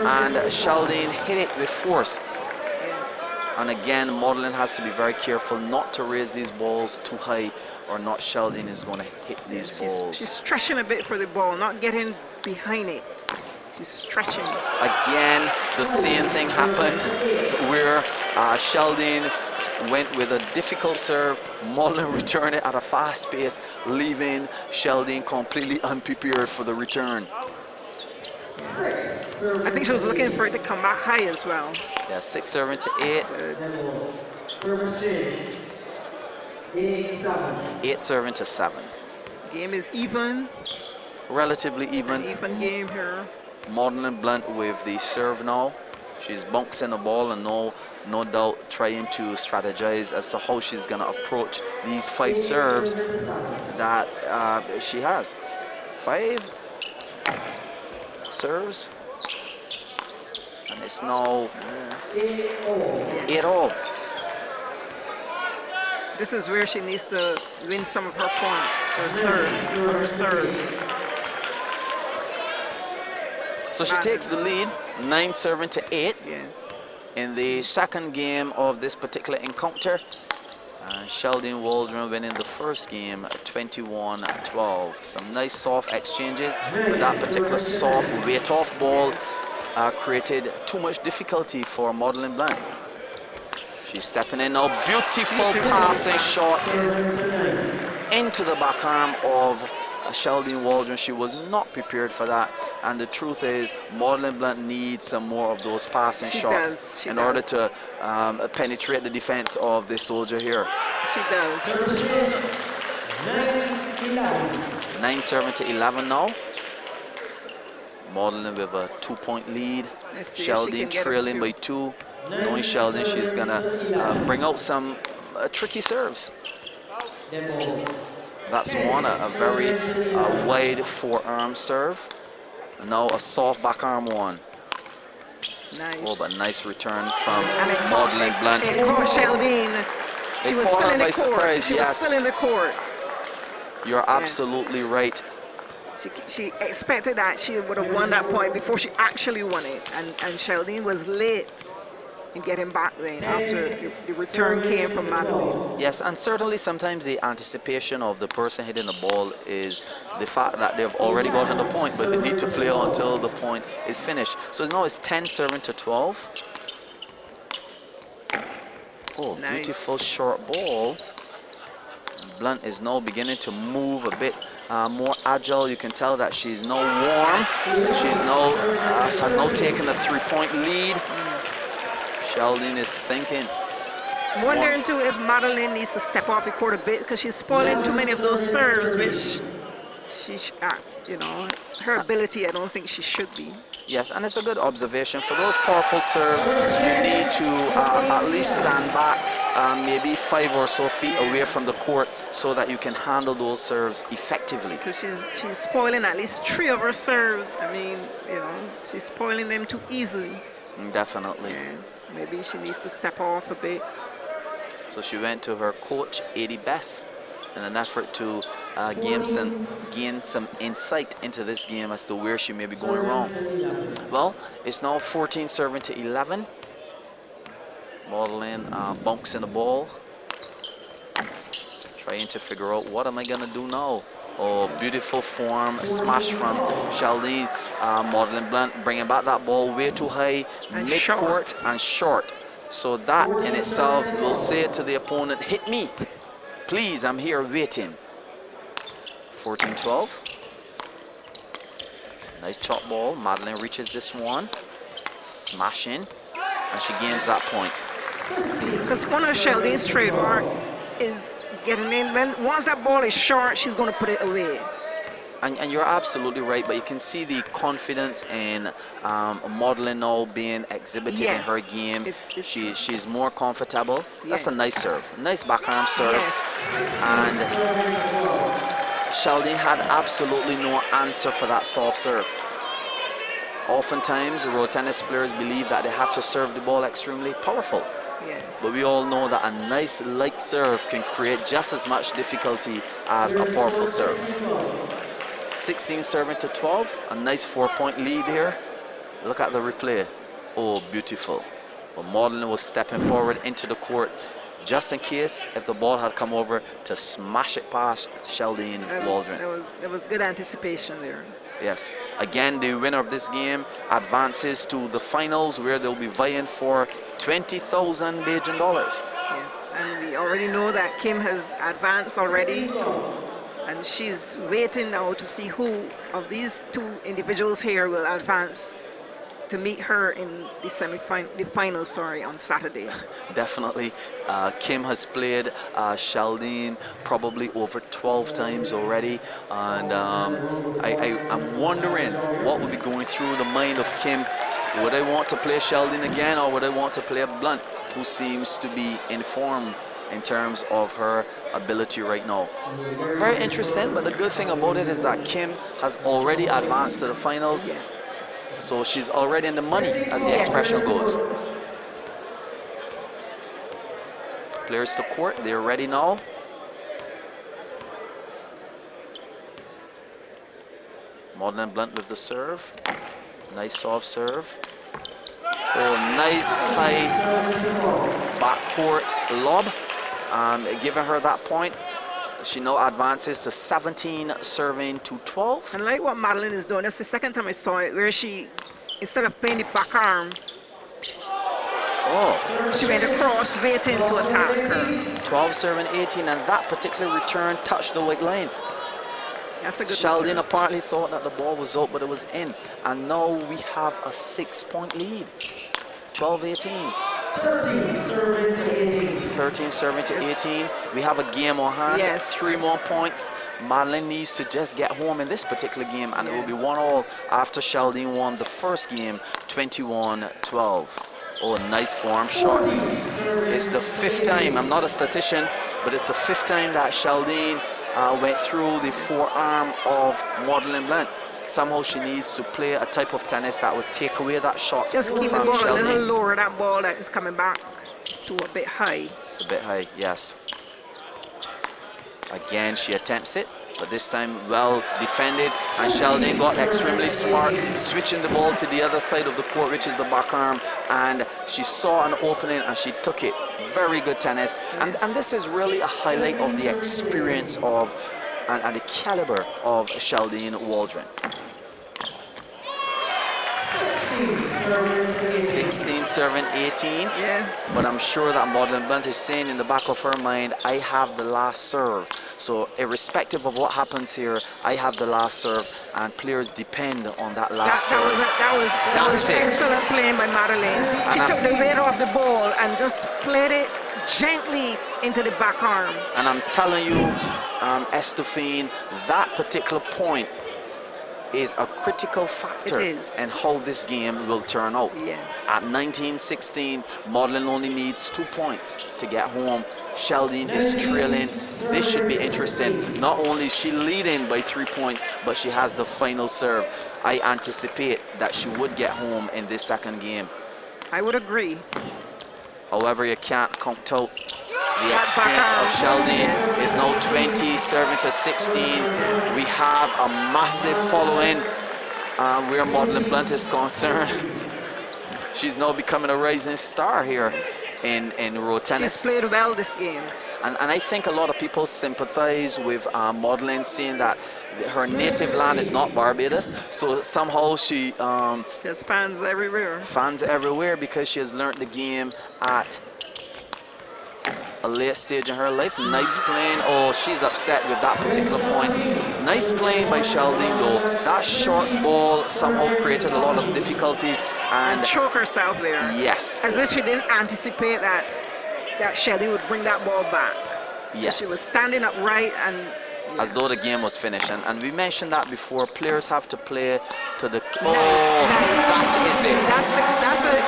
and Sheldon hit it with force. Yes. And again, Maudlin has to be very careful not to raise these balls too high, or not Sheldon is going to hit these balls. She's stretching a bit for the ball, not getting behind it. She's stretching. Again, the same thing happened where Sheldon went with a difficult serve. Maudlin returned it at a fast pace, leaving Sheldon completely unprepared for the return. I think she was looking for it to come back high as well. Yeah, 6 serving to 8. Service change. 8-7. 8 serving to 7. Game is even. Relatively even. An even game here. Maudlin Blunt with the serve now. She's bouncing the ball and no doubt trying to strategize as to how she's going to approach these 5 serves that she has. 5 serves. And it's now 8-all. This is where she needs to win some of her points. Her serve. So she takes the lead, 9 serving to 8. Yes. In the second game of this particular encounter, Sheldon Waldron winning the first game 21-12. Some nice soft exchanges, but that particular soft weight-off ball created too much difficulty for Maudlin Blunt. She's stepping in now, beautiful passing shot into the back arm of Sheldon Waldron. She was not prepared for that, and the truth is Maudlin Blunt needs some more of those passing shots in order to penetrate the defense of this soldier here. She does. 9 serving to 11 now. Maudlin with a 2-point lead. Sheldon trailing by 2. Knowing Sheldon, she's gonna bring out some tricky serves. That's one, a very wide forearm serve. And now a soft back arm one. Nice. Oh, but nice return from Maudlin Blunt. It caught Sheldon. She was still in the court. She was still in the court. You're absolutely right. She expected that she would have won that point before she actually won it. And Sheldon was late in getting back then after the return came from Maudlin. Yes, and certainly sometimes the anticipation of the person hitting the ball is the fact that they've already gotten the point, but they need to play until the point is finished. So now it's 10 serving to 12. Oh, nice. Beautiful short ball. Blunt is now beginning to move a bit more agile. You can tell that she's now warm. She's now has now taken a 3-point lead. Sheldon is thinking. Wondering too if Maudlin needs to step off the court a bit because she's spoiling too many of those serves, which she, you know, her ability. I don't think she should be. Yes, and it's a good observation. For those powerful serves, you need to at least stand back maybe 5 or so feet away from the court so that you can handle those serves effectively. Because she's spoiling at least 3 of her serves. I mean, you know, she's spoiling them too easily. Definitely. Yes, maybe she needs to step off a bit. So she went to her coach, Eddie Best, in an effort to gain some insight into this game as to where she may be going wrong. Well, it's now 14 serving to 11. Maudlin bunks in the ball, trying to figure out what am I gonna do now. Oh, beautiful form, smash from Sheldon. Maudlin Blunt bringing back that ball way too high, mid-court and short. So that in itself will say to the opponent, hit me. Please, I'm here waiting. 14-12. Nice chop ball. Maudlin reaches this one. Smashing. And she gains that point. Because one of Sheldon's trademarks is getting in. Once that ball is short, she's going to put it away. And you're absolutely right, but you can see the confidence in Maudlin now being exhibited in her game. She's more comfortable. That's a nice serve. Nice backhand serve. And Sheldon had absolutely no answer for that soft serve. Oftentimes, road tennis players believe that they have to serve the ball extremely powerful. But we all know that a nice light serve can create just as much difficulty as a powerful serve. 16 serving to 12, a nice 4-point lead here. Look at the replay. Oh, beautiful. But Maudlin was stepping forward into the court just in case if the ball had come over to smash it past Sheldon Waldron. There was good anticipation there. Yes. Again, the winner of this game advances to the finals where they'll be vying for 20,000 Bajan dollars. Yes, and we already know that Kim has advanced already. And she's waiting now to see who of these 2 individuals here will advance to meet her in the final, on Saturday. Definitely. Kim has played Sheldon probably over 12 times already, and I'm wondering what would be going through the mind of Kim. Would I want to play Sheldon again, or would I want to play Blunt, who seems to be in form in terms of her ability right now? Very interesting, but the good thing about it is that Kim has already advanced to the finals. Yes. So she's already in the money, as the expression goes. Players to court, they're ready now. Maudlin Blunt with the serve. Nice soft serve. Oh, nice high backcourt lob. Giving her that point. She now advances to 17 serving to 12. And like what Marilyn is doing, that's the second time I saw it, where she, instead of playing the back arm, she went across, waiting to attack her. 12 serving 18, and that particular return touched the white line. That's a good Sheldon return. apparently thought that the ball was out, but it was in. And now we have a 6-point lead. 12-18. 13 serving to 18. 13 serving to 18. We have a game on hand. Yes. 3 more points. Maudlin needs to just get home in this particular game, and it will be 1-all after Sheldon won the first game, 21-12. Oh, nice form shot. It's the 5th time. I'm not a statistician, but it's the 5th time that Sheldon went through the forearm of Maudlin Blunt. Somehow she needs to play a type of tennis that would take away that shot. Just keep the from ball Sheldon. a little lower, that ball that is coming back. It's too a bit high. It's a bit high, yes. Again, she attempts it, but this time well defended, and Sheldon got extremely smart, switching the ball to the other side of the court, which is the back arm, and she saw an opening and she took it. Very good tennis, and this is really a highlight of the experience of and the caliber of Sheldon Waldron. 16 serving 18. Yes. But I'm sure that Maudlin Blunt is saying in the back of her mind, I have the last serve. So irrespective of what happens here, I have the last serve, and players depend on that last serve. That was excellent playing by Marilyn. She took the weight off the ball and just played it gently into the back arm. And I'm telling you, Estefine, that particular point is a critical factor in how this game will turn out. Yes. At 19-16, Maudlin only needs 2 points to get home. Sheldon is trailing. This should be interesting. Not only is she leading by 3 points, but she has the final serve. I anticipate that she would get home in this second game. I would agree. However, you can't count out the experience of Sheldon. Is now 20, serving to 16. We have a massive following where Maudlin Blunt is concerned. She's now becoming a rising star here in road tennis. She's played well this game. And I think a lot of people sympathize with Maudlin, saying that her native land is not Barbados, so somehow she has fans everywhere. Fans everywhere because she has learned the game at a late stage in her life. Nice playing. Oh, she's upset with that particular point. Nice playing by Sheldon though. That short ball somehow created a lot of difficulty and choke herself there. Yes. As if she didn't anticipate that Sheldon would bring that ball back. Yes. So she was standing upright and as though the game was finished, and we mentioned that before. Players have to play to the that is it.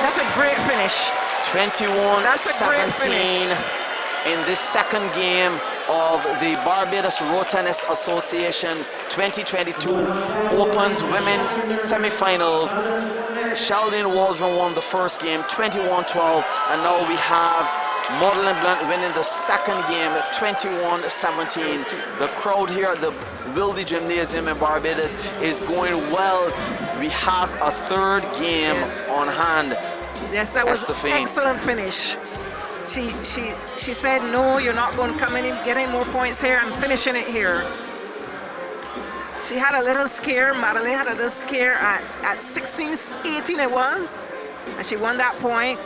That's a great finish. 21-17 in this second game of the Barbados Road Tennis Association 2022 Opens Women Semifinals. Sheldon Waldron won the first game 21-12, and now we have Maudlin Blunt winning the second game 21-17. The crowd here at the Wilde Gymnasium in Barbados is going well. We have a third game on hand. Yes, that was an excellent finish. She said, no, you're not going to come in and get any more points here. I'm finishing it here. She had a little scare. Madeline had a little scare at 16-18 it was. And she won that point,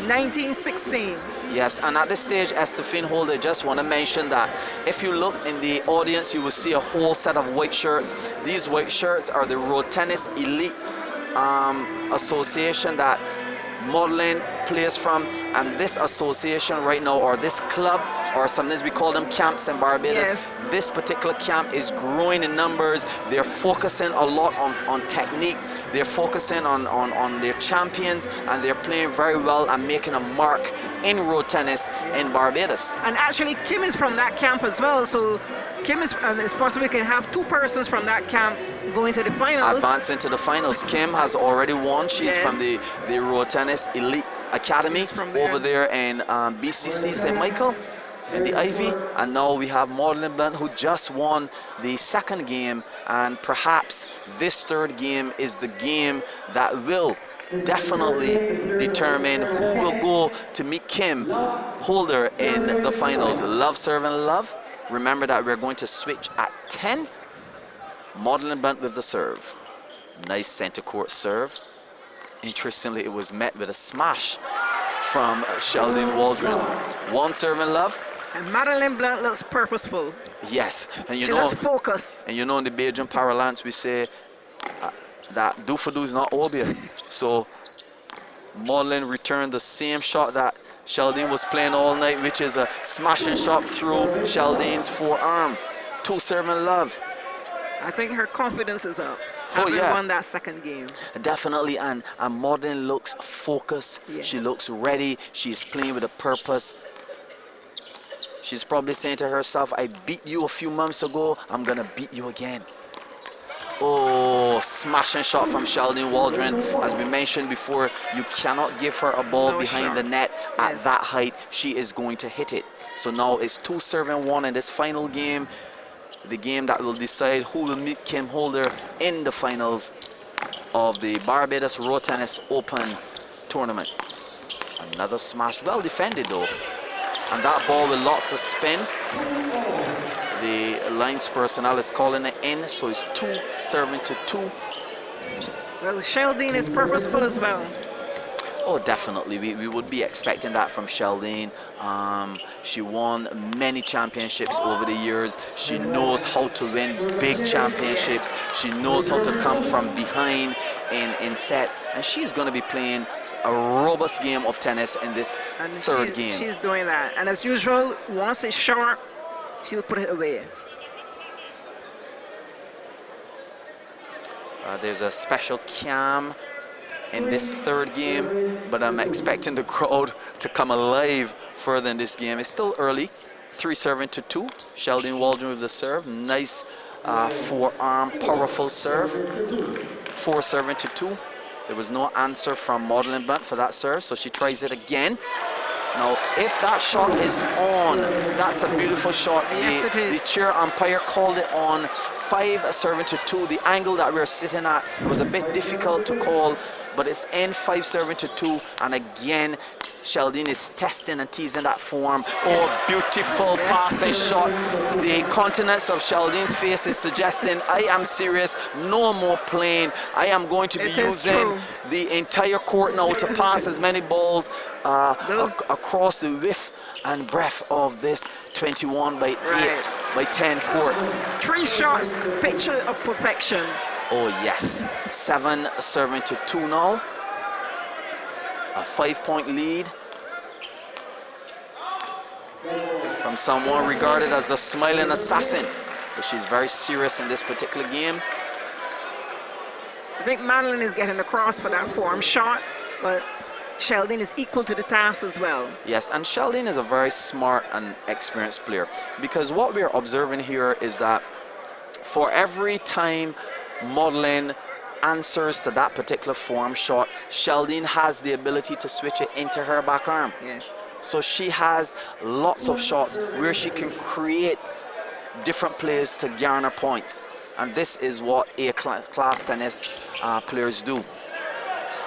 19-16. Yes, and at this stage, Estefine Holder, just want to mention that if you look in the audience, you will see a whole set of white shirts. These white shirts are the Road Tennis Elite association that Maudlin plays from, and this association right now, or this club, or sometimes we call them camps in Barbados. Yes. This particular camp is growing in numbers. They're focusing a lot on technique. They're focusing on their champions, and they're playing very well and making a mark in road tennis in Barbados. And actually, Kim is from that camp as well. So Kim is, it's possible we can have two persons from that camp going to the finals. Advancing to the finals. Kim has already won. She's from the Road Tennis Elite Academy over there in BCC St. Michael in the Ivy. And now we have Marilyn Blunt, who just won the second game, and perhaps this third game is the game that will definitely determine who will go to meet Kim Holder in the finals. Love, serve, and love. Remember that we're going to switch at 10. Maudlin Blunt with the serve. Nice center court serve. Interestingly, it was met with a smash from Sheldon Waldron. One serve and love. And Marilyn Blunt looks purposeful. Yes, and you She know, looks focused. and you know in the Bajan parlance we say that do for do is not obia. So Maudlin returned the same shot that Sheldon was playing all night, which is a smashing shot through Sheldon's forearm. Two serve and love. I think her confidence is up. Oh, Having yeah. won that second game. Definitely, and Maudlin looks focused. Yes. She looks ready. She's playing with a purpose. She's probably saying to herself, I beat you a few months ago, I'm gonna beat you again. Oh, smashing shot from Sheldon Waldron. As we mentioned before, you cannot give her a ball behind the net at that height. She is going to hit it. So now it's 2 serve and 1 in this final game. The game that will decide who will meet Kim Holder in the finals of the Barbados Road Tennis Open tournament. Another smash, well defended though. And that ball with lots of spin. The lines personnel is calling it in, so it's 2 serving to 2. Well, Sheldon is purposeful as well. Oh, definitely. We would be expecting that from Sheldon. She won many championships over the years. She knows how to win big championships. She knows how to come from behind in sets. And she's going to be playing a robust game of tennis in this third game. She's doing that. And as usual, once it's sharp, she'll put it away. There's a special cam in this third game, but I'm expecting the crowd to come alive further in this game. It's still early. 3 serving to 2. Sheldon Waldron with the serve. Nice forearm, powerful serve. 4 serving to 2. There was no answer from Maudlin Blunt for that serve, so she tries it again. Now, if that shot is on, that's a beautiful shot. Yes, it is. The chair umpire called it on. 5 serving to 2. The angle that we're sitting at was a bit difficult to call, but it's in 5 serving to 2. And again, Sheldon is testing and teasing that form. Oh, beautiful passing shot. The countenance of Sheldon's face is suggesting, I am serious, no more playing. I am going to be using the entire court now to pass as many balls across the width and breadth of this 21 by 8 by 10 court. 3 shots, picture of perfection. Oh yes, 7 serving to 2 now. A 5-point lead from someone regarded as a smiling assassin, but she's very serious in this particular game. I think Madeline is getting across for that form shot, but Sheldon is equal to the task as well. Yes, and Sheldon is a very smart and experienced player, because what we're observing here is that for every time Maudlin answers to that particular form shot, Sheldon has the ability to switch it into her back arm. Yes. So she has lots of shots where she can create different plays to garner points. And this is what A-class tennis players do.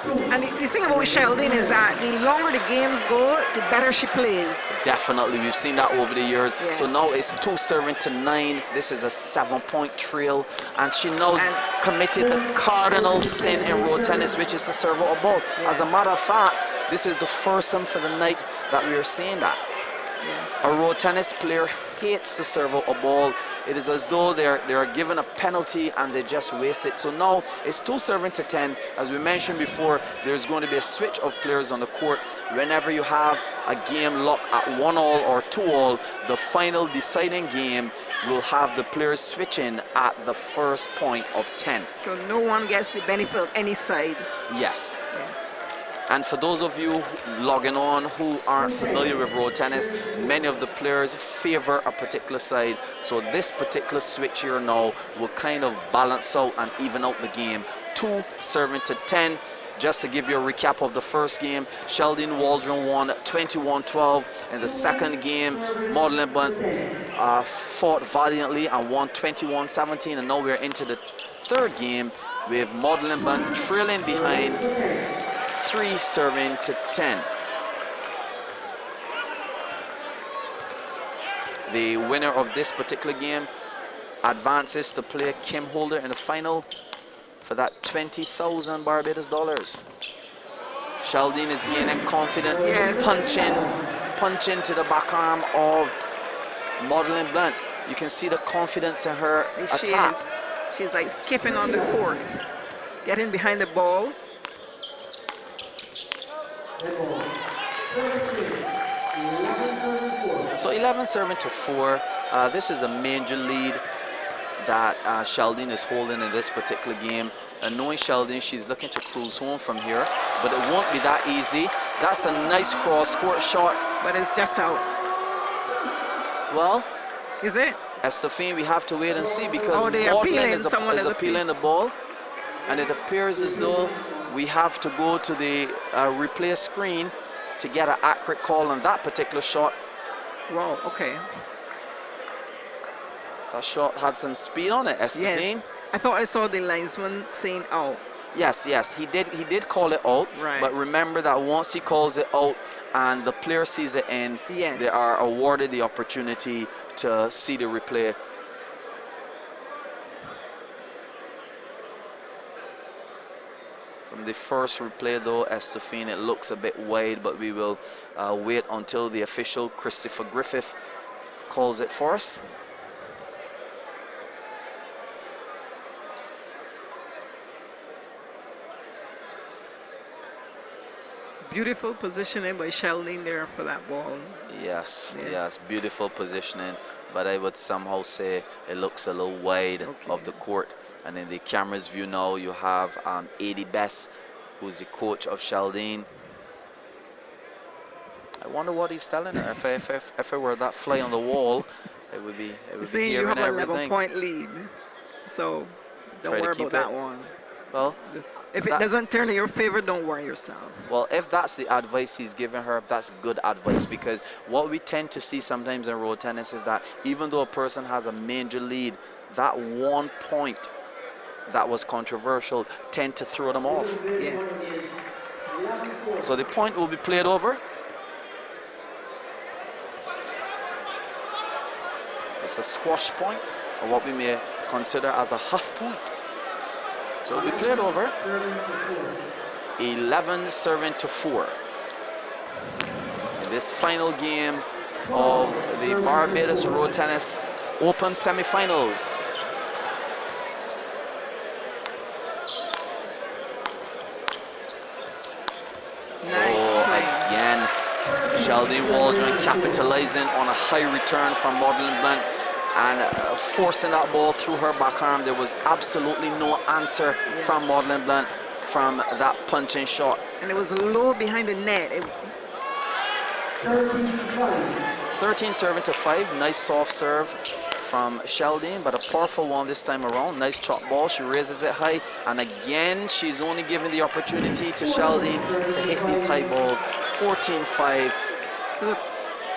And the thing about Sheldon is that the longer the games go, the better she plays. Definitely, we've seen that over the years. Yes. So now it's 2 serving to 9. This is a 7-point trail, and she now committed the cardinal sin in road tennis, which is to serve out a ball. Yes. As a matter of fact, this is the first time for the night that we are seeing that. Yes. A road tennis player hates to serve out a ball. It is as though they're given a penalty and they just waste it. So now it's 2-7-10. As we mentioned before, there's going to be a switch of players on the court. Whenever you have a game locked at 1-all or 2-all, the final deciding game will have the players switching at the first point of 10. So no one gets the benefit of any side. Yes. Yes. And for those of you logging on who aren't familiar with road tennis, many of the players favor a particular side. So this particular switch here now will kind of balance out and even out the game. 2-7-10. Just to give you a recap of the first game, Sheldon Waldron won 21-12. In the second game, Maudlin Blunt fought valiantly and won 21-17. And now we're into the third game with Maudlin Blunt trailing behind 3-10. The winner of this particular game advances to play Kim Holder in the final for that 20,000 Barbados dollars. Sheldon is gaining confidence, Yes. punching to the back arm of Marilyn Blunt. You can see the confidence in her She attack. is. She's like skipping on the court, getting behind the ball. So 11-7-4. This is a major lead that Sheldon is holding in this particular game. And knowing Sheldon, she's looking to cruise home from here, but it won't be that easy. That's a nice cross-court shot. But it's just out. Well, Is it? Estefine, we have to wait and see because they're Maudlin appealing. is Someone is appealing the ball. And it appears as though we have to go to the replay screen to get an accurate call on that particular shot. Wow, okay. That shot had some speed on it, Estefine. Yes. I thought I saw the linesman saying out. Yes, he did call it out. Right. But remember that once he calls it out and the player sees it in, Yes. they are awarded the opportunity to see the replay. From the first replay though, Estefine, it looks a bit wide, but we will wait until the official, Christopher Griffith, calls it for us. Beautiful positioning by Sheldon there for that ball. Yes, Yes. yes, beautiful positioning, but I would somehow say it looks a little wide of the court. And in the camera's view now, you have A.D. Best, who's the coach of Sheldon. I wonder what he's telling her. If I were that fly on the wall, it would be See, you hearing have a everything. 11-point lead. So don't Try to worry keep about that it. one. Well, If it that- doesn't turn in your favor, don't worry yourself. Well, if that's the advice he's giving her, that's good advice, because what we tend to see sometimes in road tennis is that even though a person has a major lead, that 1 point that was controversial tend to throw them off. Yes. So the point will be played over. It's a squash point, or what we may consider as a half point. So it will be played over. 11-4. In this final game of the Barbados Road Tennis Open semifinals. Nice play. Again, Sheldon Waldron capitalizing on a high return from Maudlin Blunt and forcing that ball through her back arm. There was absolutely no answer from Maudlin Blunt from that punching shot. And it was low behind the net. 13-5, nice soft serve from Sheldon, but a powerful one this time around. Nice chop ball, she raises it high, and again she's only given the opportunity to Sheldon to hit these high balls. 14-5.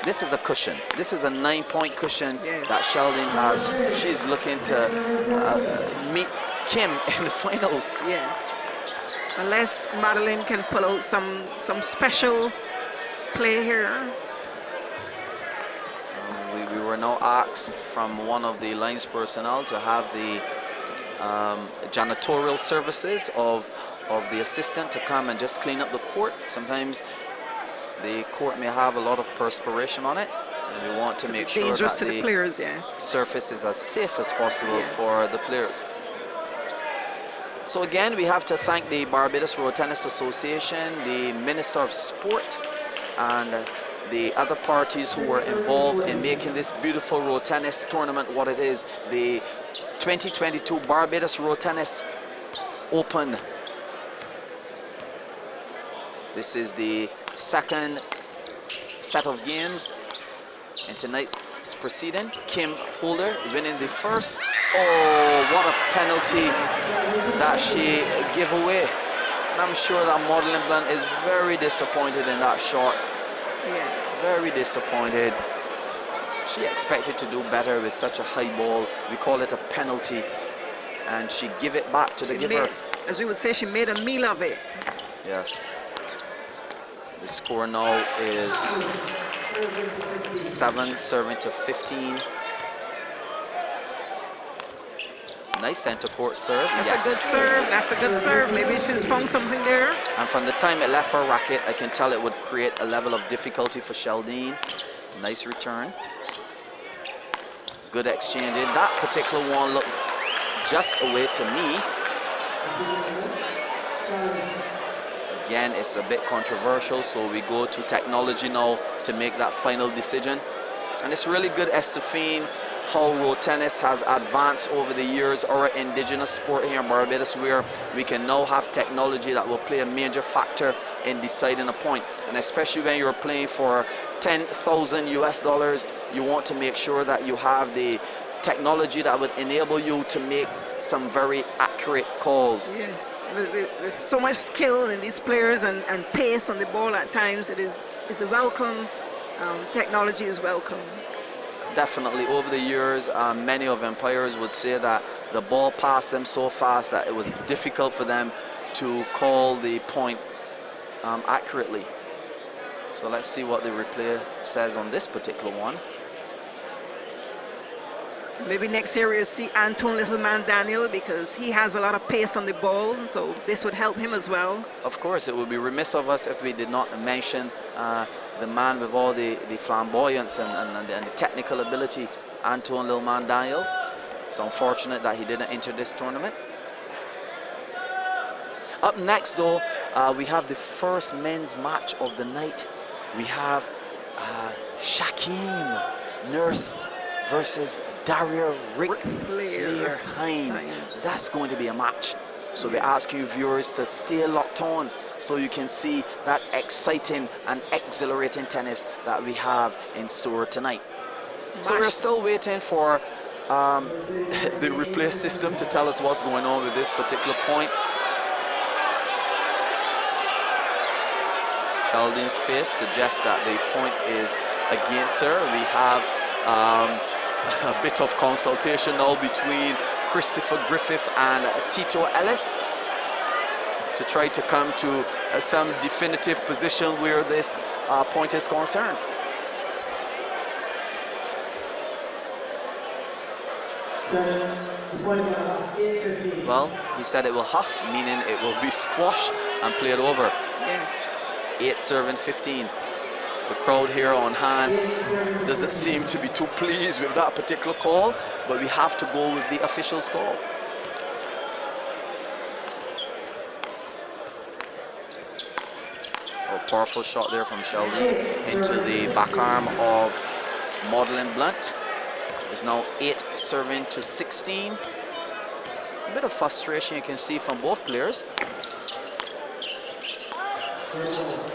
This is a cushion. This is a 9-point cushion that Sheldon has. She's looking to meet Kim in the finals. Yes. Unless Madeline can pull out some special play here. We were now asked from one of the lines personnel to have the janitorial services of the assistant to come and just clean up the court. Sometimes the court may have a lot of perspiration on it. And we want to make sure Dangerous that to the players, yes. surface is as safe as possible Yes. for the players. So again, we have to thank the Barbados Road Tennis Association, the Minister of Sport, and the other parties who were involved in making this beautiful road tennis tournament what it is, the 2022 Barbados Road Tennis Open. This is the second set of games in tonight's proceeding. Kim Holder winning the first. Oh, what a penalty that she gave away. And I'm sure that Maudlin Blunt is very disappointed in that shot. Yes. Very disappointed. She expected to do better with such a high ball. We call it a penalty. And she give it back to the giver. As we would say, she made a meal of it. Yes. The score now is 7 serving to 15. Nice center court serve. That's Yes. a good serve. That's a good serve. Maybe she's found something there. And from the time it left her racket, I can tell it would create a level of difficulty for Sheldon. Nice return. Good exchange. That particular one looked just away to me. Again, it's a bit controversial, so we go to technology now to make that final decision. And it's really good, Estefine, how road tennis has advanced over the years, our indigenous sport here in Barbados, where we can now have technology that will play a major factor in deciding a point. And especially when you're playing for 10,000 US dollars, you want to make sure that you have the technology that would enable you to make some very accurate calls. Yes, with so much skill in these players and pace on the ball at times, it's a welcome. Technology is welcome. Definitely, over the years, many of umpires would say that the ball passed them so fast that it was difficult for them to call the point accurately. So let's see what the replay says on this particular one. Maybe next year we'll see Anton Littleman Daniel, because he has a lot of pace on the ball, so this would help him as well. Of course, it would be remiss of us if we did not mention the man with all the flamboyance and the technical ability, Anton Littleman Daniel. It's unfortunate that he didn't enter this tournament. Up next, though, we have the first men's match of the night. We have Shaquem Nurse versus Darya Flair Hines. That's going to be a match. So we're asking you viewers to stay locked on so you can see that exciting and exhilarating tennis that we have in store tonight. So we're still waiting for the replay system to tell us what's going on with this particular point. Sheldon's face suggests that the point is against her. We have a bit of consultation now between Christopher Griffith and Tito Ellis to try to come to some definitive position where this point is concerned. Well, he said it will huff, meaning it will be squashed and played over. Yes. 8 serving 15. The crowd here on hand doesn't seem to be too pleased with that particular call, but we have to go with the official's call. A powerful shot there from Sheldon into the backarm of Maudlin Blunt. It's now 8 serving to 16. A bit of frustration you can see from both players.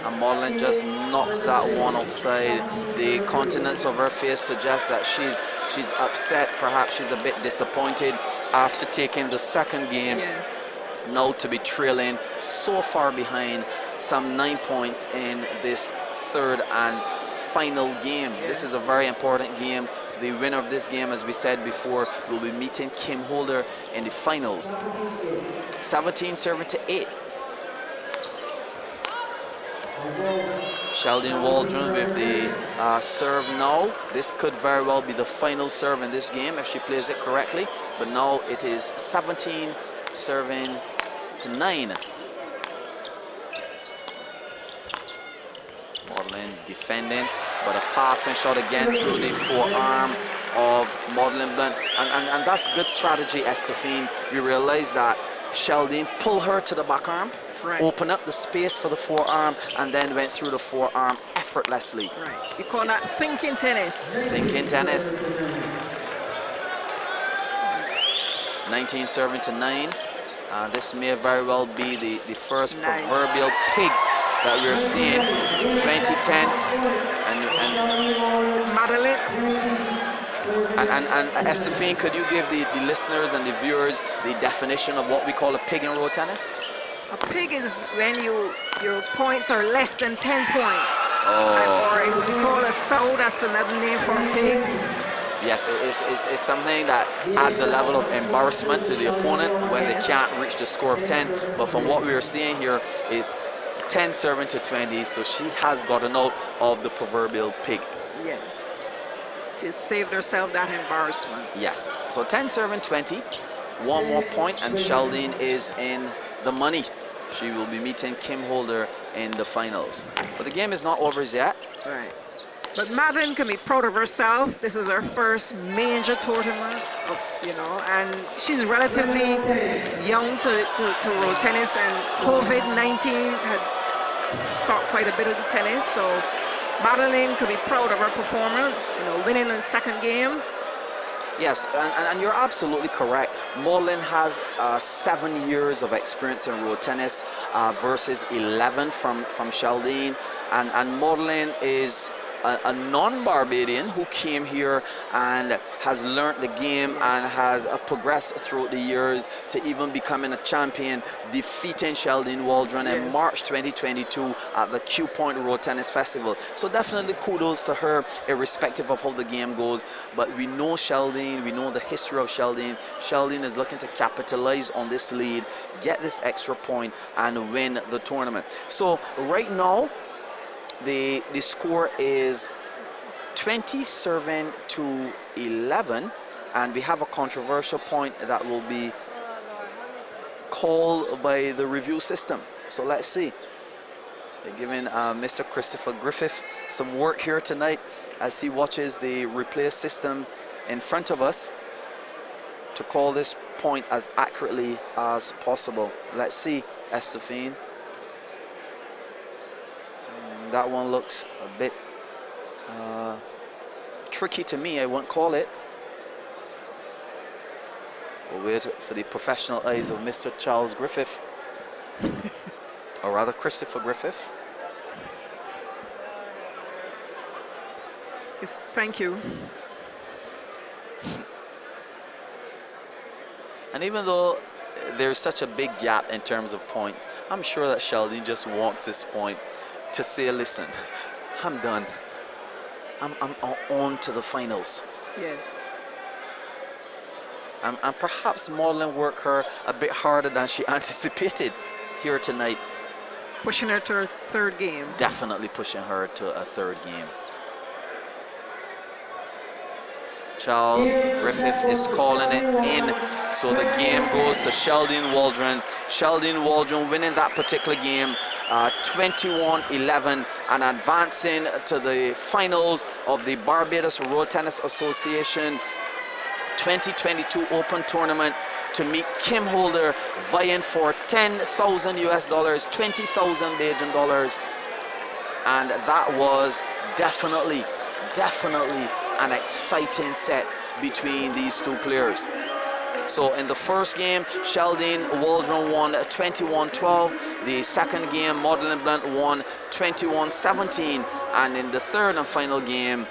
And Maudlin just knocks that one outside. The countenance of her face suggests that she's upset. Perhaps she's a bit disappointed after taking the second game. Yes. Now to be trailing so far behind, some 9 points in this third and final game. Yes. This is a very important game. The winner of this game, as we said before, will be meeting Kim Holder in the finals. 17 serving to 8. Sheldon Waldron with the serve now. This could very well be the final serve in this game if she plays it correctly. But now it is 17 serving to 9. Maudlin defending. but a passing shot again through the forearm of Maudlin Blunt. And that's good strategy, Estefine. We realize that Sheldon pulled her to the back arm, opened up the space for the forearm, and then went through the forearm effortlessly. Right. You call that thinking tennis. Thinking tennis. 19 serving to 9. This may very well be the first proverbial pig that we're seeing. 2010 and Madeline. And Estefine, could you give the listeners and the viewers the definition of what we call a pig in road tennis? A pig is when your points are less than 10 points. Oh. Or what you call a sow, that's another name for a pig. Yes, it's something that adds a level of embarrassment to the opponent when they can't reach the score of 10. But from what we are seeing here is 10 serving to 20, so she has gotten out of the proverbial pig. Yes. She's saved herself that embarrassment. Yes. So 10 serving 20. One more point and Sheldon is in the money. She will be meeting Kim Holder in the finals. But the game is not over yet. Right. But Madeline can be proud of herself. This is her first major tournament, and she's relatively young to road tennis, and COVID-19 had stopped quite a bit of the tennis. So Madeline could be proud of her performance, winning the second game. Yes, and you're absolutely correct. Maudlin has 7 years of experience in road tennis versus 11 from Sheldon, and Maudlin is a non-Barbadian who came here and has learned the game and has progressed throughout the years to even becoming a champion, defeating Sheldon Waldron in March 2022 at the Q Point Road Tennis Festival. So definitely kudos to her, irrespective of how the game goes. But we know Sheldon, we know the history of Sheldon. Sheldon is looking to capitalize on this lead, get this extra point, and win the tournament. So right now, the score is 20 serving to 11, and we have a controversial point that will be called by the review system. So let's see. They're giving Mr. Christopher Griffith some work here tonight as he watches the replay system in front of us to call this point as accurately as possible. Let's see, Estefine. That one looks a bit tricky to me, I won't call it. We'll wait for the professional eyes of Mr. Charles Griffith, or rather Christopher Griffith. Yes, thank you. And even though there's such a big gap in terms of points, I'm sure that Sheldon just wants this point to say, listen, I'm done. I'm on to the finals. Yes. And perhaps Maudlin worked her a bit harder than she anticipated here tonight. Pushing her to her third game. Definitely pushing her to a third game. Charles Griffith is calling it in. So the game goes to Sheldon Waldron. Sheldon Waldron winning that particular game 21-11 and advancing to the finals of the Barbados Road Tennis Association 2022 Open Tournament to meet Kim Holder, vying for $10,000 US, 20,000 Bajan dollars. And that was definitely an exciting set between these two players. So in the first game, Sheldon Waldron won 21-12. The second game, Maudlin Blunt won 21-17. And in the third and final game,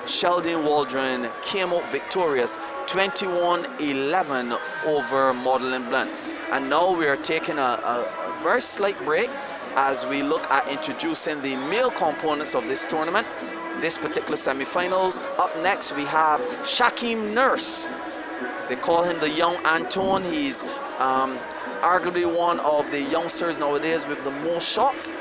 Sheldon Waldron came out victorious 21-11 over Maudlin Blunt. And now we are taking a very slight break as we look at introducing the male components of this tournament, this particular semi-finals. Up next, we have Shaquem Nurse. They call him the young Antone. He's arguably one of the youngsters nowadays with the most shots,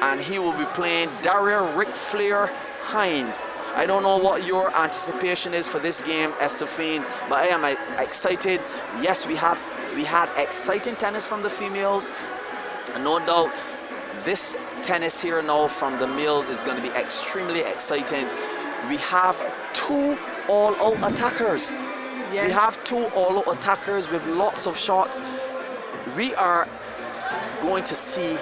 and he will be playing Darya Ric Flair Hines. I don't know what your anticipation is for this game, Estefine, but I am excited. Yes, we had exciting tennis from the females, and no doubt this tennis here now from the males is going to be extremely exciting. We have two all-out attackers. Yes. We have two all-out attackers with lots of shots. We are going to see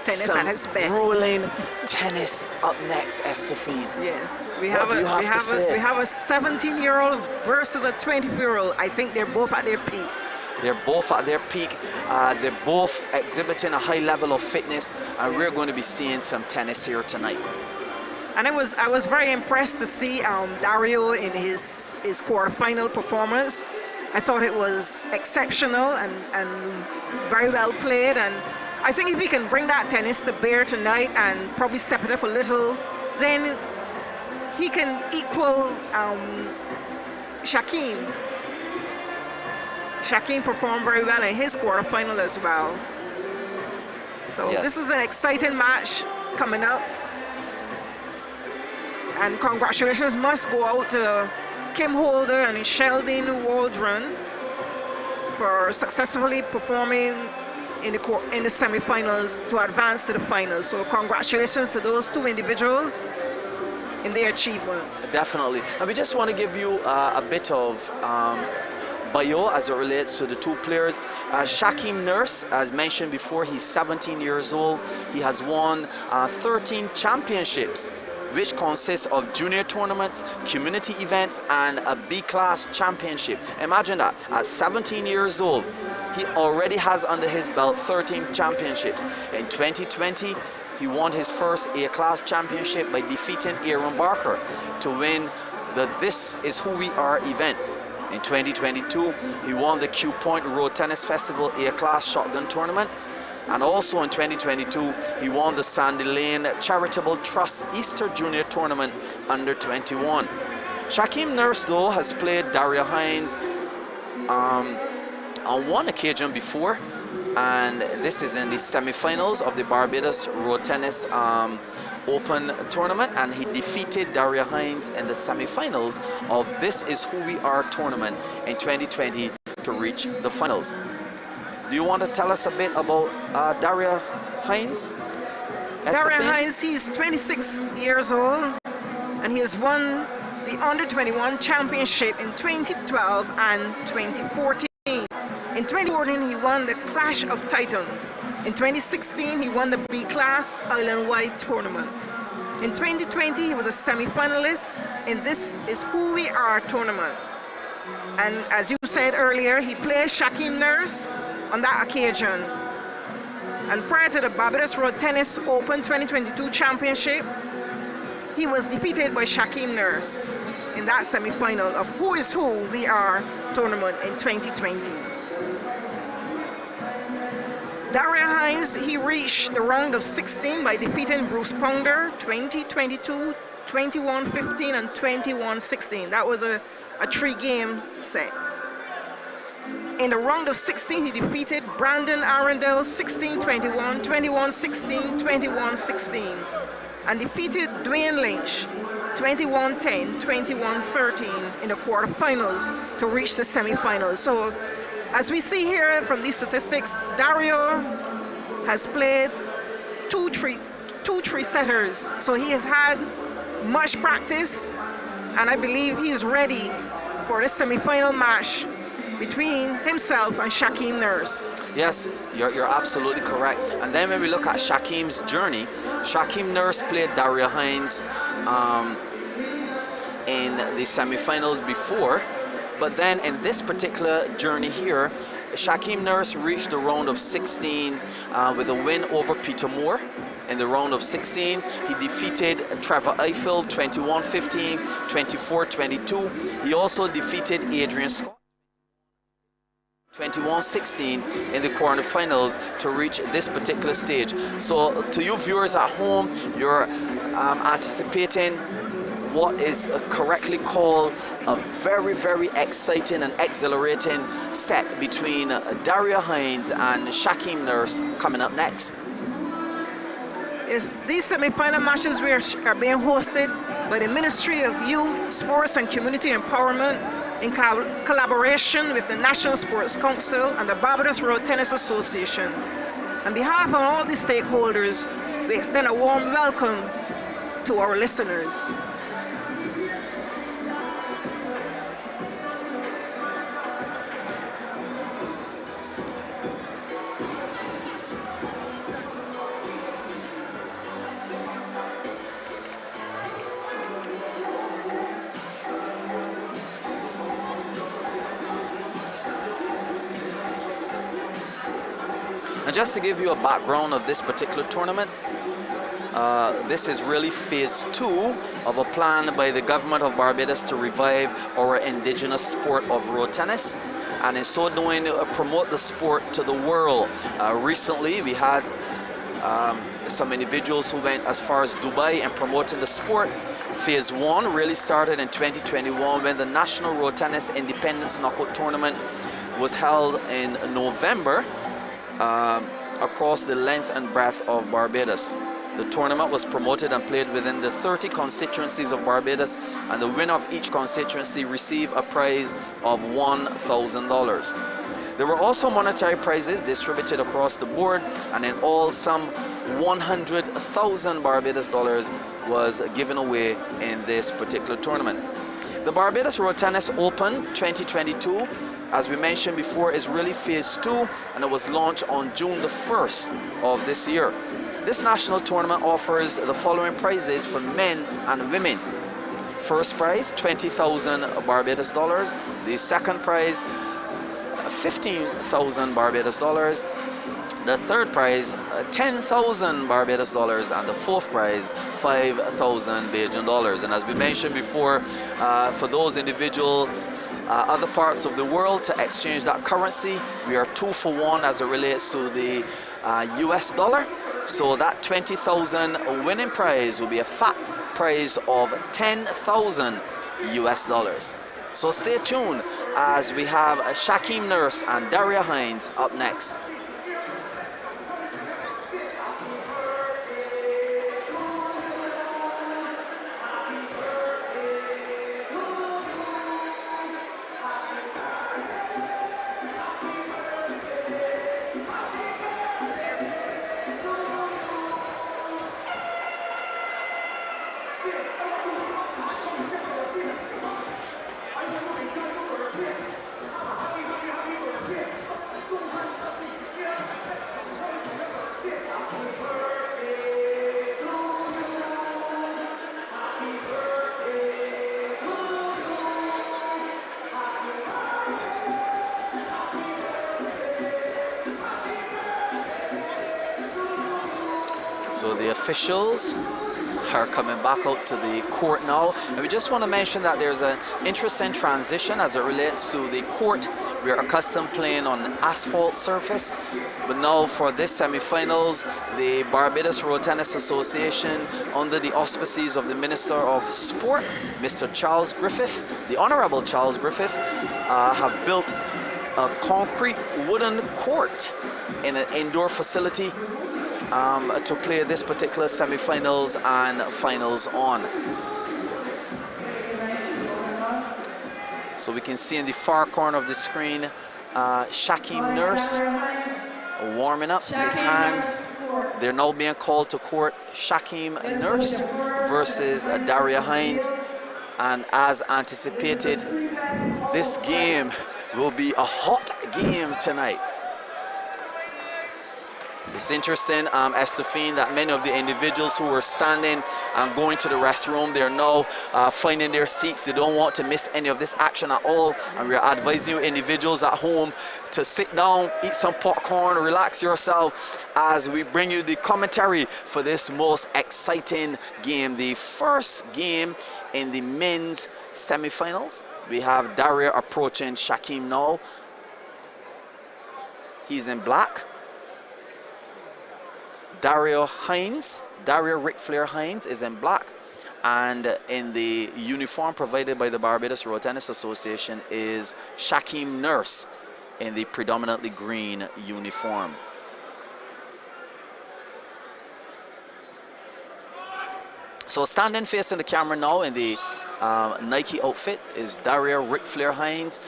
Tennis some at its best. grueling tennis up next, Estefine. Yes, we What have do you have to say? we have a 17-year-old versus a 24-year-old. I think they're both at their peak. They're both at their peak. They're both exhibiting a high level of fitness, and we're going to be seeing some tennis here tonight. And I was very impressed to see Dario in his quarterfinal performance. I thought it was exceptional and very well played. And I think if he can bring that tennis to bear tonight and probably step it up a little, then he can equal Shaquem. Shaquem performed very well in his quarterfinal as well. So Yes. this is an exciting match coming up. And congratulations must go out to Kim Holder and Sheldon Waldron for successfully performing in the semifinals to advance to the finals. So congratulations to those two individuals in their achievements. Definitely. And we just want to give you a bit of bio as it relates to the two players. Shaquem Nurse, as mentioned before, he's 17 years old. He has won 13 championships, which consists of junior tournaments, community events, and a B-class championship. Imagine that, at 17 years old, he already has under his belt 13 championships. In 2020, he won his first A-class championship by defeating Aaron Barker to win the This Is Who We Are event. In 2022, he won the Q Point Road Tennis Festival A-class shotgun tournament. And also in 2022, he won the Sandy Lane Charitable Trust Easter Junior Tournament under 21. Shaquem Nurse, though, has played Darya Hines on one occasion before, and this is in the semifinals of the Barbados Road Tennis Open tournament, and he defeated Darya Hines in the semifinals of This Is Who We Are tournament in 2020 to reach the finals. Do you want to tell us a bit about Darya Hines? Darya Hines, he's 26 years old, and he has won the Under-21 Championship in 2012 and 2014. In 2014, he won the Clash of Titans. In 2016, he won the B-Class Island-wide tournament. In 2020, he was a semi-finalist in This Is Who We Are tournament. And as you said earlier, he played Shaquem Nurse on that occasion. And prior to the Barbados Road Tennis Open 2022 Championship, he was defeated by Shaquem Nurse in that semi-final of Who Is Who We Are tournament in 2020. Darya Hines, he reached the round of 16 by defeating Bruce Pounder 20-22, 21-15, and 21-16. That was a 3-game set. In the round of 16, he defeated Brandon Arundel 16-21, 21-16, 21-16, and defeated Dwayne Lynch 21-10, 21-13 in the quarterfinals to reach the semifinals. So, as we see here from these statistics, Dario has played two three-setters. So he has had much practice, and I believe he's ready for this semifinal match between himself and Shaquem Nurse. Yes, you're absolutely correct. And then when we look at Shaquem's journey, Shaquem Nurse played Darya Hines in the semifinals before, but then in this particular journey here, Shaquem Nurse reached the round of 16 with a win over Peter Moore. In the round of 16, he defeated Trevor Eiffel 21-15, 24-22. He also defeated Adrian Scott 21-16 in the quarterfinals to reach this particular stage. So to you viewers at home, you're anticipating what is correctly called a very, very exciting and exhilarating set between Darya Hines and Shaquem Nurse coming up next. Yes, these semi-final matches are being hosted by the Ministry of Youth, Sports and Community Empowerment in collaboration with the National Sports Council and the Barbados Road Tennis Association. On behalf of all the stakeholders, we extend a warm welcome to our listeners. And just to give you a background of this particular tournament, this is really phase 2 of a plan by the government of Barbados to revive our indigenous sport of road tennis, and in so doing promote the sport to the world. Recently we had some individuals who went as far as Dubai in promoting the sport. Phase 1 really started in 2021 when the National Road Tennis Independence Knockout Tournament was held in November across the length and breadth of Barbados. The tournament was promoted and played within the 30 constituencies of Barbados, and the winner of each constituency received a prize of $1,000. There were also monetary prizes distributed across the board, and in all some 100,000 Barbados dollars was given away in this particular tournament. The Barbados Road Tennis Open 2022, as we mentioned before, is really phase 2, and it was launched on June the 1st of this year. This national tournament offers the following prizes for men and women. First prize, 20,000 Barbados dollars. The second prize, 15,000 Barbados dollars. The third prize, 10,000 Barbados dollars, and the fourth prize, 5,000 Bajan dollars. And as we mentioned before, for those individuals other parts of the world to exchange that currency, we are 2 for 1 as it relates to the US dollar. So that 20,000 winning prize will be a fat prize of 10,000 US dollars. So stay tuned as we have Shaquem Nurse and Darya Hines up next. So the officials are coming back out to the court now, and we just want to mention that there's an interesting transition as it relates to the court. We are accustomed playing on asphalt surface, but now for this semi-finals, the Barbados Road Tennis Association, under the auspices of the Minister of Sport, Mr. Charles Griffith, the Honorable Charles Griffith, have built a concrete wooden court in an indoor facility to play this particular semi-finals and finals on. So we can see in the far corner of the screen Shaquem Nurse warming up his hand. They're now being called to court. Shaquem Nurse versus Darya Hines, and as anticipated, this game will be a hot game tonight. It's interesting, Estefine, that many of the individuals who were standing and going to the restroom, they're now finding their seats. They don't want to miss any of this action at all. And we're advising you individuals at home to sit down, eat some popcorn, relax yourself as we bring you the commentary for this most exciting game. The first game in the men's semi-finals. We have Darya approaching Shaquem now. He's in black. Darya Ric Flair Hines is in black, and in the uniform provided by the Barbados Road Tennis Association is Shaquem Nurse in the predominantly green uniform. So standing facing the camera now in the Nike outfit is Darya Ric Flair Hines.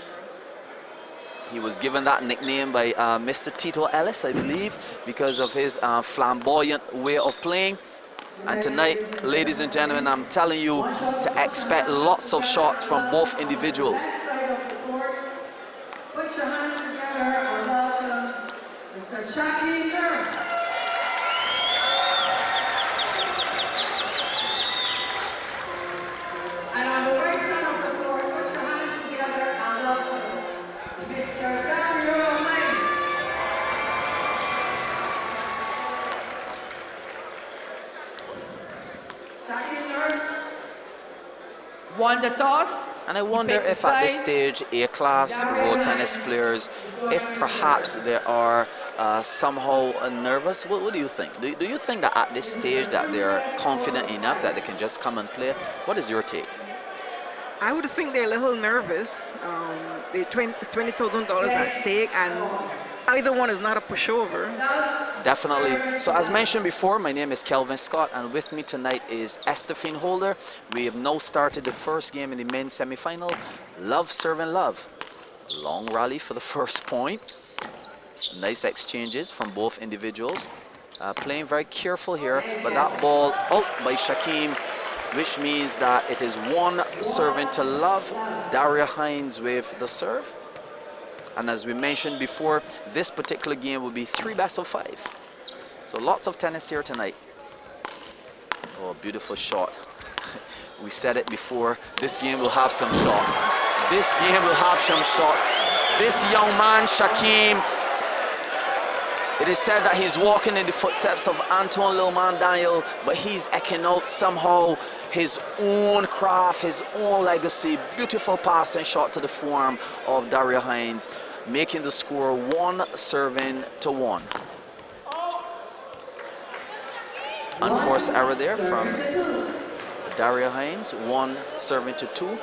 He was given that nickname by Mr. Tito Ellis, I believe, because of his flamboyant way of playing. And tonight, ladies and gentlemen, I'm telling you to expect lots of shots from both individuals. Put your hands together and welcome Mr. Chucky Nurse. And on the right side of the court, put your hands together and welcome Mr. Darya Hines. Chucky Nurse won the toss. And I wonder if at this stage, A-class road tennis players, if perhaps they are somehow nervous. What do you think? Do you think that at this stage that they're confident enough that they can just come and play? What is your take? I would think they're a little nervous. It's $20,000 at stake, and either one is not a pushover. Definitely. So as mentioned before, my name is Kelvin Scott, and with me tonight is Estefine Holder. We have now started the first game in the men's semi-final. Love serving love. Long rally for the first point. Nice exchanges from both individuals. Playing very careful here, but that ball out by Shakim, which means that it is one serving to love. Darya Hines with the serve. And as we mentioned before, this particular game will be 3 best of 5. So lots of tennis here tonight. Oh, beautiful shot. We said it before, this game will have some shots. This game will have some shots. This young man, Shakim, it is said that he's walking in the footsteps of Antoine Lilman Daniel, but he's echoing out somehow his own craft, his own legacy. Beautiful pass and shot to the forearm of Darya Hines, making the score 1-1. Unforced error there from Darya Hines, 1-2.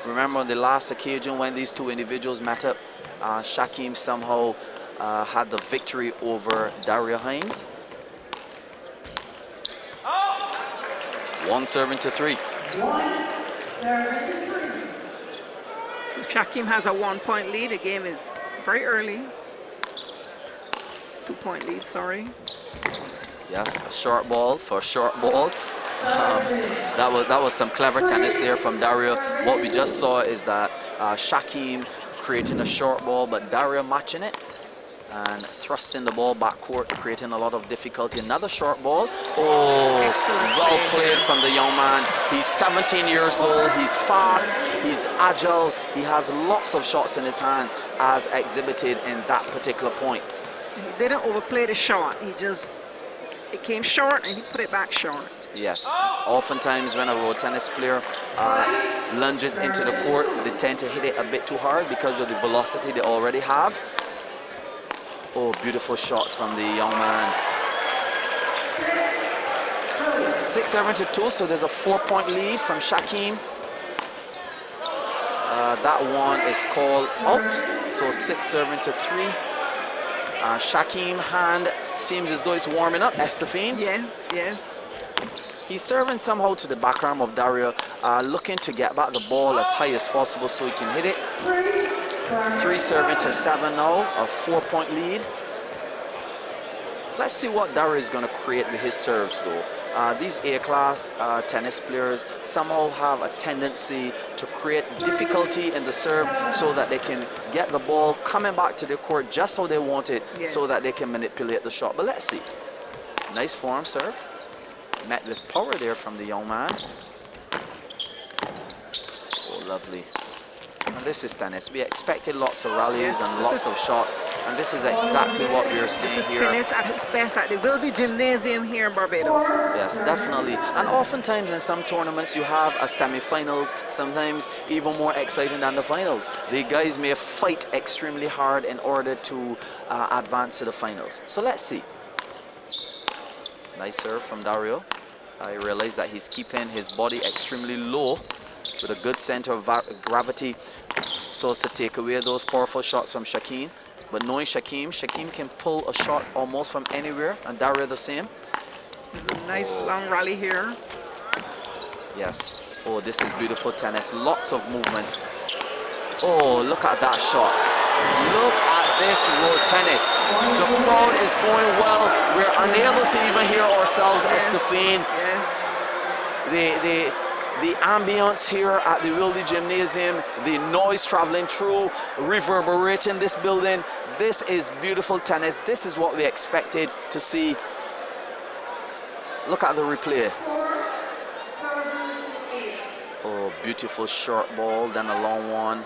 Remember on the last occasion when these two individuals met up, Shakim somehow had the victory over Darya Hines. 1-3. 1-3. So Shakim has a 1-point lead. The game is very early. 2-point lead, sorry. Yes, a short ball for a short ball. That was some clever tennis there from Darya. What we just saw is that Shakim creating a short ball, but Darya matching it and thrusting the ball backcourt, creating a lot of difficulty. Another short ball. Oh, well played from the young man. He's 17 years old. He's fast. He's agile. He has lots of shots in his hand, as exhibited in that particular point. And he didn't overplay the shot. It came short and he put it back short. Yes, oftentimes when a road tennis player lunges into the court, they tend to hit it a bit too hard because of the velocity they already have. Oh, beautiful shot from the young man. 6-2, so there's a 4-point lead from Shakim. That one is called out, so 6-3. Shakim hand seems as though it's warming up. Estefine. Yes, yes. He's serving somehow to the back arm of Darya, looking to get back the ball as high as possible so he can hit it. 3-7 now, a 4-point lead. Let's see what Darya is going to create with his serves though. These A-class tennis players somehow have a tendency to create difficulty in the serve so that they can get the ball coming back to the court just how they want it, yes, so that they can manipulate the shot. But let's see. Nice form serve. Met with power there from the young man. Oh, lovely. And this is tennis. We expected lots of rallies and lots of shots, and this is exactly what we're seeing This is here. tennis at its best at the Wilde Gymnasium here in Barbados. Yes, definitely. And oftentimes in some tournaments you have a semi-finals, sometimes even more exciting than the finals. The guys may fight extremely hard in order to advance to the finals. So let's see. Nice serve from Darya. I realize that he's keeping his body extremely low with a good center of gravity so as to take away those powerful shots from Shakim. But knowing Shakim can pull a shot almost from anywhere, and Darya the same. There's a nice long rally here. Yes. Oh, this is beautiful tennis. Lots of movement. Oh, look at that shot. Look at this road tennis. The crowd is going well. We're unable to even hear ourselves, Estefane. Yes. The ambience here at the Wilde Gymnasium, the noise traveling through, reverberating this building. This is beautiful tennis. This is what we expected to see. Look at the replay. Oh, beautiful short ball, then a long one.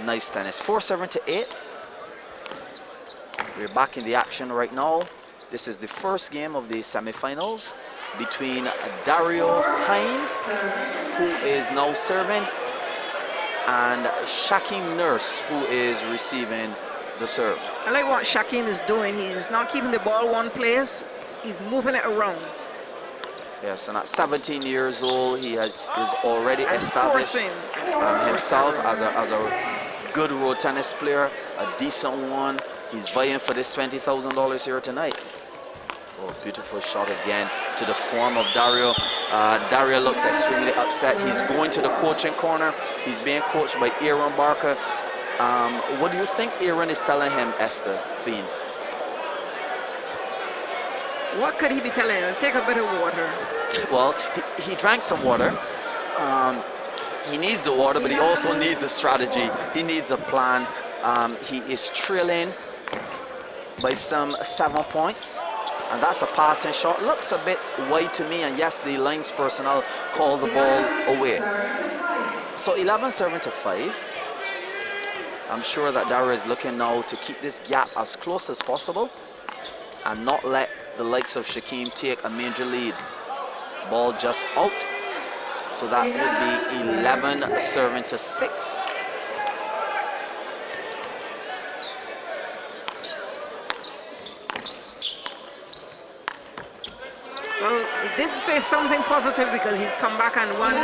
Nice tennis. 4-7-8. We're back in the action right now. This is the first game of the semifinals between Darya Hines, who is now serving, and Shaquem Nurse, who is receiving the serve. I like what Shaquem is doing. He's not keeping the ball one place. He's moving it around. Yes, and at 17 years old, he is already established himself as a good road tennis player, a decent one. He's vying for this $20,000 here tonight. Oh, beautiful shot again to the form of Darya. Darya looks extremely upset. He's going to the coaching corner. He's being coached by Aaron Barker. What do you think Aaron is telling him, Esther Fiend? What could he be telling him? Take a bit of water. Well, he drank some water. He needs the water, but he also needs a strategy. He needs a plan. He is trailing by some 7 points. And that's a passing shot. Looks a bit wide to me. And yes, the lines personnel called the ball away. So 11-7-5. I'm sure that Darya is looking now to keep this gap as close as possible and not let the likes of Shaquem take a major lead. Ball just out. So that would be 11-7-6. Well, he did say something positive because he's come back and won.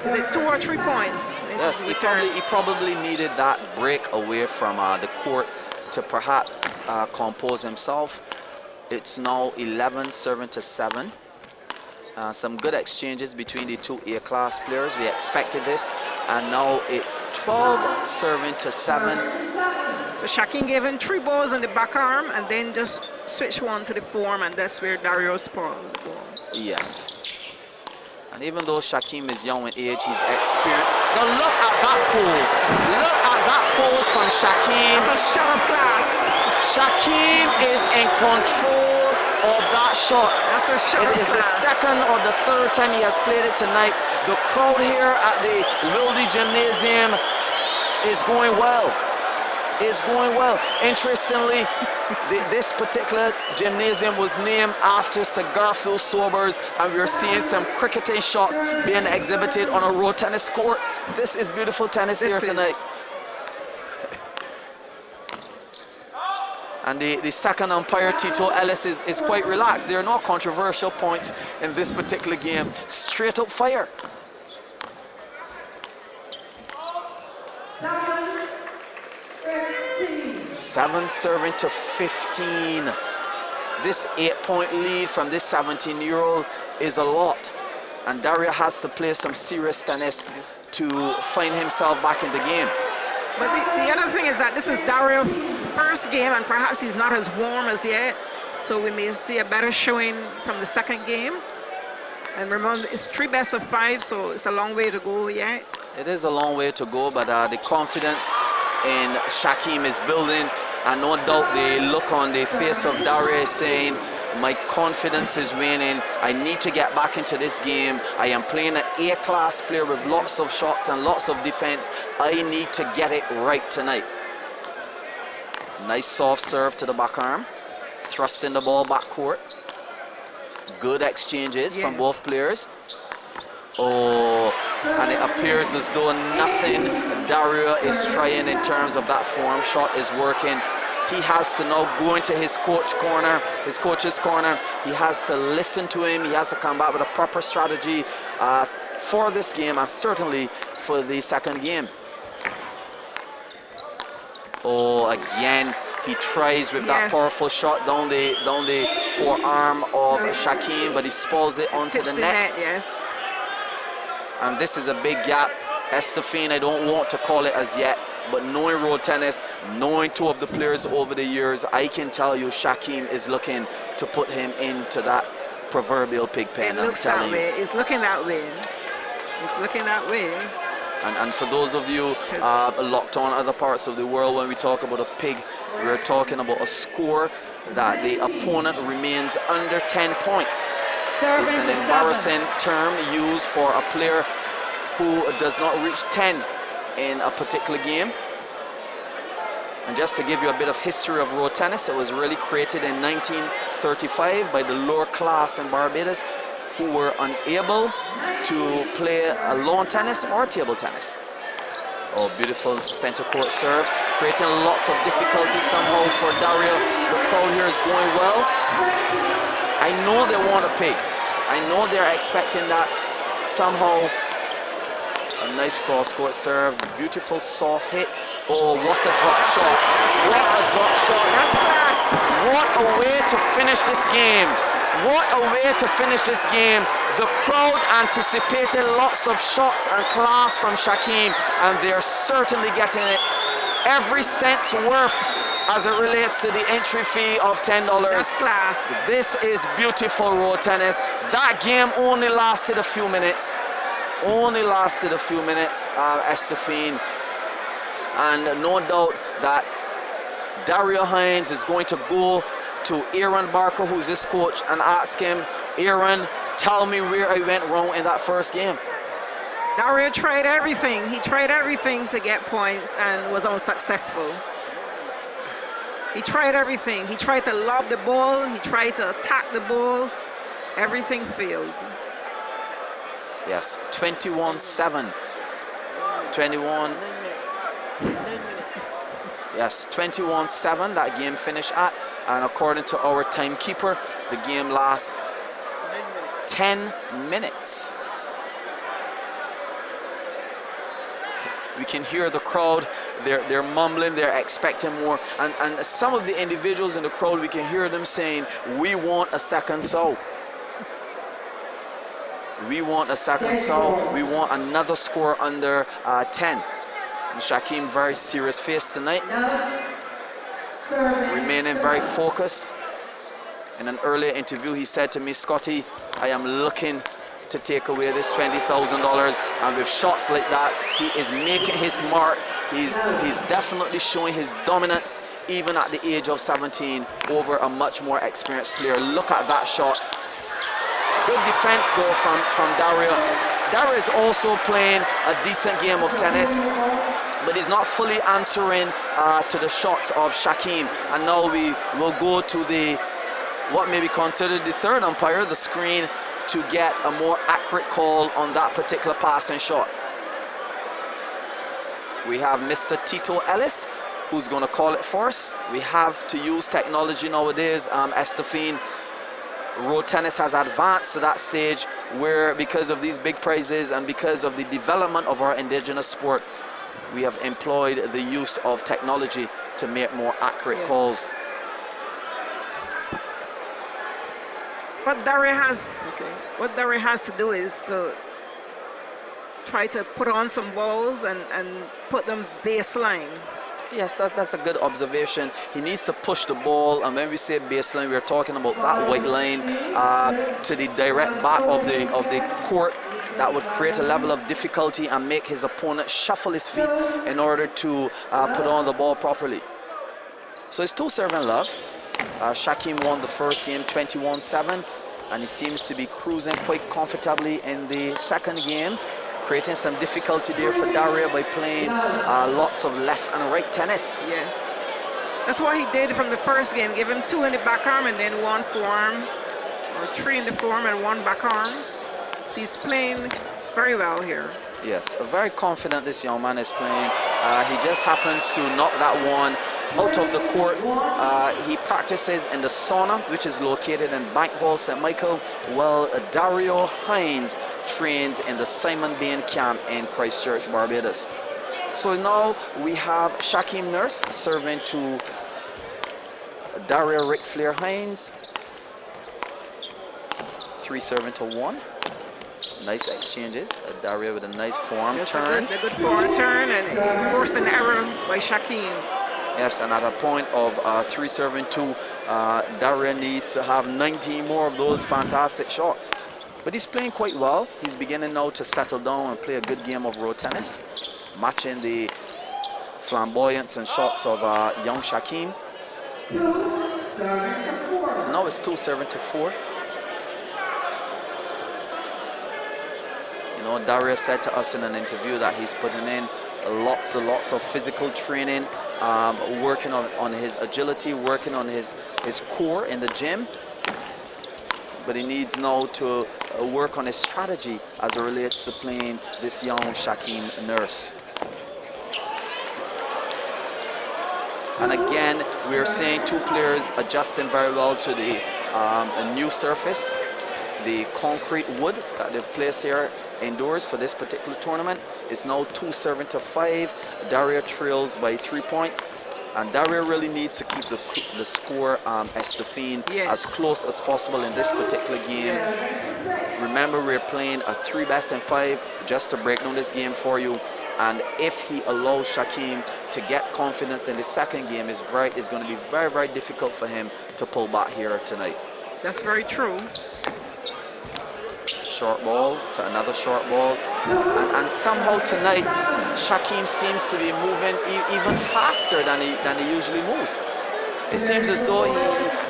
Is it 2 or 3 points? Yes, he probably needed that break away from the court to perhaps compose himself. It's now 11-7. Some good exchanges between the two A-class players. We expected this, and now it's 12-7. So Shaquem gave him 3 balls on the back arm and then just switched one to the form, and that's where Darya spawned the ball. Yes. And even though Shaquem is young in age, he's experienced. Now look at that pose. Look at that pose from Shaquem. It's a shot of class. Shaquem is in control of that shot. That's a shot of It is the class. second or the third time he has played it tonight. The crowd here at the Wilde Gymnasium is going well. Is going well. Interestingly, this particular gymnasium was named after Sir Garfield Sobers, and we're seeing some cricketing shots being exhibited on a road tennis court. This is beautiful tennis here tonight. And the second umpire, Tito Ellis, is quite relaxed. There are no controversial points in this particular game. Straight up fire. 7-15. This 8-point lead from this 17-year-old is a lot. And Darya has to play some serious tennis to find himself back in the game. But the other thing is that this is Darya's first game, and perhaps he's not as warm as yet. So we may see a better showing from the second game. And remember, it's 3 best of 5, so it's a long way to go yet. It is a long way to go, but the confidence in Shaquem is building, and no doubt the look on the face of Darya is saying, my confidence is waning. I need to get back into this game. I am playing an A-class player with lots of shots and lots of defense. I need to get it right tonight. Nice soft serve to the back arm, thrusting the ball back court. Good exchanges from both players. Oh, and it appears as though nothing Darya is trying in terms of that form shot is working. He has to now go into his coach's corner. He has to listen to him. He has to come back with a proper strategy for this game, and certainly for the second game. Oh, again, he tries with that powerful shot down the forearm of Shaquem, but he spalls it onto the net. Yes. And this is a big gap. Estefane, I don't want to call it as yet, but knowing road tennis, knowing two of the players over the years, I can tell you Shaquem is looking to put him into that proverbial pig pen. It looks that way. It's looking that way. It's looking that way. And for those of you locked on other parts of the world, when we talk about a pig, we're talking about a score that the opponent remains under 10 points. It's an embarrassing term used for a player who does not reach 10 in a particular game. And just to give you a bit of history of road tennis, it was really created in 1935 by the lower class in Barbados, who were unable to play a lawn tennis or table tennis. Oh, beautiful center court serve, creating lots of difficulty somehow for Darya. The crowd here is going well. I know they want a pig. I know they're expecting that somehow. A nice cross court serve, beautiful soft hit. Oh, what a drop shot. What a drop shot. That's class. What a way to finish this game. What a way to finish this game. The crowd anticipated lots of shots and class from Shaquem, and they're certainly getting it. Every cent's worth as it relates to the entry fee of $10. That's class. This is beautiful road tennis. That game only lasted a few minutes. Only lasted a few minutes, Estefane. And no doubt that Darya Hines is going to go to Aaron Barker, who's his coach, and ask him, Aaron, tell me where I went wrong in that first game. Darya tried everything. He tried everything to get points and was unsuccessful. He tried everything. He tried to lob the ball. He tried to attack the ball. Everything failed. Yes, 21-7. 21. Yes, 21-7 that game finished at. And according to our timekeeper, the game lasts 10 minutes. We can hear the crowd, they're mumbling, they're expecting more. And some of the individuals in the crowd, we can hear them saying, we want a second so. We want a second so. We want another score under 10. And Shaquem, very serious face tonight. Remaining very focused. In an earlier interview, he said to me, Scotty, I am looking to take away this $20,000, and with shots like that, he is making his mark. He's definitely showing his dominance, even at the age of 17, over a much more experienced player. Look at that shot. Good defense though from Darya. Darya is also playing a decent game of tennis, but he's not fully answering to the shots of Shaquem. And now we will go to the what may be considered the third umpire, the screen, to get a more accurate call on that particular passing shot. We have Mr. Tito Ellis, who's going to call it for us. We have to use technology nowadays. Estefane, road tennis has advanced to that stage where, because of these big prizes and because of the development of our indigenous sport, we have employed the use of technology to make more accurate calls. What Darya has to do is to try to put on some balls and put them baseline. Yes, that's a good observation. He needs to push the ball, and when we say baseline, we're talking about that white line to the direct back of the court. That would create a level of difficulty and make his opponent shuffle his feet in order to put on the ball properly. So it's two serving love. Shaquem won the first game 21-7, and he seems to be cruising quite comfortably in the second game, creating some difficulty there for Darya by playing lots of left and right tennis. Yes, that's what he did from the first game. Give him 2 in the back arm and then 1 forearm, or 3 in the forearm and 1 back arm. So he's playing very well here. Yes, very confident this young man is playing. He just happens to knock that one out of the court. He practices in the sauna, which is located in Bank Hall, St. Michael, while Darya Hines trains in the Simon Bain camp in Christchurch, Barbados. So now we have Shaquem Nurse serving to Darya Ric Flair Hines. 3 serving to 1. Nice exchanges. Darya with a nice form That's turn. a good forward turn and forced an error by Shaquem. Yes, and at a point of 3 serving 2, Darya needs to have 19 more of those fantastic shots. But he's playing quite well. He's beginning now to settle down and play a good game of road tennis, matching the flamboyance and shots of young Shaquem. 2 serving to 4. So now it's 2 serving to 4. You know, Darya said to us in an interview that he's putting in lots and lots of physical training, working on his agility, working on his core in the gym. But he needs now to work on his strategy as it relates to playing this young Shaquem Nurse. And again, we're seeing 2 players adjusting very well to the a new surface, the concrete wood that they've placed here indoors for this particular tournament. It's now 2 serving to 5. Darya trails by 3 points. And Darya really needs to keep the score, Estefine, as close as possible in this particular game. Remember, we're playing a 3 best and 5 just to break down this game for you. And if he allows Shaquem to get confidence in the second game, it's going to be very, very difficult for him to pull back here tonight. That's very true. Short ball to another short ball. And somehow tonight, Shaquem seems to be moving even faster than he usually moves. It seems as though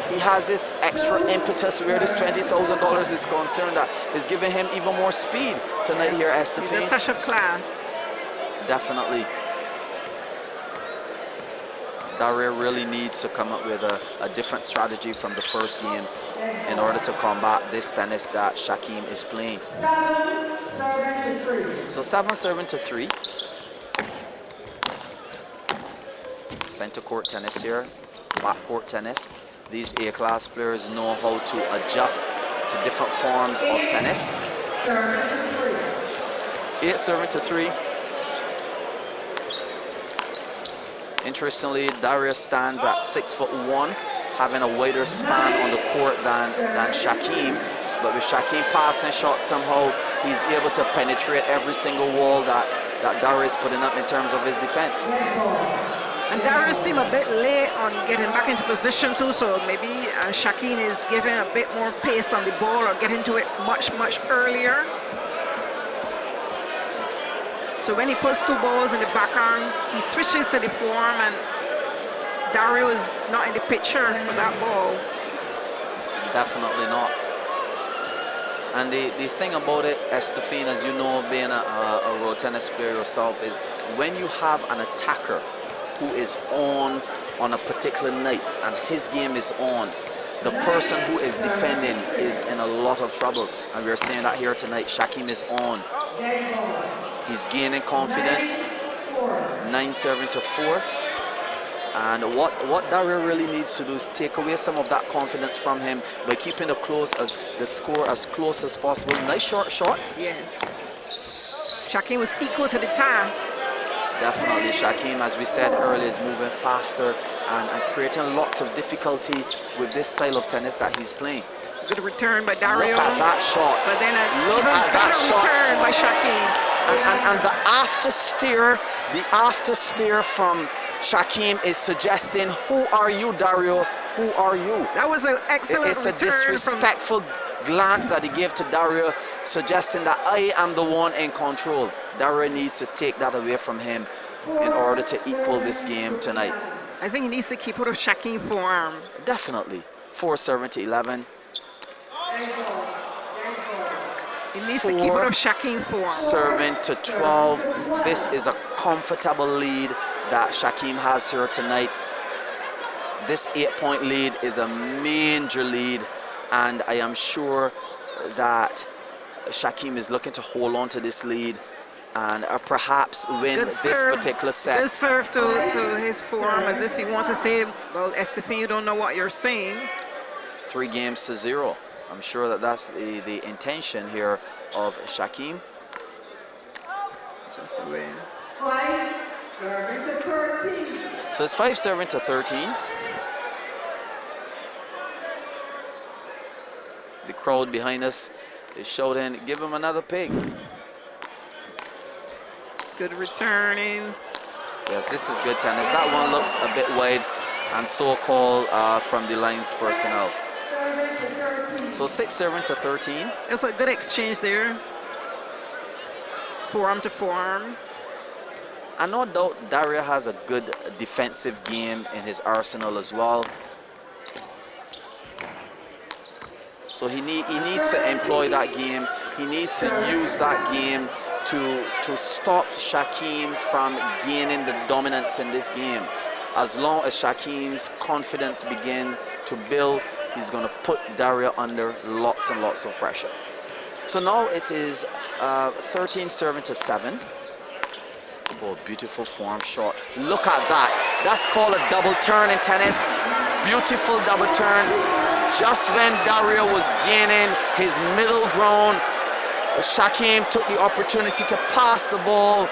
he has this extra impetus where this $20,000 is concerned that is giving him even more speed tonight here at Estefine. He's a touch of class. Definitely. Darya really needs to come up with a different strategy from the first game in order to combat this tennis that Shaquem is playing. 7 serving to 3. So 7 serving to 3. Center court tennis here, back court tennis. These A-class players know how to adjust to different forms of tennis. 8 serving to 3. Interestingly, Darya stands at 6'1", having a wider span on the court than Shaquem. But with Shaquem passing shots, somehow he's able to penetrate every single wall that Darya is putting up in terms of his defense. And Darya seemed a bit late on getting back into position too, so maybe Shaquem is giving a bit more pace on the ball or getting to it much, much earlier. So when he puts 2 balls in the backhand, he switches to the form, and Darya was not in the picture for that ball. Definitely not. And the thing about it, Estefine, as you know, being a road tennis player yourself, is when you have an attacker who is on a particular night and his game is on, the person who is defending is in a lot of trouble. And we're seeing that here tonight. Shaquem is on. He's gaining confidence. 9 serving to 4. And what Darya really needs to do is take away some of that confidence from him by keeping the score as close as possible. Nice short shot. Yes. Shaquem was equal to the task. Definitely, Shaquem, as we said earlier, is moving faster and creating lots of difficulty with this style of tennis that he's playing. Good return by Darya. Look at that shot. But then Look even at that better shot. return by Shaquem. And the after steer from Shaquem is suggesting, who are you, Darya? Who are you? That was an excellent It's a return disrespectful glance that he gave to Darya, suggesting that I am the one in control. Darya needs to take that away from him in order to equal this game tonight. I think he needs to keep out of Shaquem's form. Definitely. 4 serving to 11. He needs to keep out of Shaquem's form. Serving to 12. This is a comfortable lead that Shaquem has here tonight. This 8-point lead is a major lead, and I am sure that Shaquem is looking to hold on to this lead and perhaps win this particular set. Good serve to his form, as if he wants to say, well, Estefine, you don't know what you're saying. 3 games to 0. I'm sure that that's the intention here of Shaquem. Just away. 5 serving to 13. So it's 5 serving to 13. The crowd behind us Sheldon, give him another pig. Good returning. Yes, this is good tennis. That one looks a bit wide and so-called from the lines personnel. So 6 serving to 13. It's a good exchange there. Forearm to forearm. And no doubt Darya has a good defensive game in his arsenal as well. So he needs to employ that game. He needs to use that game to stop Shaquem from gaining the dominance in this game. As long as Shaquem's confidence begin to build, he's going to put Darya under lots and lots of pressure. So now it is 13 serving to 7. Oh, beautiful form shot. Look at that. That's called a double turn in tennis. Beautiful double turn. Just when Darya was gaining his middle ground, Shaquem took the opportunity to pass the ball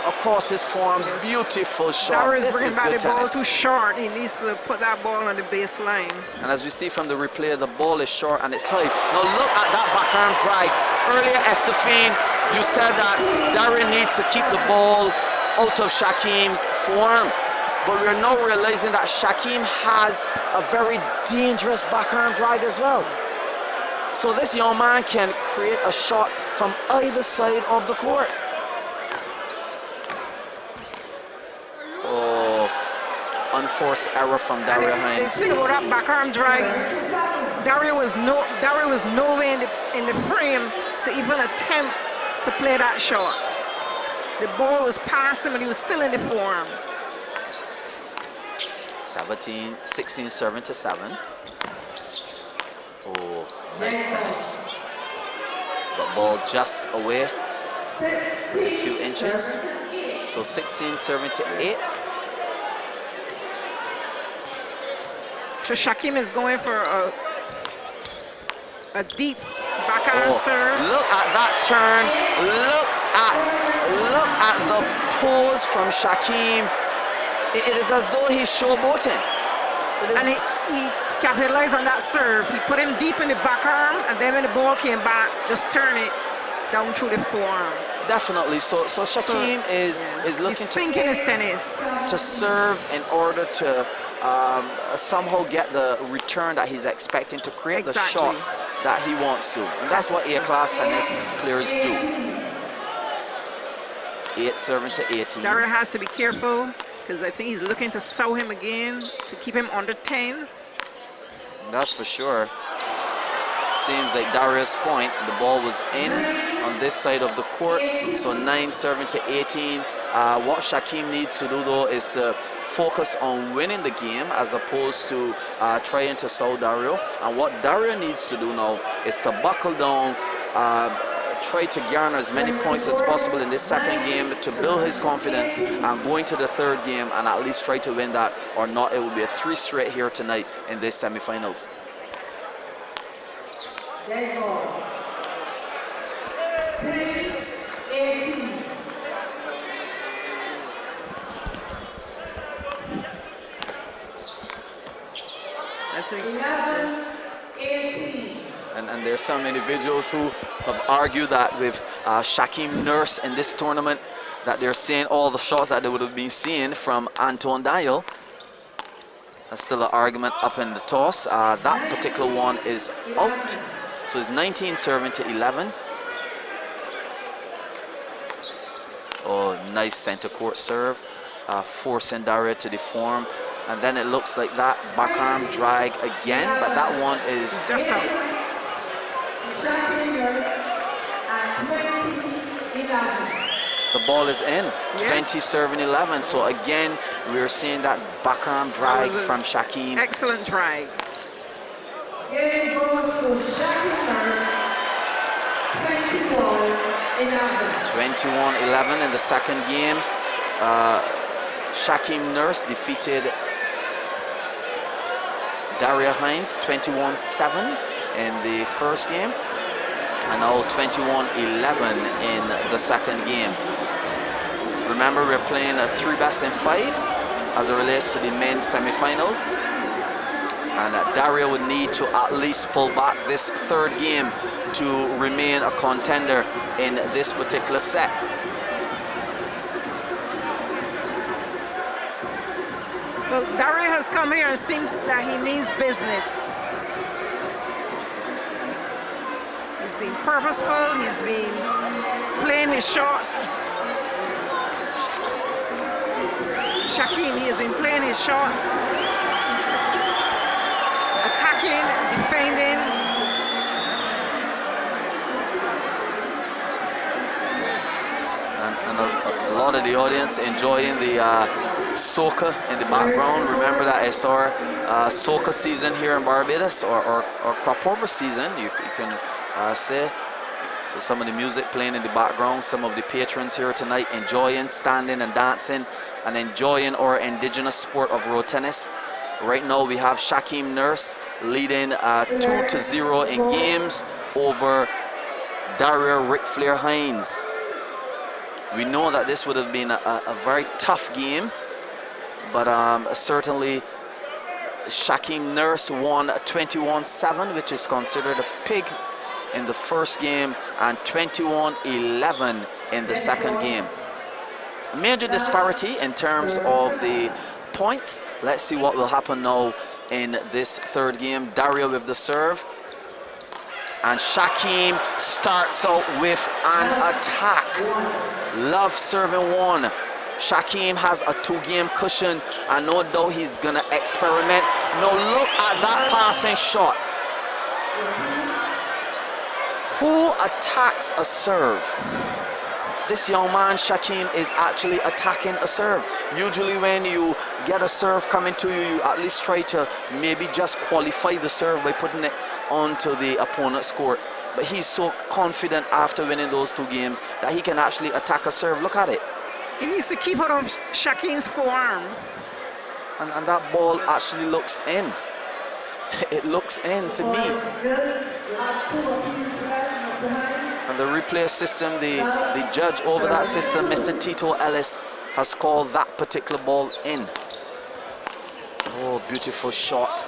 across his form. Beautiful shot. Darya's This bringing is back good the ball tennis. too short. He needs to put that ball on the baseline. And as we see from the replay, the ball is short and it's high. Now look at that backarm drag. Earlier, Estefine, you said that Darya needs to keep the ball out of Shaquem's form. But we're now realizing that Shaquem has a very dangerous backarm drag as well. So this young man can create a shot from either side of the court. Oh, unforced error from Darya Hines. The thing about that backarm drag, Darya was nowhere in the frame to even attempt to play that shot. The ball was past him and he was still in the form. 16 serving to 7. Oh, nice tennis. The ball just away a few inches. So 16 serving to 8. So Shaquem is going for a deep backhand serve. Look at that turn. Look at the pose from Shaquem. It is as though he's showboating. And he capitalized on that serve. He put him deep in the backarm, and then when the ball came back, just turn it down through the forearm. Definitely. So Shaquem is looking He's thinking his tennis. to serve in order to somehow get the return that he's expecting to create the shots that he wants to. And that's what A-class tennis players do. 8 serving to 18. Darya has to be careful because I think he's looking to sow him again to keep him under 10. That's for sure. Seems like Darya's point, the ball was in on this side of the court. So 9 serving to 18. What Shaquem needs to do though is to focus on winning the game as opposed to trying to sow Darya. And what Darya needs to do now is to buckle down, try to garner as many points as possible in this second game to build his confidence and go into the third game and at least try to win that. Or not, it will be a 3 straight here tonight in this semifinals. There you go. 10, 18. I think this. 18. And there's some individuals who have argued that with Shaquem Nurse in this tournament, that they're seeing all the shots that they would have been seeing from Anton Dial. That's still an argument up in the toss. That particular one is out. So it's 19 serving to 11. Oh, nice center court serve. Forcing Darya to deform. And then it looks like that backarm drag again, but that one is Just out. the ball is in. 20 serving 11. So again, we're seeing that backarm drag from Shaquem. Excellent drag. Game goes to Shaquem Nurse. 21-11. 21-11 in the second game. Shaquem Nurse defeated Darya Hines 21-7 in the first game, and now 21-11 in the second game. Remember, we're playing a 3 best in 5 as it relates to the men's semifinals, and Darya would need to at least pull back this third game to remain a contender in this particular set. Well, Darya has come here and seemed that he means business. He's been purposeful, he's been playing his shots. Shaquem, he has been playing his shots, attacking, defending. And a lot of the audience enjoying the soca in the background. Remember that it's our soca season here in Barbados, or crop over season, you can say. So some of the music playing in the background, some of the patrons here tonight enjoying, standing and dancing and enjoying our indigenous sport of road tennis. Right now we have Shaquem Nurse leading 2-0 in games over Darya Ric Flair Hines. We know that this would have been a very tough game, but certainly Shaquem Nurse won 21-7, which is considered a pig in the first game, and 21-11 in the second game. Major disparity in terms of the points. Let's see what will happen now in this third game. Darya with the serve, and Shaquem starts out with an attack. Love serving one. Shaquem has a 2-game cushion, and no doubt he's gonna experiment. Now look at that passing shot. Who attacks a serve? This young man, Shaquem, is actually attacking a serve. Usually when you get a serve coming to you, you at least try to maybe just qualify the serve by putting it onto the opponent's court. But he's so confident after winning those 2 games that he can actually attack a serve. Look at it. He needs to keep out of Shaquem's forearm. And that ball actually looks in. It looks in to me. And the replay system, the judge over that system, Mr. Tito Ellis, has called that particular ball in. Oh, beautiful shot.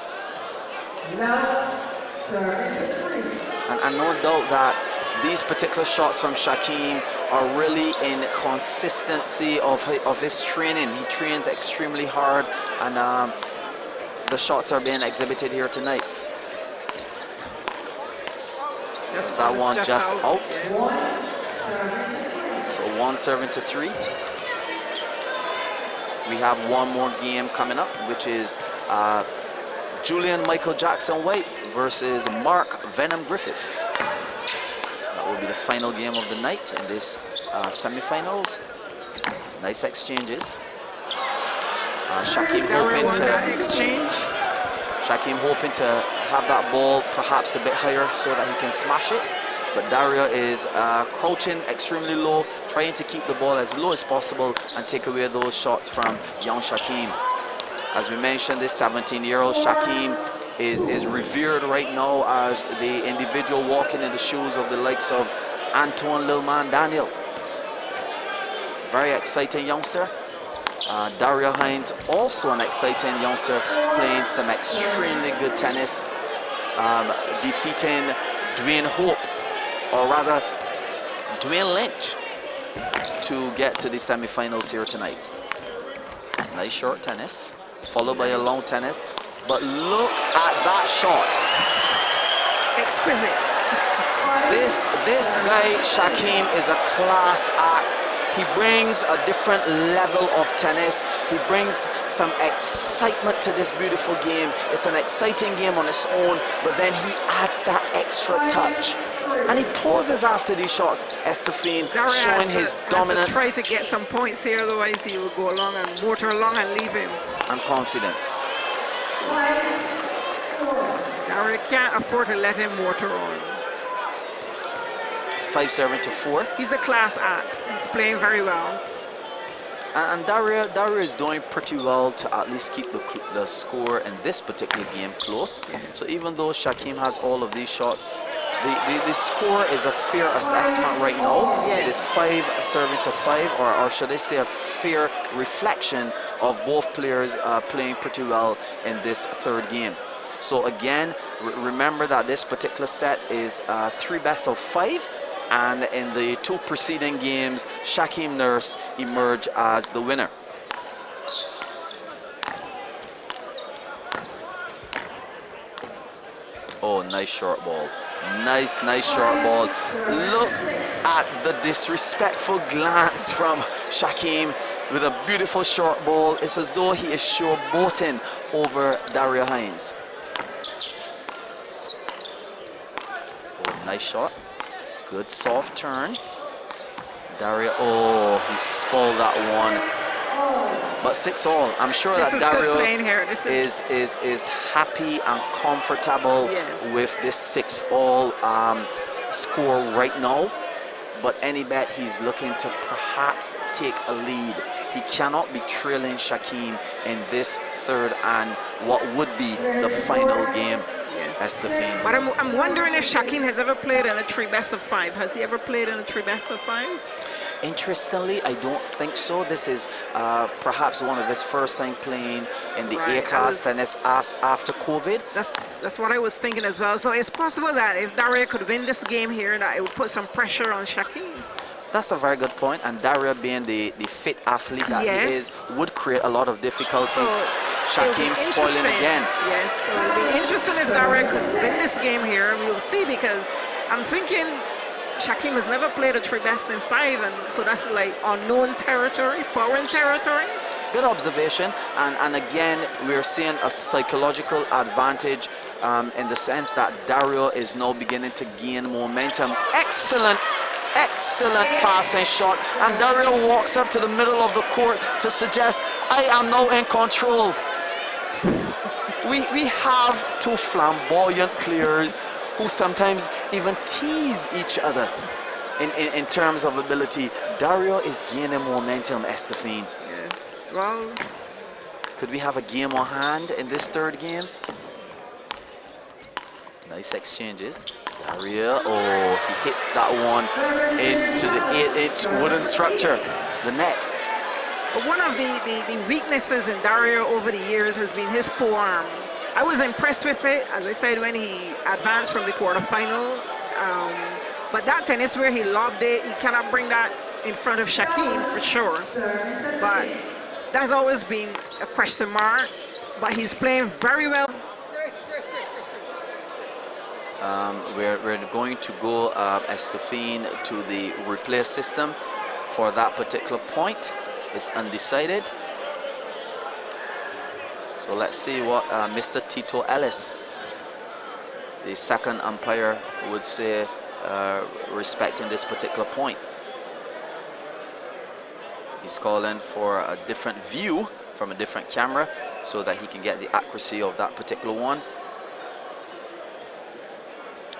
And no doubt that these particular shots from Shaquem are really in consistency of his training. He trains extremely hard, and the shots are being exhibited here tonight. That one just out. So 1 serving to 3. We have one more game coming up, which is Julian Michael Jackson White versus Mark Venom Griffith. That will be the final game of the night in this semi-finals. Nice exchanges. Shaquem hoping to exchange. Shaquem hoping to have that ball perhaps a bit higher so that he can smash it. But Darya is crouching extremely low, trying to keep the ball as low as possible and take away those shots from young Shaquem. As we mentioned, this 17-year-old Shaquem is revered right now as the individual walking in the shoes of the likes of Antoine Lilman Daniel. Very exciting youngster. Darya Hines, also an exciting youngster, playing some extremely good tennis, defeating Dwayne Hope, or rather Dwayne Lynch, to get to the semi-finals here tonight. Nice short tennis, followed by a long tennis, but look at that shot. Exquisite. This guy, Shaquem, is a class act. He brings a different level of tennis. He brings some excitement to this beautiful game. It's an exciting game on its own, but then he adds that extra touch. And he pauses after these shots, Estefine, showing his dominance. Try to get some points here, otherwise he will go along and motor along and leave him. And confidence. Darya can't afford to let him motor on. 5 serving to 4. He's a class act. He's playing very well. And Darya is doing pretty well to at least keep the score in this particular game close. Yes. So even though Shaquem has all of these shots, the score is a fair assessment right now. Yes. It is 5 serving to 5, or should I say a fair reflection of both players playing pretty well in this third game. So again, Remember that this particular set is 3 best of 5, and in the 2 preceding games, Shaquem Nurse emerged as the winner. Oh, nice short ball. Nice short ball. Look at the disrespectful glance from Shaquem with a beautiful short ball. It's as though he is showboating over Darya Hines. Oh, nice shot. Good soft turn. Darya, oh, he spoiled that one. But 6-all. I'm sure that Darya is happy and comfortable with this 6-all score right now. But any bet, he's looking to perhaps take a lead. He cannot be trailing Shaquem in this third and what would be the final game. Estefine. But I'm wondering if Shaquem has ever played in a 3 best of 5. Has he ever played in a 3 best of 5? Interestingly, I don't think so. This is perhaps one of his first time playing in the A-class tennis after COVID. That's what I was thinking as well. So it's possible that if Darya could win this game here, that it would put some pressure on Shaquem. That's a very good point. And Darya, being the fit athlete that he is, would create a lot of difficulty. So Shaquem spoiling again. Yes, so it'll be interesting if Darya could win this game here. We'll see, because I'm thinking Shaquem has never played a 3 best in 5, and so that's like unknown territory, foreign territory. Good observation, and again, we're seeing a psychological advantage in the sense that Darya is now beginning to gain momentum. Excellent passing shot, and Darya walks up to the middle of the court to suggest, I am now in control. We have 2 flamboyant players who sometimes even tease each other in terms of ability. Darya is gaining momentum, Estefine. Yes, well, could we have a game on hand in this third game? Nice exchanges. Darya, oh, he hits that one into the 8-inch wooden structure, the net. But one of the weaknesses in Darya over the years has been his forearm. I was impressed with it, as I said, when he advanced from the quarterfinal. But that tennis where he lobbed it, he cannot bring that in front of Shaquem for sure. But that's always been a question mark. But he's playing very well. We're going to go, Estefine, to the replay system for that particular point. It's undecided. So let's see what Mr. Tito Ellis, the second umpire, would say respecting this particular point. He's calling for a different view from a different camera so that he can get the accuracy of that particular one.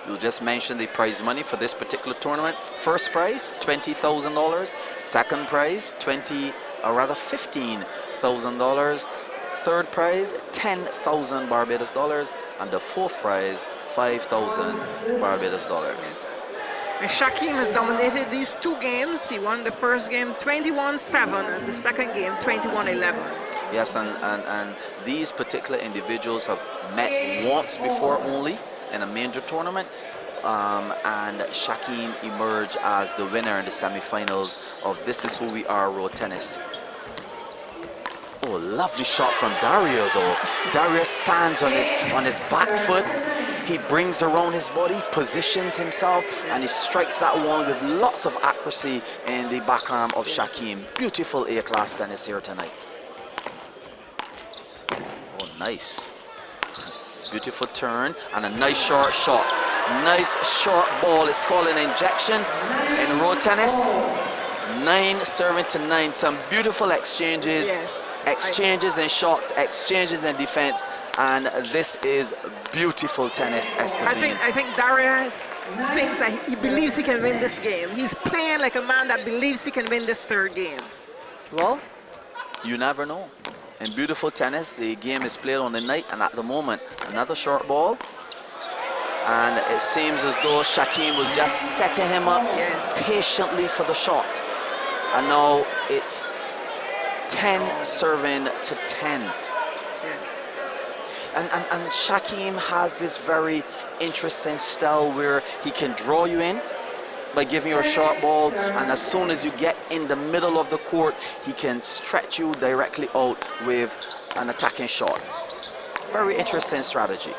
We'll just mention the prize money for this particular tournament. First prize, $20,000. Second prize, $15,000. Third prize, 10,000 Barbados dollars, and the fourth prize, 5,000 Barbados dollars. And Shaquem has dominated these 2 games. He won the first game 21-7 and the second game 21-11. Yes, and these particular individuals have met once before only in a major tournament, and Shaquem emerged as the winner in the semifinals of This Is Who We Are Road Tennis. Oh, lovely shot from Darya though. Darya stands on his back foot. He brings around his body, positions himself, and he strikes that one with lots of accuracy in the back arm of Shaquem. Beautiful A-class tennis here tonight. Oh, nice. Beautiful turn and a nice short shot. Nice short ball. It's called an injection in road tennis. 9 serving to 9. Some beautiful exchanges. Yes. Exchanges and shots, exchanges and defense. And this is beautiful tennis, Estefine. I think Darya thinks that he believes he can win this game. He's playing like a man that believes he can win this third game. Well, you never know. In beautiful tennis, the game is played on the night, and at the moment, another short ball. And it seems as though Shaquem was just setting him up patiently for the shot. And now it's 10 serving to 10. Yes. And Shaquem has this very interesting style where he can draw you in by giving you a short ball, and as soon as you get in the middle of the court, he can stretch you directly out with an attacking shot. Very interesting strategy.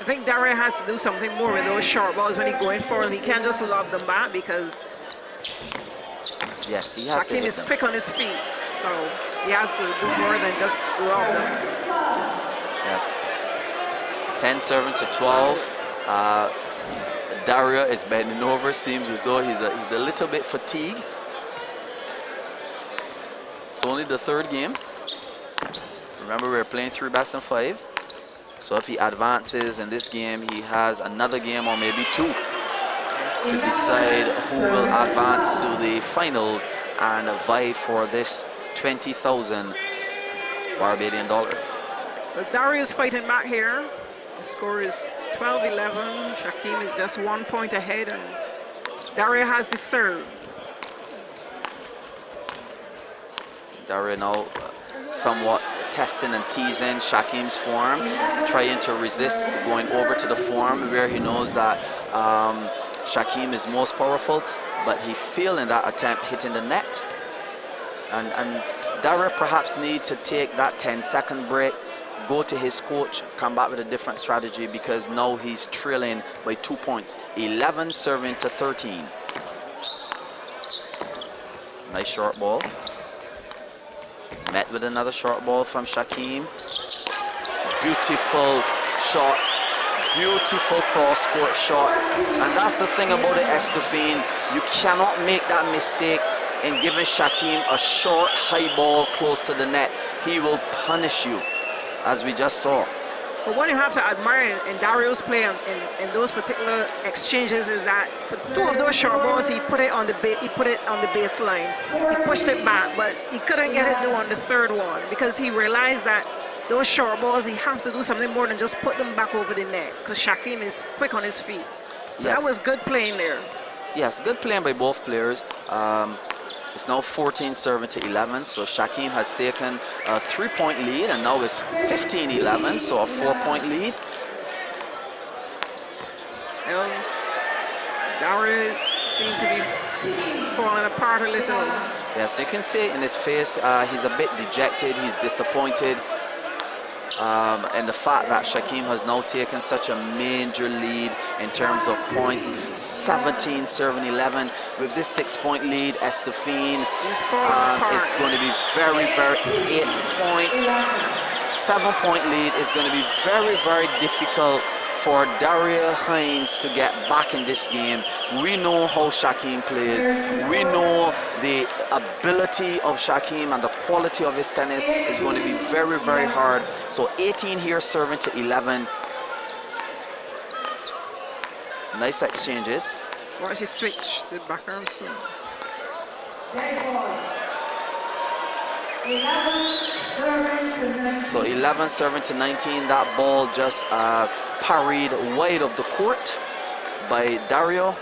I think Darya has to do something more with those short balls when he's going for them. He can't just lob them back because yes, he has to Shaquem hit is them. quick on his feet. So he has to do more than just lob them. Yes. 10 serving to 12. Darya is bending over. Seems as though he's a little bit fatigued. It's only the third game. Remember, we're playing 3 best of 5. So if he advances in this game, he has another game or maybe 2 to decide who will advance to the finals and vie for this 20,000 Barbadian dollars. Well, Darya is fighting back here. The score is 12-11. Shaquem is just 1 point ahead, and Darya has the serve. Darya now somewhat testing and teasing Shaquem's form, trying to resist going over to the form where he knows that Shaquem is most powerful, but he failed in that attempt hitting the net. And Darya perhaps need to take that 10-second break, go to his coach, come back with a different strategy, because now he's trailing by 2 points, 11 serving to 13. Nice short ball. Met with another short ball from Shaquem. Beautiful shot. Beautiful cross-court shot. And that's the thing about it, Estefane. You cannot make that mistake in giving Shaquem a short, high ball close to the net. He will punish you, as we just saw. But what you have to admire in Darya's play in those particular exchanges is that for 2 of those short balls, he put it on the baseline. He pushed it back, but he couldn't get it done on the third one because he realized that those short balls, he have to do something more than just put them back over the net, because Shaquem is quick on his feet. So yes. that was good playing there. Yes, good playing by both players. It's now 14 serving to 11, so Shaquem has taken a 3-point lead, and now it's 15-11, so a 4-point lead. Well, Darya seems to be falling apart a little. Yes, you can see in his face, he's a bit dejected, he's disappointed. And the fact that Shaquem has now taken such a major lead in terms of points, 17 serving 11. With this 6-point lead, Estefane, it's going to be very, very 7-point lead is going to be very, very difficult for Darya Hines to get back in this game. We know how Shaquem plays. We know the ability of Shaquem and the quality of his tennis is going to be very, very hard. So 18 here serving to 11. Nice exchanges. Watch he switch the background soon. So 11 serving to 19. That ball just parried wide of the court by Darya,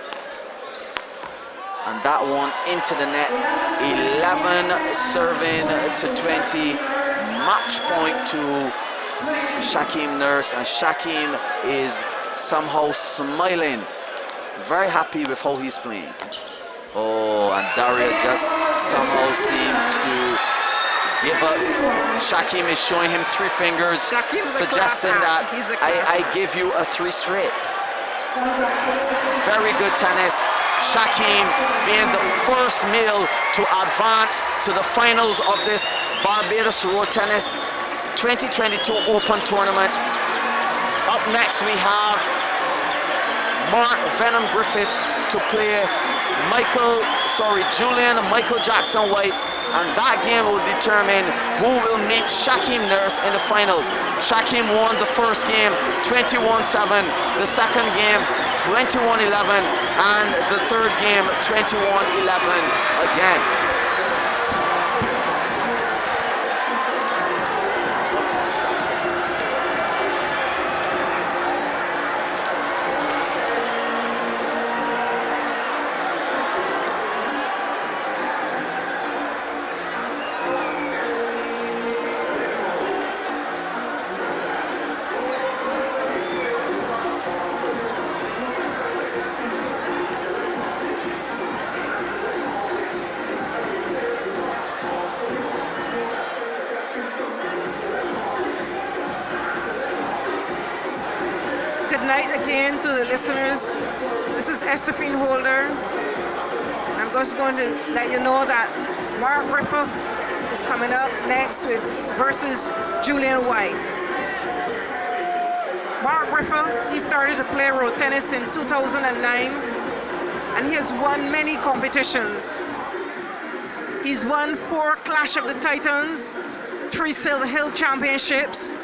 and that one into the net. 11 serving to 20. Match point to Shaquem Nurse, and Shaquem is somehow smiling, very happy with how he's playing. Oh, and Darya just somehow seems to give up. Shaquem is showing him 3 fingers, suggesting that I give you a 3 straight. Very good tennis. Shaquem being the first male to advance to the finals of this Barbados Road Tennis 2022 Open Tournament. Up next we have Mark Venom Griffith to play Julian Michael Jackson White, and that game will determine who will meet Shaquem Nurse in the finals. Shaquem won the first game 21-7, the second game 21-11, and the third game 21-11 again. again to the listeners. This is Estefine Holder. And I'm just going to let you know that Mark Griffith is coming up next versus Julian White. Mark Griffith, he started to play road tennis in 2009, and he has won many competitions. He's won 4 Clash of the Titans, 3 Silver Hill Championships,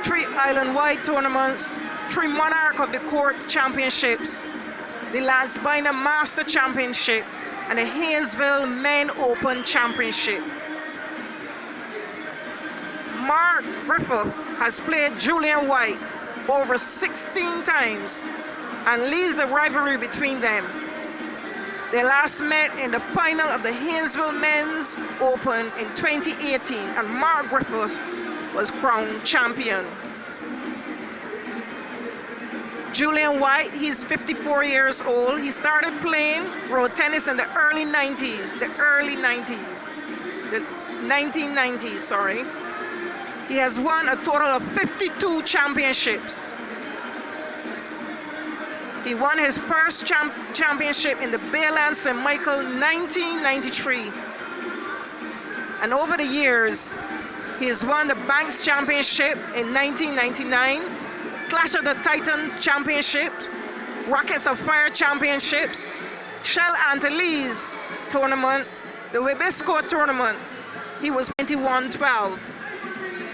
3 Island Wide tournaments, 3 Monarch of the Court Championships, the Las Bina Master Championship, and the Haynesville Men Open Championship. Mark Griffith has played Julian White over 16 times and leads the rivalry between them. They last met in the final of the Haynesville Men's Open in 2018, and Mark Griffith was crowned champion. Julian White, he's 54 years old. He started playing road tennis in the early 90s, the 1990s, sorry. He has won a total of 52 championships. He won his first championship in the Bayland St. Michael 1993. And over the years, he has won the Banks Championship in 1999, Clash of the Titans Championship, Rockets of Fire Championships, Shell Antilles Tournament, the Wibisco Tournament. He was 21-12.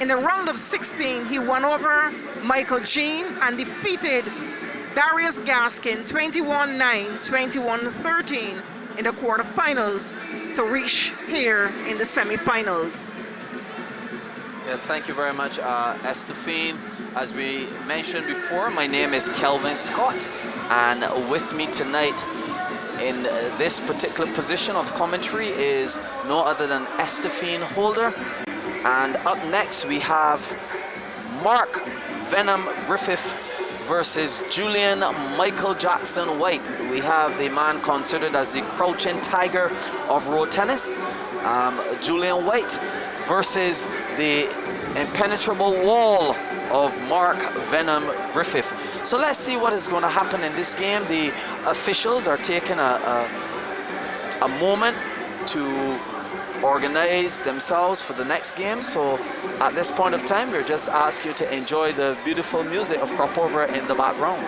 In the round of 16, he won over Michael Jean and defeated Darius Gaskin 21-9, 21-13 in the quarterfinals to reach here in the semifinals. Yes, thank you very much, Estefine. As we mentioned before, my name is Kelvin Scott, and with me tonight in this particular position of commentary is no other than Estefine Holder. And up next we have Mark Venom Griffith versus Julian Michael Jackson White. We have the man considered as the crouching tiger of road tennis, Julian White, versus the impenetrable wall of Mark Venom Griffith. So let's see what is going to happen in this game. The officials are taking a moment to organize themselves for the next game. So at this point of time, we'll just ask you to enjoy the beautiful music of Crop Over in the background.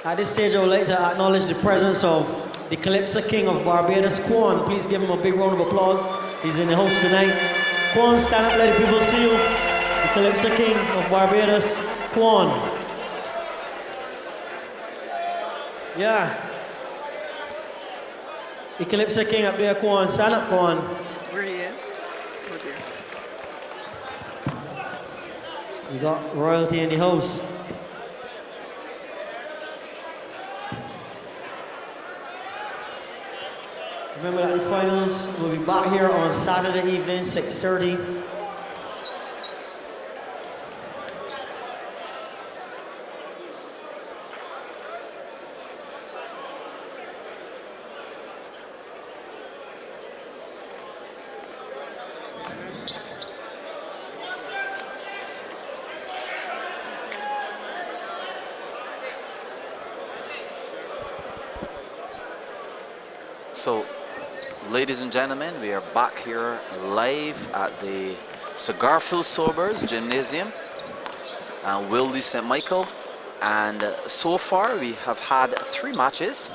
At this stage, I would like to acknowledge the presence of the Calypso King of Barbados, Quan. Please give him a big round of applause. He's in the house tonight. Quan, stand up, let the people see you. The Calypso King of Barbados, Quan. Yeah. The Calypso King up there, Quan. Stand up, Quan. Where he is? Oh dear. You got royalty in the house. Remember that the finals will be back here on Saturday evening, 6:30. So, ladies and gentlemen, we are back here live at the Cigar-Filled Sobers Gymnasium, Wildy St. Michael. And so far, we have had 3 matches.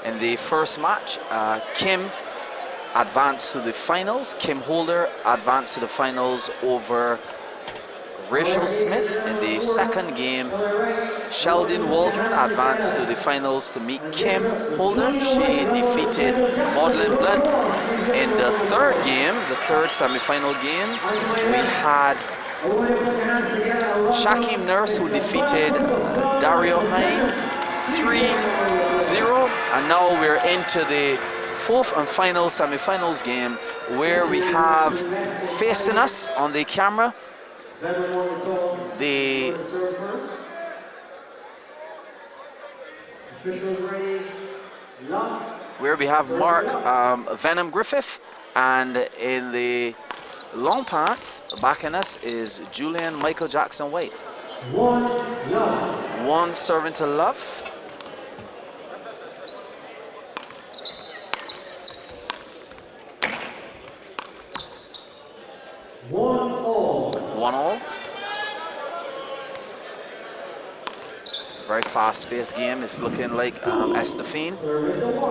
In the first match, Kim advanced to the finals. Kim Holder advanced to the finals over Rachel Smith. In the second game, Sheldon Waldron advanced to the finals to meet Kim Holder. She defeated Maudlin Blunt. In the third game, the third semi-final game, we had Shakim Nurse, who defeated Darya Hines 3-0. And now we're into the fourth and final semi-finals game, where we have facing us on the camera where we have Mark Venom Griffith, and in the long pants backing us is Julian Michael Jackson White. One serving to love. One all. Very fast-paced game. It's looking like Estefine.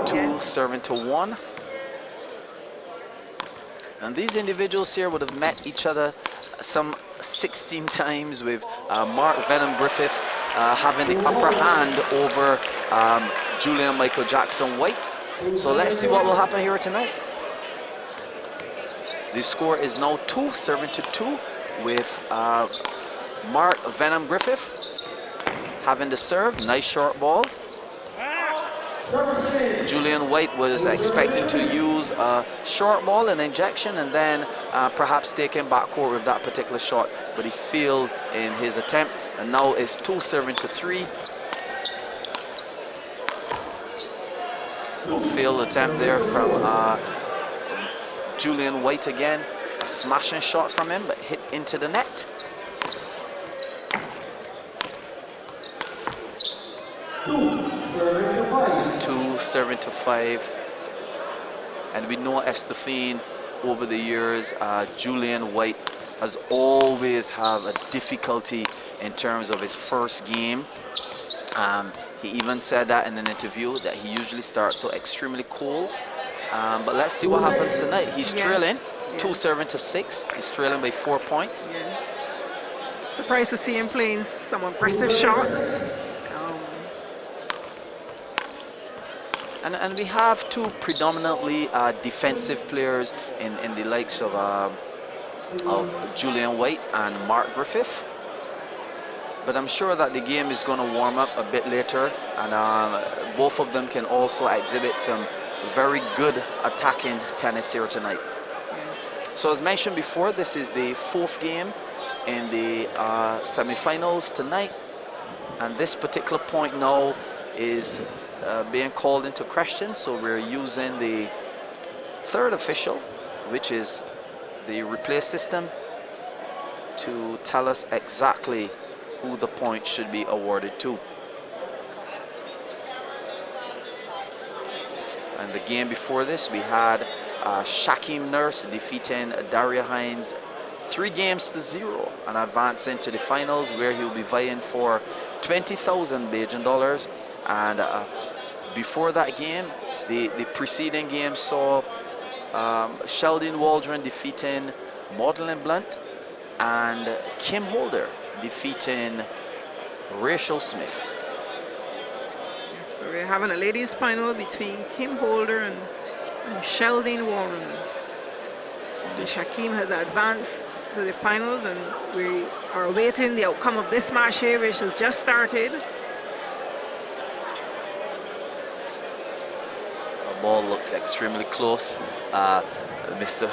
2 serving to 1. And these individuals here would have met each other some 16 times, with Mark Venom Griffith having the upper hand over Julian Michael Jackson White. So let's see what will happen here tonight. The score is now 2 serving to 2, with Mark Venom Griffith having the serve. Nice short ball. Julian White was expecting to use a short ball, an injection, and then perhaps take him backcourt with that particular shot, but he failed in his attempt, and now it's 2 serving to 3. Failed attempt there from Julian White again. A smashing shot from him, but hit into the net. Two serving to 5. And we know Estefine, over the years, Julian White has always had a difficulty in terms of his first game. He even said that in an interview, that he usually starts so extremely cool. But let's see what happens tonight. He's trailing, 2 serving to 6. He's trailing by 4 points. Yes. Surprised to see him playing some aggressive shots. And we have 2 predominantly defensive players in the likes of Julian White and Mark Griffith. But I'm sure that the game is going to warm up a bit later, and both of them can also exhibit some very good attacking tennis here tonight. Yes. So as mentioned before, this is the 4th game in the semi-finals tonight, and this particular point now is being called into question. So we're using the 3rd official, which is the replay system, to tell us exactly who the point should be awarded to. And the game before this, we had Shakim Nurse defeating Darya Hines 3-0 and advancing to the finals, where he'll be vying for 20,000 Bajan dollars And before that game, the preceding game saw Sheldon Waldron defeating Maudlin Blunt and Kim Holder defeating Rachel Smith. So we're having a ladies final between Kim Holder and Sheldon Waldron. The Shakim has advanced to the finals, and we are awaiting the outcome of this match here, which has just started. The ball looks extremely close. Mr.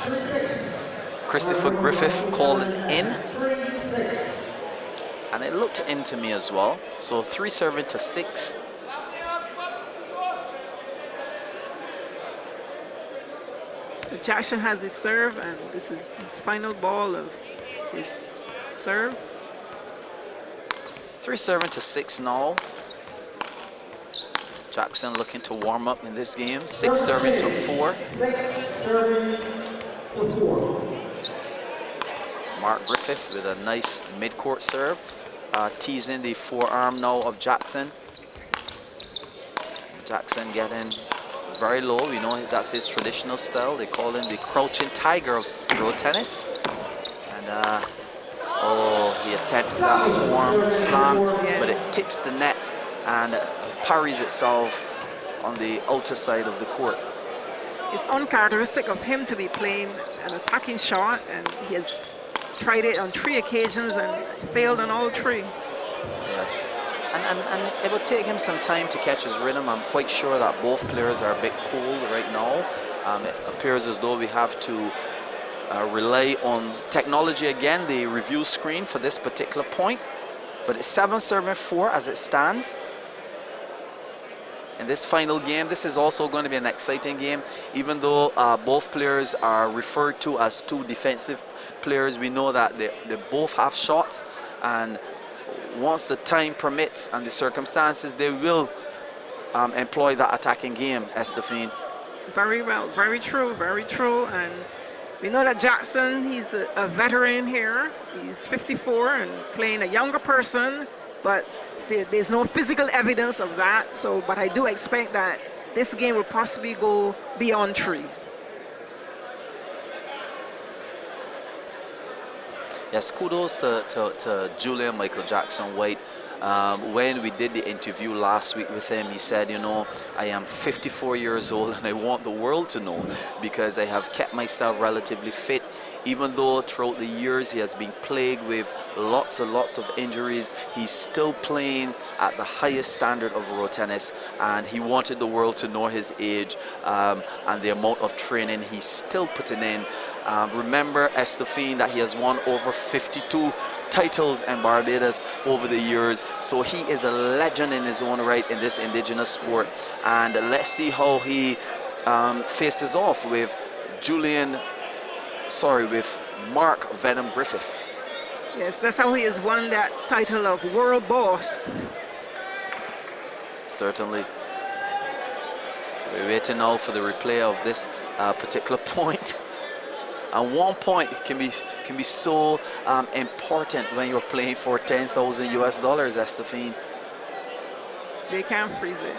Christopher Griffith called it in, and it looked in to me as well. So 3-6. Jackson has his serve, and this is his final ball of his serve. 3-6 now. Jackson looking to warm up in this game. 6-4. Mark Griffith with a nice mid-court serve, teasing the forearm now of Jackson. Jackson getting very low. We know that's his traditional style. They call him the crouching tiger of pro tennis. And oh, he attempts that forearm slam, but it tips the net and parries itself on the outer side of the court. It's uncharacteristic of him to be playing an attacking shot, and he has tried it on 3 occasions and failed on all 3. Yes. And it will take him some time to catch his rhythm. I'm quite sure that both players are a bit cold right now. It appears as though we have to rely on technology again, the review screen for this particular point. But it's 7-4 as it stands. In this final game, this is also going to be an exciting game. Even though both players are referred to as 2 defensive players, we know that they both have shots, and once the time permits and the circumstances, they will employ that attacking game, Estefine. Very well, very true, very true. And we know that Jackson, he's a veteran here. He's 54 and playing a younger person, but there's no physical evidence of that. So, but I do expect that this game will possibly go beyond 3. Yes, kudos to Julian Michael Jackson White. When we did the interview last week with him, he said, you know, I am 54 years old and I want the world to know, because I have kept myself relatively fit. Even though throughout the years he has been plagued with lots and lots of injuries, he's still playing at the highest standard of road tennis, and he wanted the world to know his age and the amount of training he's still putting in. Remember, Estefine, that he has won over 52 titles in Barbados over the years, so he is a legend in his own right in this indigenous sport. And let's see how he faces off with with Mark Venom Griffith. Yes, that's how he has won that title of world boss. Certainly. So we're waiting now for the replay of this particular point. And 1 point can be so important when you're playing for $10,000 US, Estefine. They can't freeze it.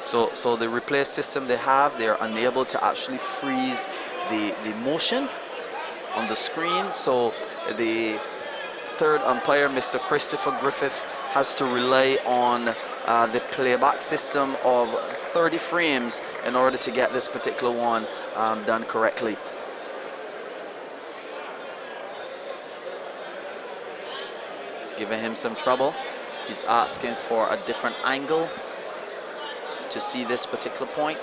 So the replay system they have, they're unable to actually freeze the motion on the screen. So the third umpire, Mr. Christopher Griffith, has to rely on the playback system of 30 frames in order to get this particular one done correctly. Giving him some trouble. He's asking for a different angle to see this particular point.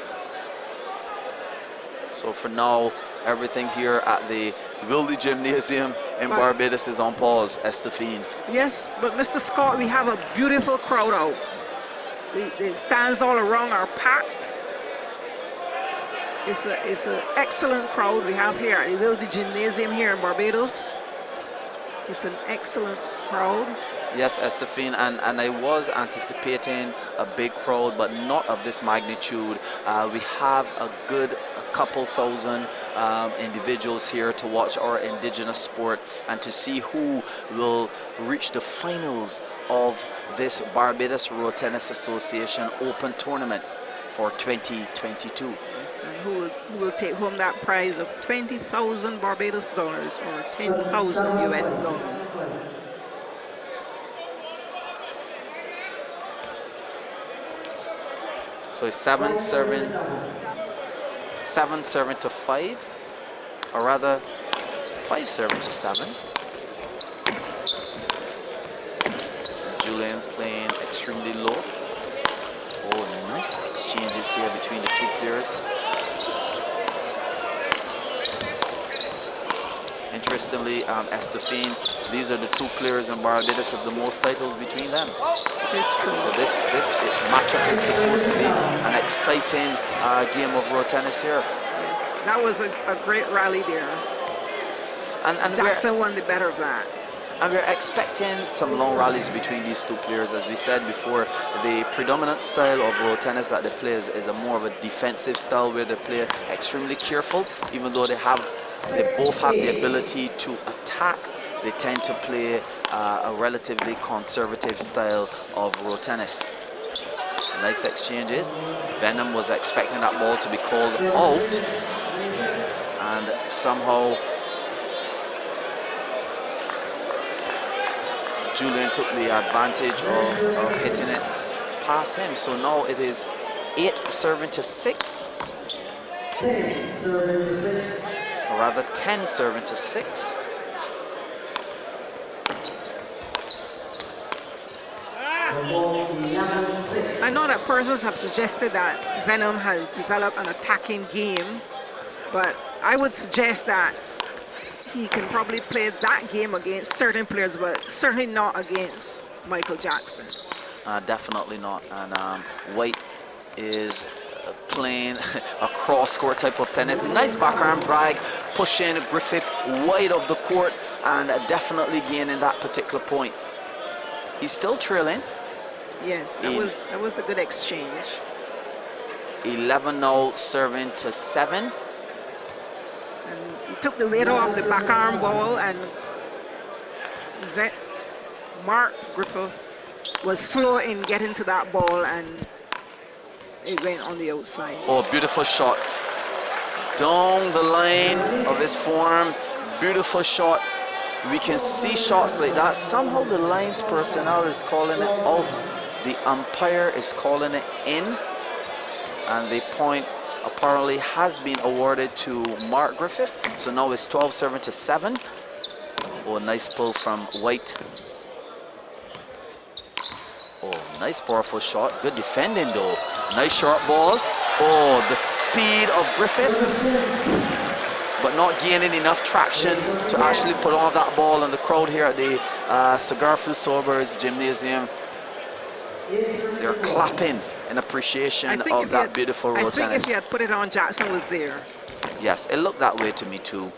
So for now, everything here at the Wilde Gymnasium in Barbados is on pause, Estefine. Yes, but Mr. Scott, we have a beautiful crowd out. The stands all around are packed. It's an excellent crowd we have here at the Wilde Gymnasium here in Barbados. It's an excellent crowd. Yes, Estefine, and I was anticipating a big crowd, but not of this magnitude. We have a good couple thousand individuals here to watch our indigenous sport and to see who will reach the finals of this Barbados Road Tennis Association Open Tournament for 2022. Yes, and who will take home that prize of 20,000 Barbados dollars or 10,000 US dollars. So it's 7 serving to 5, or rather 5 serving to 7. Julian playing extremely low. Oh, nice exchanges here between the two players. Interestingly, Estefine, these are the two players in Barbados with the most titles between them. It's true. So this matchup is supposed to be an exciting game of road tennis here. Yes, that was a great rally there. And Jackson won the better of that. And we're expecting some long rallies between these two players. As we said before, the predominant style of road tennis that they play is a more of a defensive style where they play extremely careful. Even though they both have the ability to attack, they tend to play a relatively conservative style of road tennis. Nice exchanges. Venom was expecting that ball to be called out, and somehow Julian took the advantage of hitting it past him. So now it is 8 serving to 6. Or rather 10 serving to 6. I know that persons have suggested that Venom has developed an attacking game, but I would suggest that he can probably play that game against certain players, but certainly not against Michael Jackson. Definitely not. And White is playing a cross-court type of tennis. Nice backarm drag, pushing Griffith wide of the court and definitely gaining that particular point. He's still trailing. Yes, that was a good exchange. 11 now serving to 7. And he took the weight off the backarm ball, and Mark Griffith was slow in getting to that ball, and it went on the outside. Oh, beautiful shot. Down the line of his form. Beautiful shot. We can see shots like that. Somehow the Lions personnel is calling it out. The umpire is calling it in. And the point apparently has been awarded to Mark Griffith. So now it's 12 serving to 7. Oh, nice pull from White. Oh, nice powerful shot. Good defending though. Nice short ball. Oh, the speed of Griffith, but not gaining enough traction to actually put on that ball. And the crowd here at the Cigar-Filled Sobers Gymnasium, they're clapping in appreciation of that beautiful road tennis. I think if he had put it on, Jackson was there. Yes, it looked that way to me too.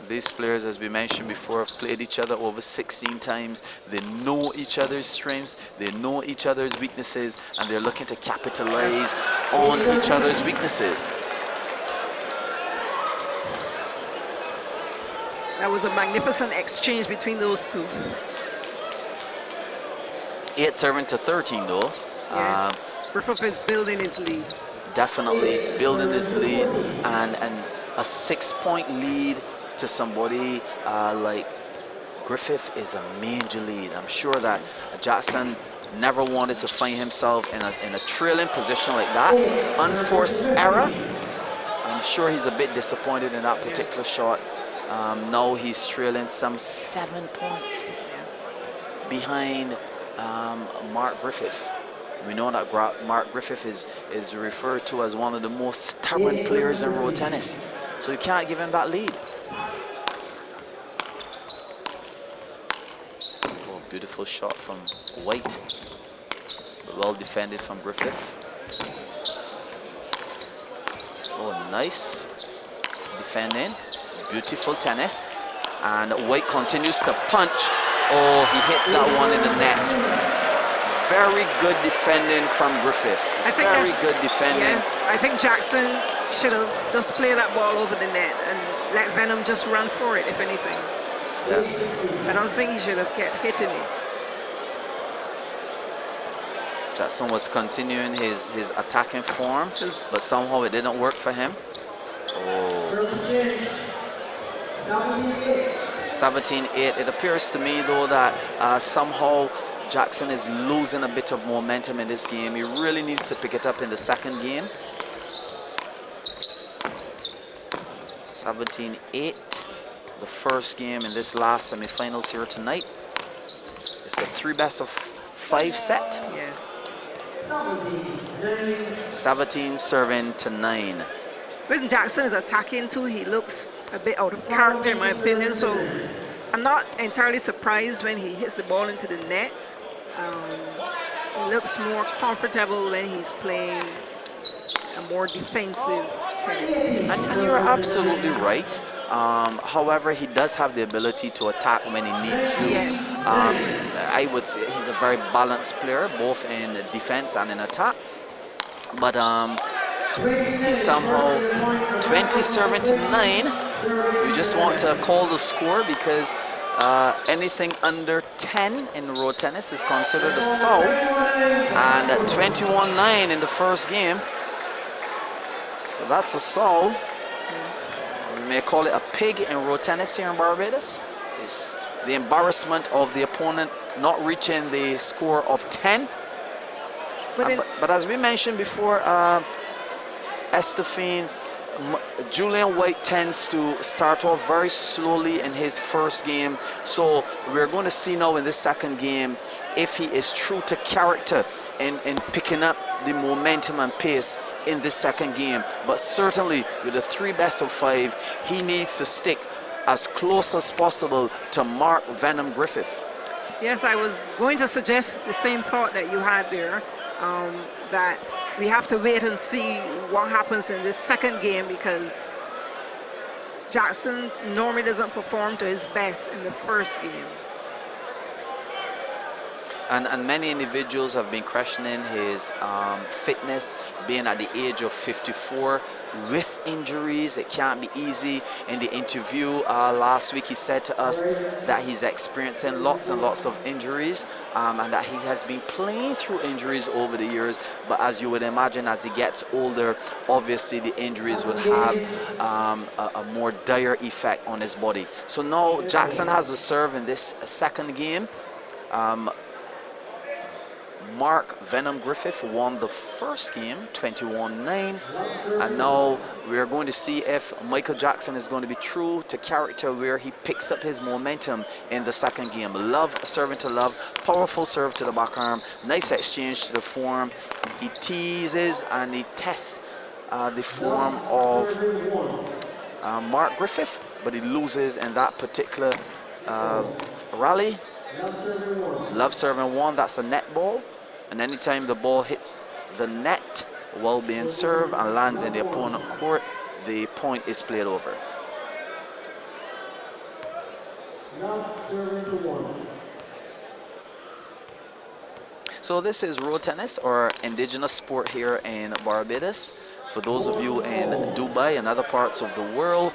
These players, as we mentioned before, have played each other over 16 times. They know each other's strengths, they know each other's weaknesses, and they're looking to capitalize on each other's weaknesses. That was a magnificent exchange between those two. 8 serving to 13 though. Yes, Griffith is building his lead. Definitely, he's building his lead, and a 6-point lead to somebody like Griffith is a major lead. I'm sure that Jackson never wanted to find himself in a trailing position like that. Unforced error. I'm sure he's a bit disappointed in that particular shot. Now he's trailing some 7 points behind Mark Griffith. We know that Mark Griffith is referred to as one of the most stubborn players in road tennis. So you can't give him that lead. Oh, beautiful shot from White. Well defended from Griffith. Oh, nice defending. Beautiful tennis. And White continues to punch. Oh, he hits that one in the net. very good defending from Griffith. I think Very that's- good defending. Yes, I think Jackson should have just played that ball over the net and let Venom just run for it, if anything. Yes. I don't think he should have kept hitting it. Jackson was continuing his attacking form, 'Cause- but somehow it didn't work for him. Oh. 17-8. It appears to me, though, that somehow Jackson is losing a bit of momentum in this game. He really needs to pick it up in the second game. 17-8. The first game in this last semifinals here tonight. It's a 3 best of 5 set. Yes. 17 serving to 9. When Jackson is attacking too, he looks a bit out of character in my opinion. So I'm not entirely surprised when he hits the ball into the net. He looks more comfortable when he's playing a more defensive tennis. And you're absolutely right. However, he does have the ability to attack when he needs to. Yes. I would say he's a very balanced player, both in defense and in attack. But he somehow 20 serving to 9. We just want to call the score because anything under 10 in road tennis is considered a foul. And 21-9 in the first game. So that's a foul. Yes. We may call it a pig in road tennis here in Barbados. It's the embarrassment of the opponent not reaching the score of 10. But as we mentioned before, Estefan, Julian White tends to start off very slowly in his first game. So we're going to see now in this second game if he is true to character in picking up the momentum and pace in this second game. But certainly with the 3 best of 5, he needs to stick as close as possible to Mark Venom Griffith. Yes, I was going to suggest the same thought that you had there, that we have to wait and see what happens in this second game because Jackson normally doesn't perform to his best in the first game. And many individuals have been questioning his fitness, being at the age of 54 with injuries. It can't be easy. In the interview last week, he said to us that he's experiencing lots and lots of injuries and that he has been playing through injuries over the years. But as you would imagine, as he gets older, obviously the injuries will have a more dire effect on his body. So now Jackson has a serve in this second game. Mark Venom Griffith won the first game 21-9, and now we're going to see if Michael Jackson is going to be true to character where he picks up his momentum in the second game. Love serving to Love, powerful serve to the back arm, nice exchange to the form. He teases and he tests the form of Mark Griffith, but he loses in that particular rally. Love serving 1, that's a net ball. And anytime the ball hits the net while being served and lands in the opponent court, the point is played over. So this is road tennis, or indigenous sport here in Barbados. For those of you in Dubai and other parts of the world,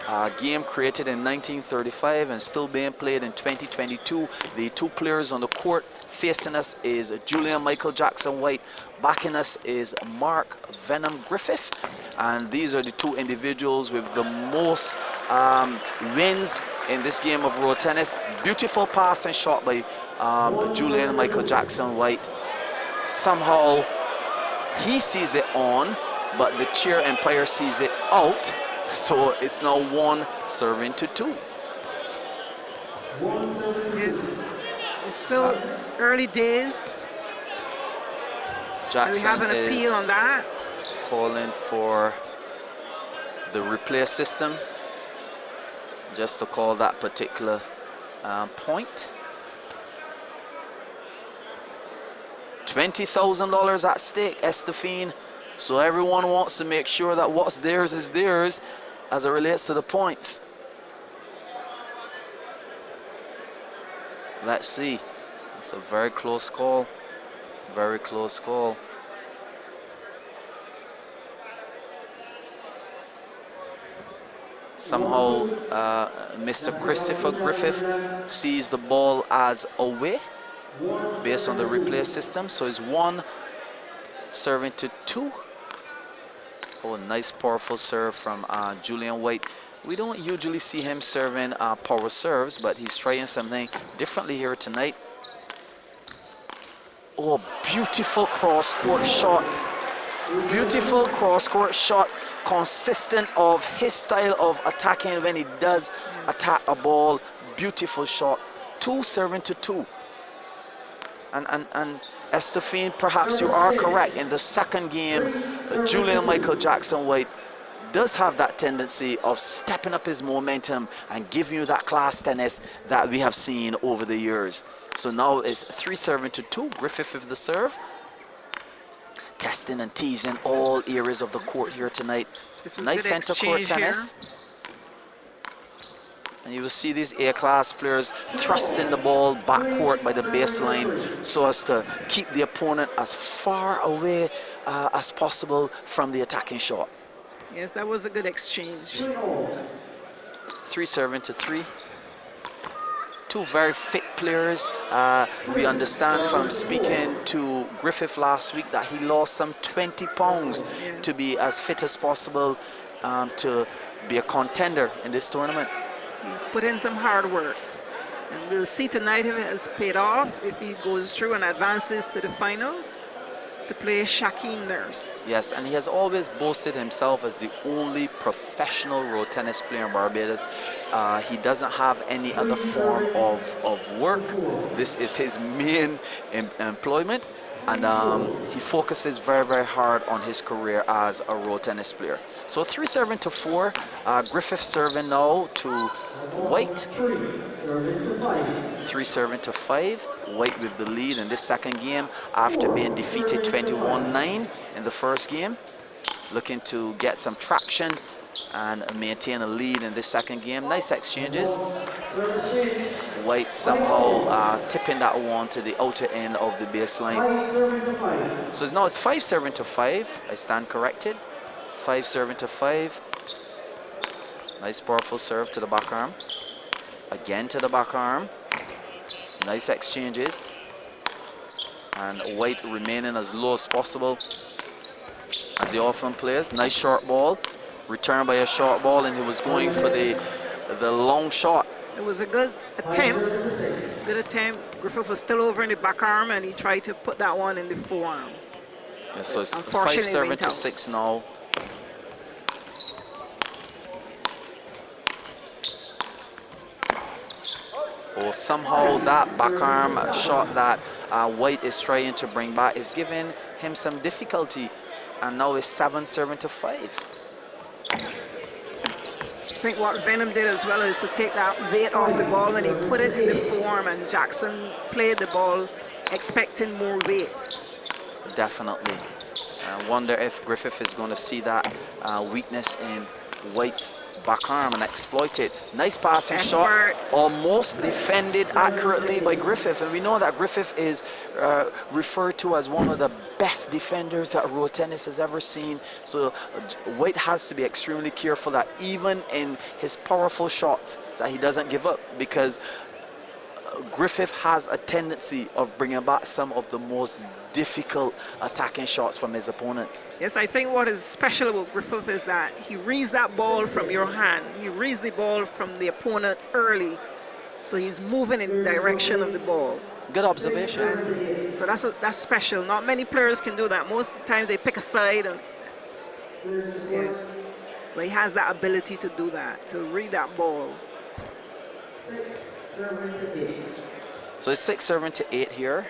a game created in 1935 and still being played in 2022. The 2 players on the court facing us is Julian Michael Jackson White. Backing us is Mark Venom Griffith. And these are the 2 individuals with the most wins in this game of road tennis. Beautiful pass and shot by Julian Michael Jackson White. Somehow he sees it on, but the chair umpire sees it out. So it's now 1 serving to 2. Yes, it's still early days. Jackson we have an appeal on that. Calling for the replay system just to call that particular point. $20,000 at stake, Estefan. So everyone wants to make sure that what's theirs is theirs as it relates to the points. Let's see. It's a very close call. Very close call. Somehow, Mr. Christopher Griffith sees the ball as away based on the replay system. So it's 1 serving to 2. Oh, nice powerful serve from Julian White. We don't usually see him serving power serves, but he's trying something differently here tonight. Oh, beautiful cross-court shot. Beautiful cross-court shot, consistent of his style of attacking when he does attack a ball. Beautiful shot. 2 serving to 2. And Estefine, perhaps you are correct. In the second game, Julian Michael Jackson White does have that tendency of stepping up his momentum and giving you that class tennis that we have seen over the years. So now it's 3 serving to 2. Griffith with the serve. Testing and teasing all areas of the court here tonight. Nice center court tennis. And you will see these A-class players thrusting the ball backcourt by the baseline so as to keep the opponent as far away as possible from the attacking shot. Yes, that was a good exchange. 3 serving to 3. 2 very fit players. We understand from speaking to Griffith last week that he lost some 20 pounds to be as fit as possible to be a contender in this tournament. He's put in some hard work. And we'll see tonight if it has paid off, if he goes through and advances to the final to play Shaquem Nurse. Yes, and he has always boasted himself as the only professional road tennis player in Barbados. He doesn't have any other form of work. This is his main employment, and he focuses very, very hard on his career as a road tennis player. So 3 serving to 4. Griffith serving now to White. 3 serving to 5. White with the lead in this second game after being defeated 21-9 in the first game. Looking to get some traction and maintain a lead in this second game. Nice exchanges. White somehow tipping that one to the outer end of the baseline. So now it's 5 serving to 5. I stand corrected. 5 serving to 5. Nice powerful serve to the back arm. Again to the back arm. Nice exchanges. And White remaining as low as possible as he often plays. Nice short ball. Returned by a short ball, and he was going for the long shot. It was a good attempt. Good attempt. Griffith was still over in the back arm, and he tried to put that one in the forearm. Yeah, so it's 5 serving to 6 now. Or somehow that back arm shot that White is trying to bring back is giving him some difficulty, and now it's 7 serving to 5. I think what Venom did as well is to take that weight off the ball, and he put it in the forearm, and Jackson played the ball expecting more weight. Definitely. I wonder if Griffith is going to see that weakness in White's back arm and exploit it. Nice passing shot, almost defended accurately by Griffith, and we know that Griffith is referred to as one of the best defenders that road tennis has ever seen. So White has to be extremely careful that even in his powerful shots that he doesn't give up, because Griffith has a tendency of bringing back some of the most difficult attacking shots from his opponents. Yes, I think what is special about Griffith is that he reads that ball from your hand. He reads the ball from the opponent early, so he's moving in the direction of the ball. Good observation. So that's special. Not many players can do that. Most times they pick a side, and yes, but he has that ability to do that, to read that ball. So it's 6 serving to 8 here.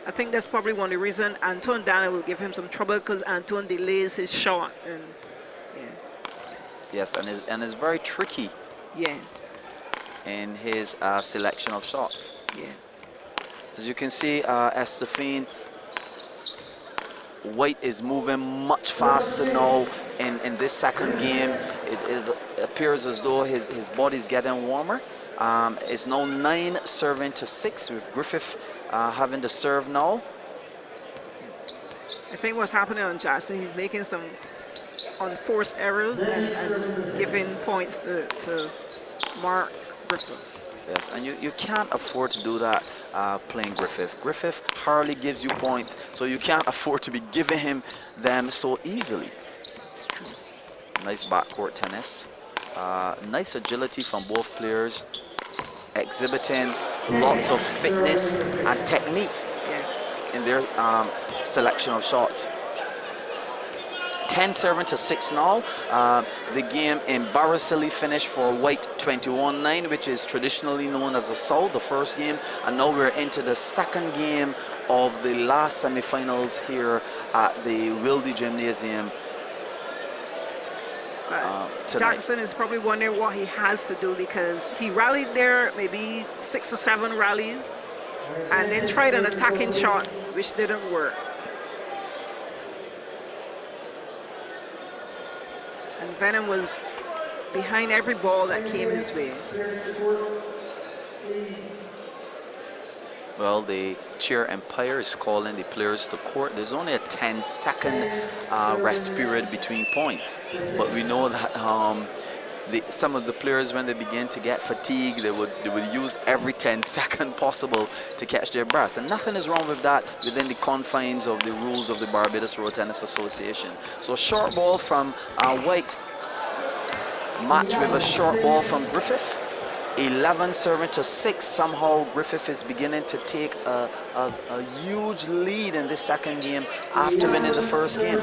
I think that's probably one of the reasons Antoine Dana will give him some trouble, because Antoine delays his shot. And yes. Yes, and is very tricky. Yes. In his selection of shots. Yes. As you can see, Estefine, White is moving much faster now in this second game. It appears as though his body's getting warmer. It's now 9 serving to 6 with Griffith having the serve now. I think what's happening on Jackson, he's making some unforced errors and giving points to Mark Griffith. Yes, and you can't afford to do that playing Griffith. Griffith hardly gives you points, so you can't afford to be giving him them so easily. It's true. Nice backcourt tennis. Nice agility from both players, exhibiting lots of fitness and technique in their selection of shots. 10-7-6 now. The game embarrassingly finished for White 21-9, which is traditionally known as a South, the first game. And now we're into the second game of the last semi-finals here at the Wilde Gymnasium. Jackson is probably wondering what he has to do, because he rallied there maybe 6 or 7 rallies and then tried an attacking shot which didn't work. And Venom was behind every ball that came his way. Well, the chair umpire is calling the players to court. There's only a 10-second rest period between points, but we know that some of the players, when they begin to get fatigued, they would use every 10-second possible to catch their breath, and nothing is wrong with that within the confines of the rules of the Barbados Road Tennis Association. So short ball from White, matched with a short ball from Griffith. 11-7-6. Somehow Griffith is beginning to take a huge lead in this second game after winning the first game.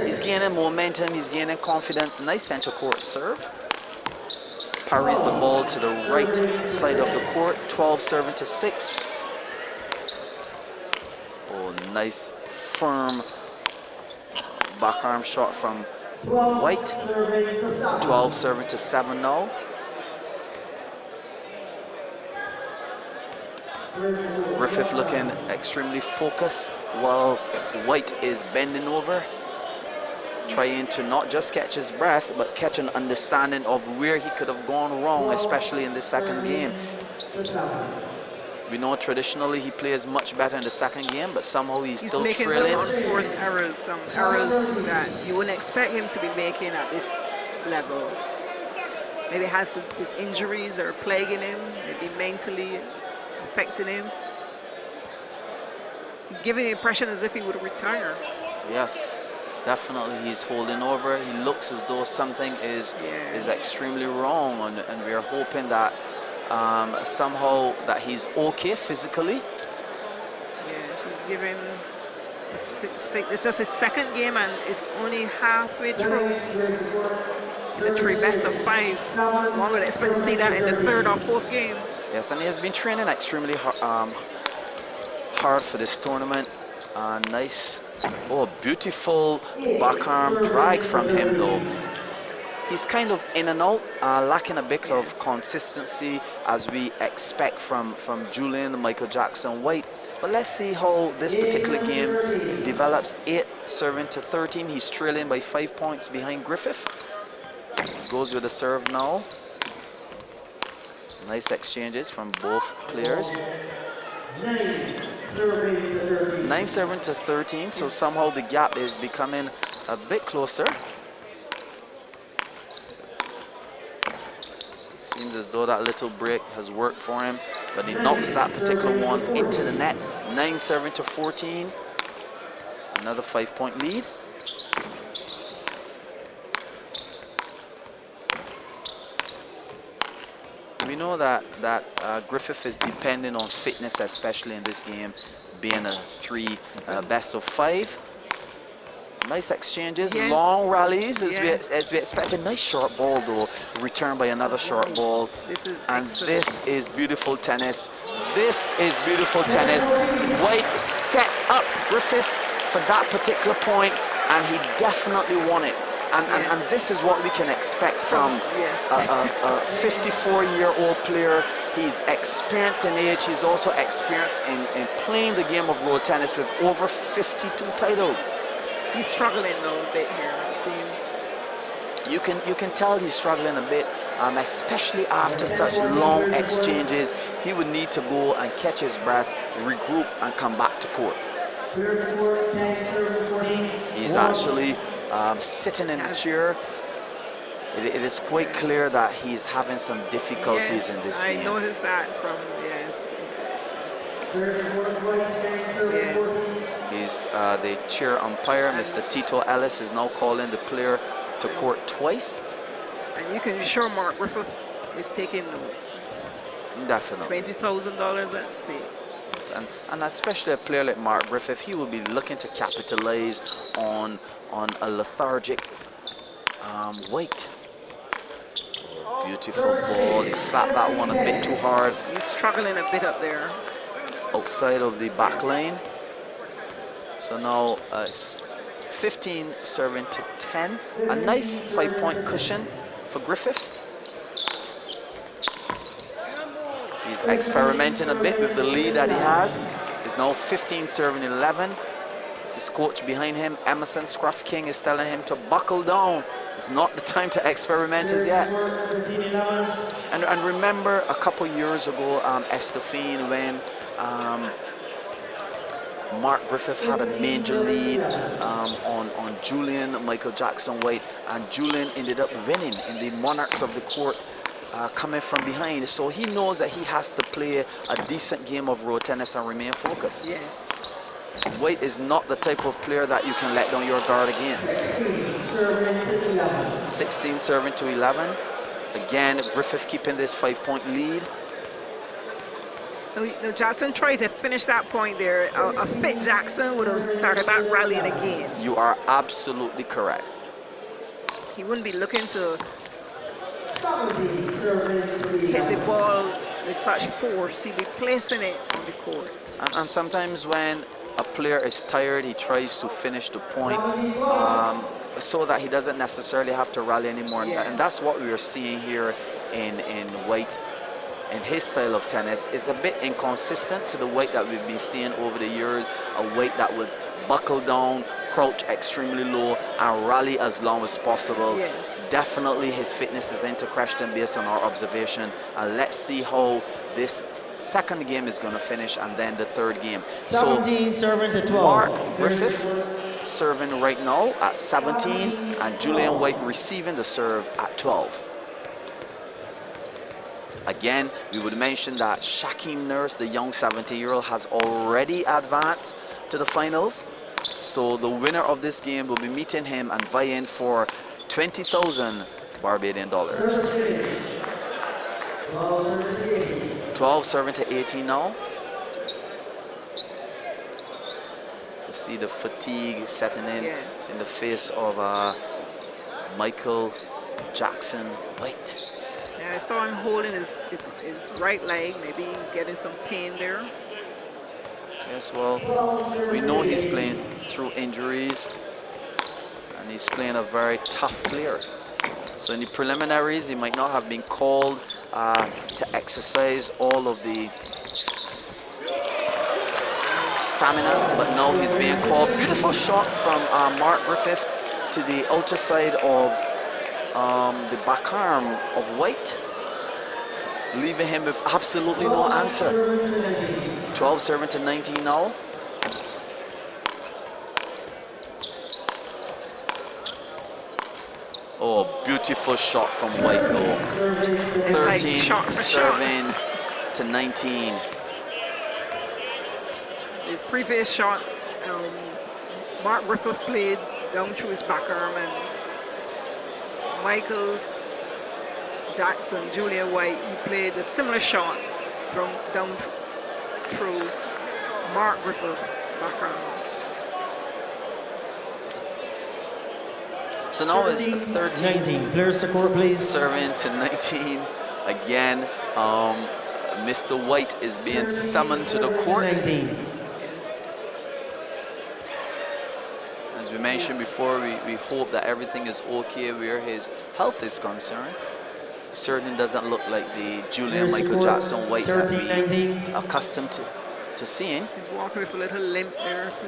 He's gaining momentum, he's gaining confidence. Nice center court serve. Parries the ball to the right side of the court. 12-7-6. Oh, nice firm backarm shot from White. 12-7-7 now. Griffith looking extremely focused while White is bending over, trying to not just catch his breath, but catch an understanding of where he could have gone wrong, especially in the second game. We know traditionally he plays much better in the second game, but somehow he's still making trailing. some unforced errors, some errors that you wouldn't expect him to be making at this level. Maybe his injuries are plaguing him, maybe mentally affecting him. He's giving the impression as if he would retire. Yes, definitely he's holding over. He looks as though something is extremely wrong, and we're hoping that somehow that he's okay physically. Yes, he's given. It's just his second game, and it's only halfway through the 3 best-of-5. One would expect to see that in the 3rd or 4th game. Yes, and he has been training extremely hard for this tournament. Nice, beautiful backarm drag from him though. He's kind of in and out, lacking a bit of consistency as we expect from Julian Michael Jackson White. But let's see how this particular game develops. 8-13. He's trailing by 5 points behind Griffith. Goes with the serve now. Nice exchanges from both players. 9-7-13, so somehow the gap is becoming a bit closer. Seems as though that little break has worked for him, but he knocks that particular one into the net. 9-7-14. Another 5-point lead. We know that Griffith is depending on fitness, especially in this game, being a 3 best-of-5. Nice exchanges, long rallies as we expected. Nice short ball though, returned by another short ball. This is excellent. This is beautiful tennis. This is beautiful tennis. White set up Griffith for that particular point, and he definitely won it. And this is what we can expect from a 54-year-old player. He's experienced in age. He's also experienced in playing the game of road tennis with over 52 titles. He's struggling though a bit here, it seems. You can tell he's struggling a bit. especially after such long exchanges. He would need to go and catch his breath, regroup, and come back to court. He's actually sitting in the chair. It is quite clear that he's having some difficulties in this game. I noticed that from, yes. He's the chair umpire, Mr. Tito Ellis, is now calling the player to court twice. And you can be sure Mark Griffith is taking note. Definitely. $20,000 at stake. Yes, and especially a player like Mark Griffith, he will be looking to capitalize on a lethargic White. Oh, beautiful ball. He slapped that one a bit too hard. He's struggling a bit up there. Outside of the back lane. So now it's 15 serving to 10. A nice 5-point cushion for Griffith. He's experimenting a bit with the lead that he has. He's now 15 serving 11. His coach behind him, Emerson Scruff King, is telling him to buckle down. It's not the time to experiment as yet. And remember a couple years ago, Estefine, when Mark Griffith had a major lead on Julian Michael Jackson White, and Julian ended up winning in the Monarchs of the Court coming from behind. So he knows that he has to play a decent game of road tennis and remain focused. Yes. White is not the type of player that you can let down your guard against. 16 serving to 11. Again, Griffith keeping this 5-point lead. Now Jackson tried to finish that point there. A fit Jackson would have started that rallying again. You are absolutely correct. He wouldn't be looking to hit the ball with such force. He'd be placing it on the court. And sometimes when a player is tired, he tries to finish the point so that he doesn't necessarily have to rally anymore. Yes. And that's what we are seeing here in White. And his style of tennis is a bit inconsistent to the White that we've been seeing over the years. A White that would buckle down, crouch extremely low, and rally as long as possible. Yes. Definitely his fitness is into question based on our observation. And let's see how this second game is going to finish, and then the third game. 17 serving to 12. Mark Griffith serving right now at 17, and Julian White receiving the serve at 12. Again, we would mention that Shaquem Nurse, the young 17-year-old, has already advanced to the finals. So the winner of this game will be meeting him and vying for 20,000 Barbadian dollars. 12 serving to 18 now. You see the fatigue setting in Yes. in the face of Michael Jackson White. Yeah, I saw him holding his right leg. Maybe he's getting some pain there. Yes, well, we know he's playing through injuries, and he's playing a very tough player. So in the preliminaries, he might not have been called to exercise all of the stamina, but now he's being called. Beautiful shot from Mark Griffith to the outer side of the back arm of White, leaving him with absolutely no answer. 12 serving to 19 now. Oh, beautiful shot from White though. 13 serving to 19. The previous shot, Mark Griffith played down through his back arm, and Michael Jackson, Julian White, he played a similar shot from down through Mark Griffith's back arm. So now it's 13. 19. Players to court, please. Serving to 19. Again, Mr. White is being summoned to the court. 19. As we mentioned before, we hope that everything is okay where his health is concerned. Certainly doesn't look like the Julian Michael Jackson White that we are accustomed to seeing. He's walking with a little limp there too.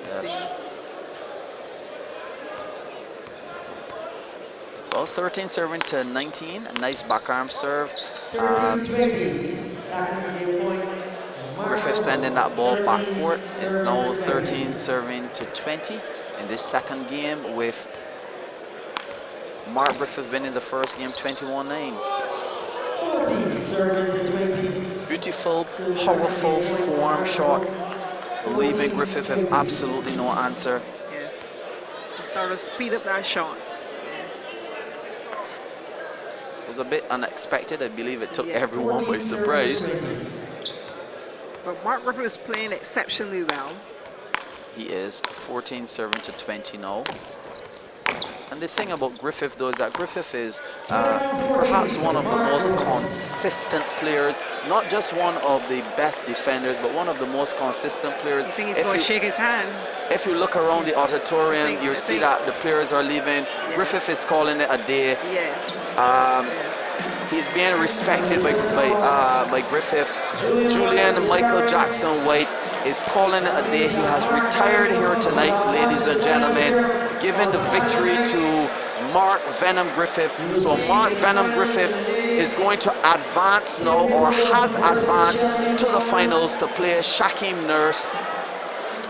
Yes. Well, 13 serving to 19. A nice backarm serve. 13-20. Second game point. Griffith sending that ball back court. It's now 13 serving to 20 in this second game, with Mark Griffith winning the first game 21-9. 14 serving to 20. Beautiful, powerful form shot, leaving Griffith with absolutely no answer. Yes. Sort of speed up that shot. Yes. It was a bit unexpected. I believe it took Yes. everyone by surprise. But Mark Griffith is playing exceptionally well. He is 14 serving to 20 now. And the thing about Griffith, though, is that Griffith is perhaps one of the most consistent players, not just one of the best defenders, but one of the most consistent players. I think he's going to shake his hand. If you look around the auditorium, you see that the players are leaving. Yes. Griffith is calling it a day. Yes. Yes. He's being respected by Griffith. Julian Michael Jackson White is calling it a day. He has retired here tonight, ladies and gentlemen, giving the victory to Mark Venom Griffith. So Mark Venom Griffith is going to advance now, or has advanced to the finals to play Shaquem Nurse.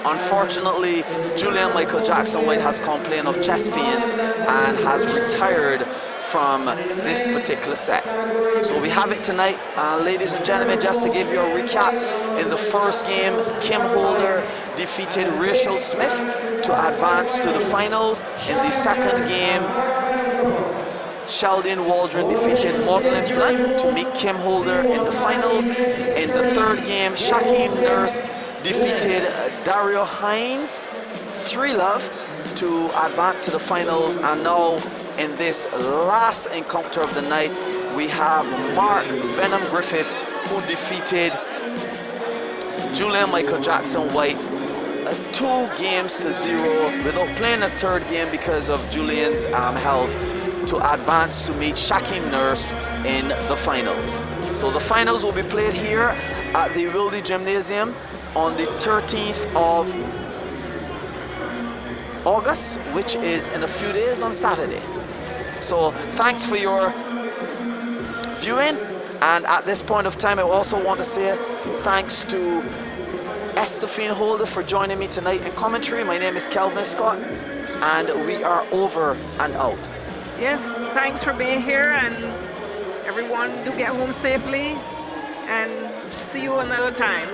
Unfortunately, Julian Michael Jackson White has complained of chest pains and has retired from this particular set. So we have it tonight, ladies and gentlemen. Just to give you a recap, in the first game, Kim Holder defeated Rachel Smith to advance to the finals. In the second game, Sheldon Waldron defeated Maudlin Blunt to meet Kim Holder in the finals. In the third game, Shaquem Nurse defeated Darya Hines 3-love to advance to the finals. And now in this last encounter of the night, we have Mark Venom Griffith, who defeated Julian Michael Jackson White 2-0 without playing a third game because of Julian's health, to advance to meet Shaquem Nurse in the finals. So the finals will be played here at the Wilde Gymnasium on the 13th of August, which is in a few days on Saturday. So thanks for your viewing, and at this point of time I also want to say thanks to Estefine Holder for joining me tonight in commentary. My name is Kelvin Scott, and we are over and out. Yes, thanks for being here, and everyone do get home safely, and see you another time.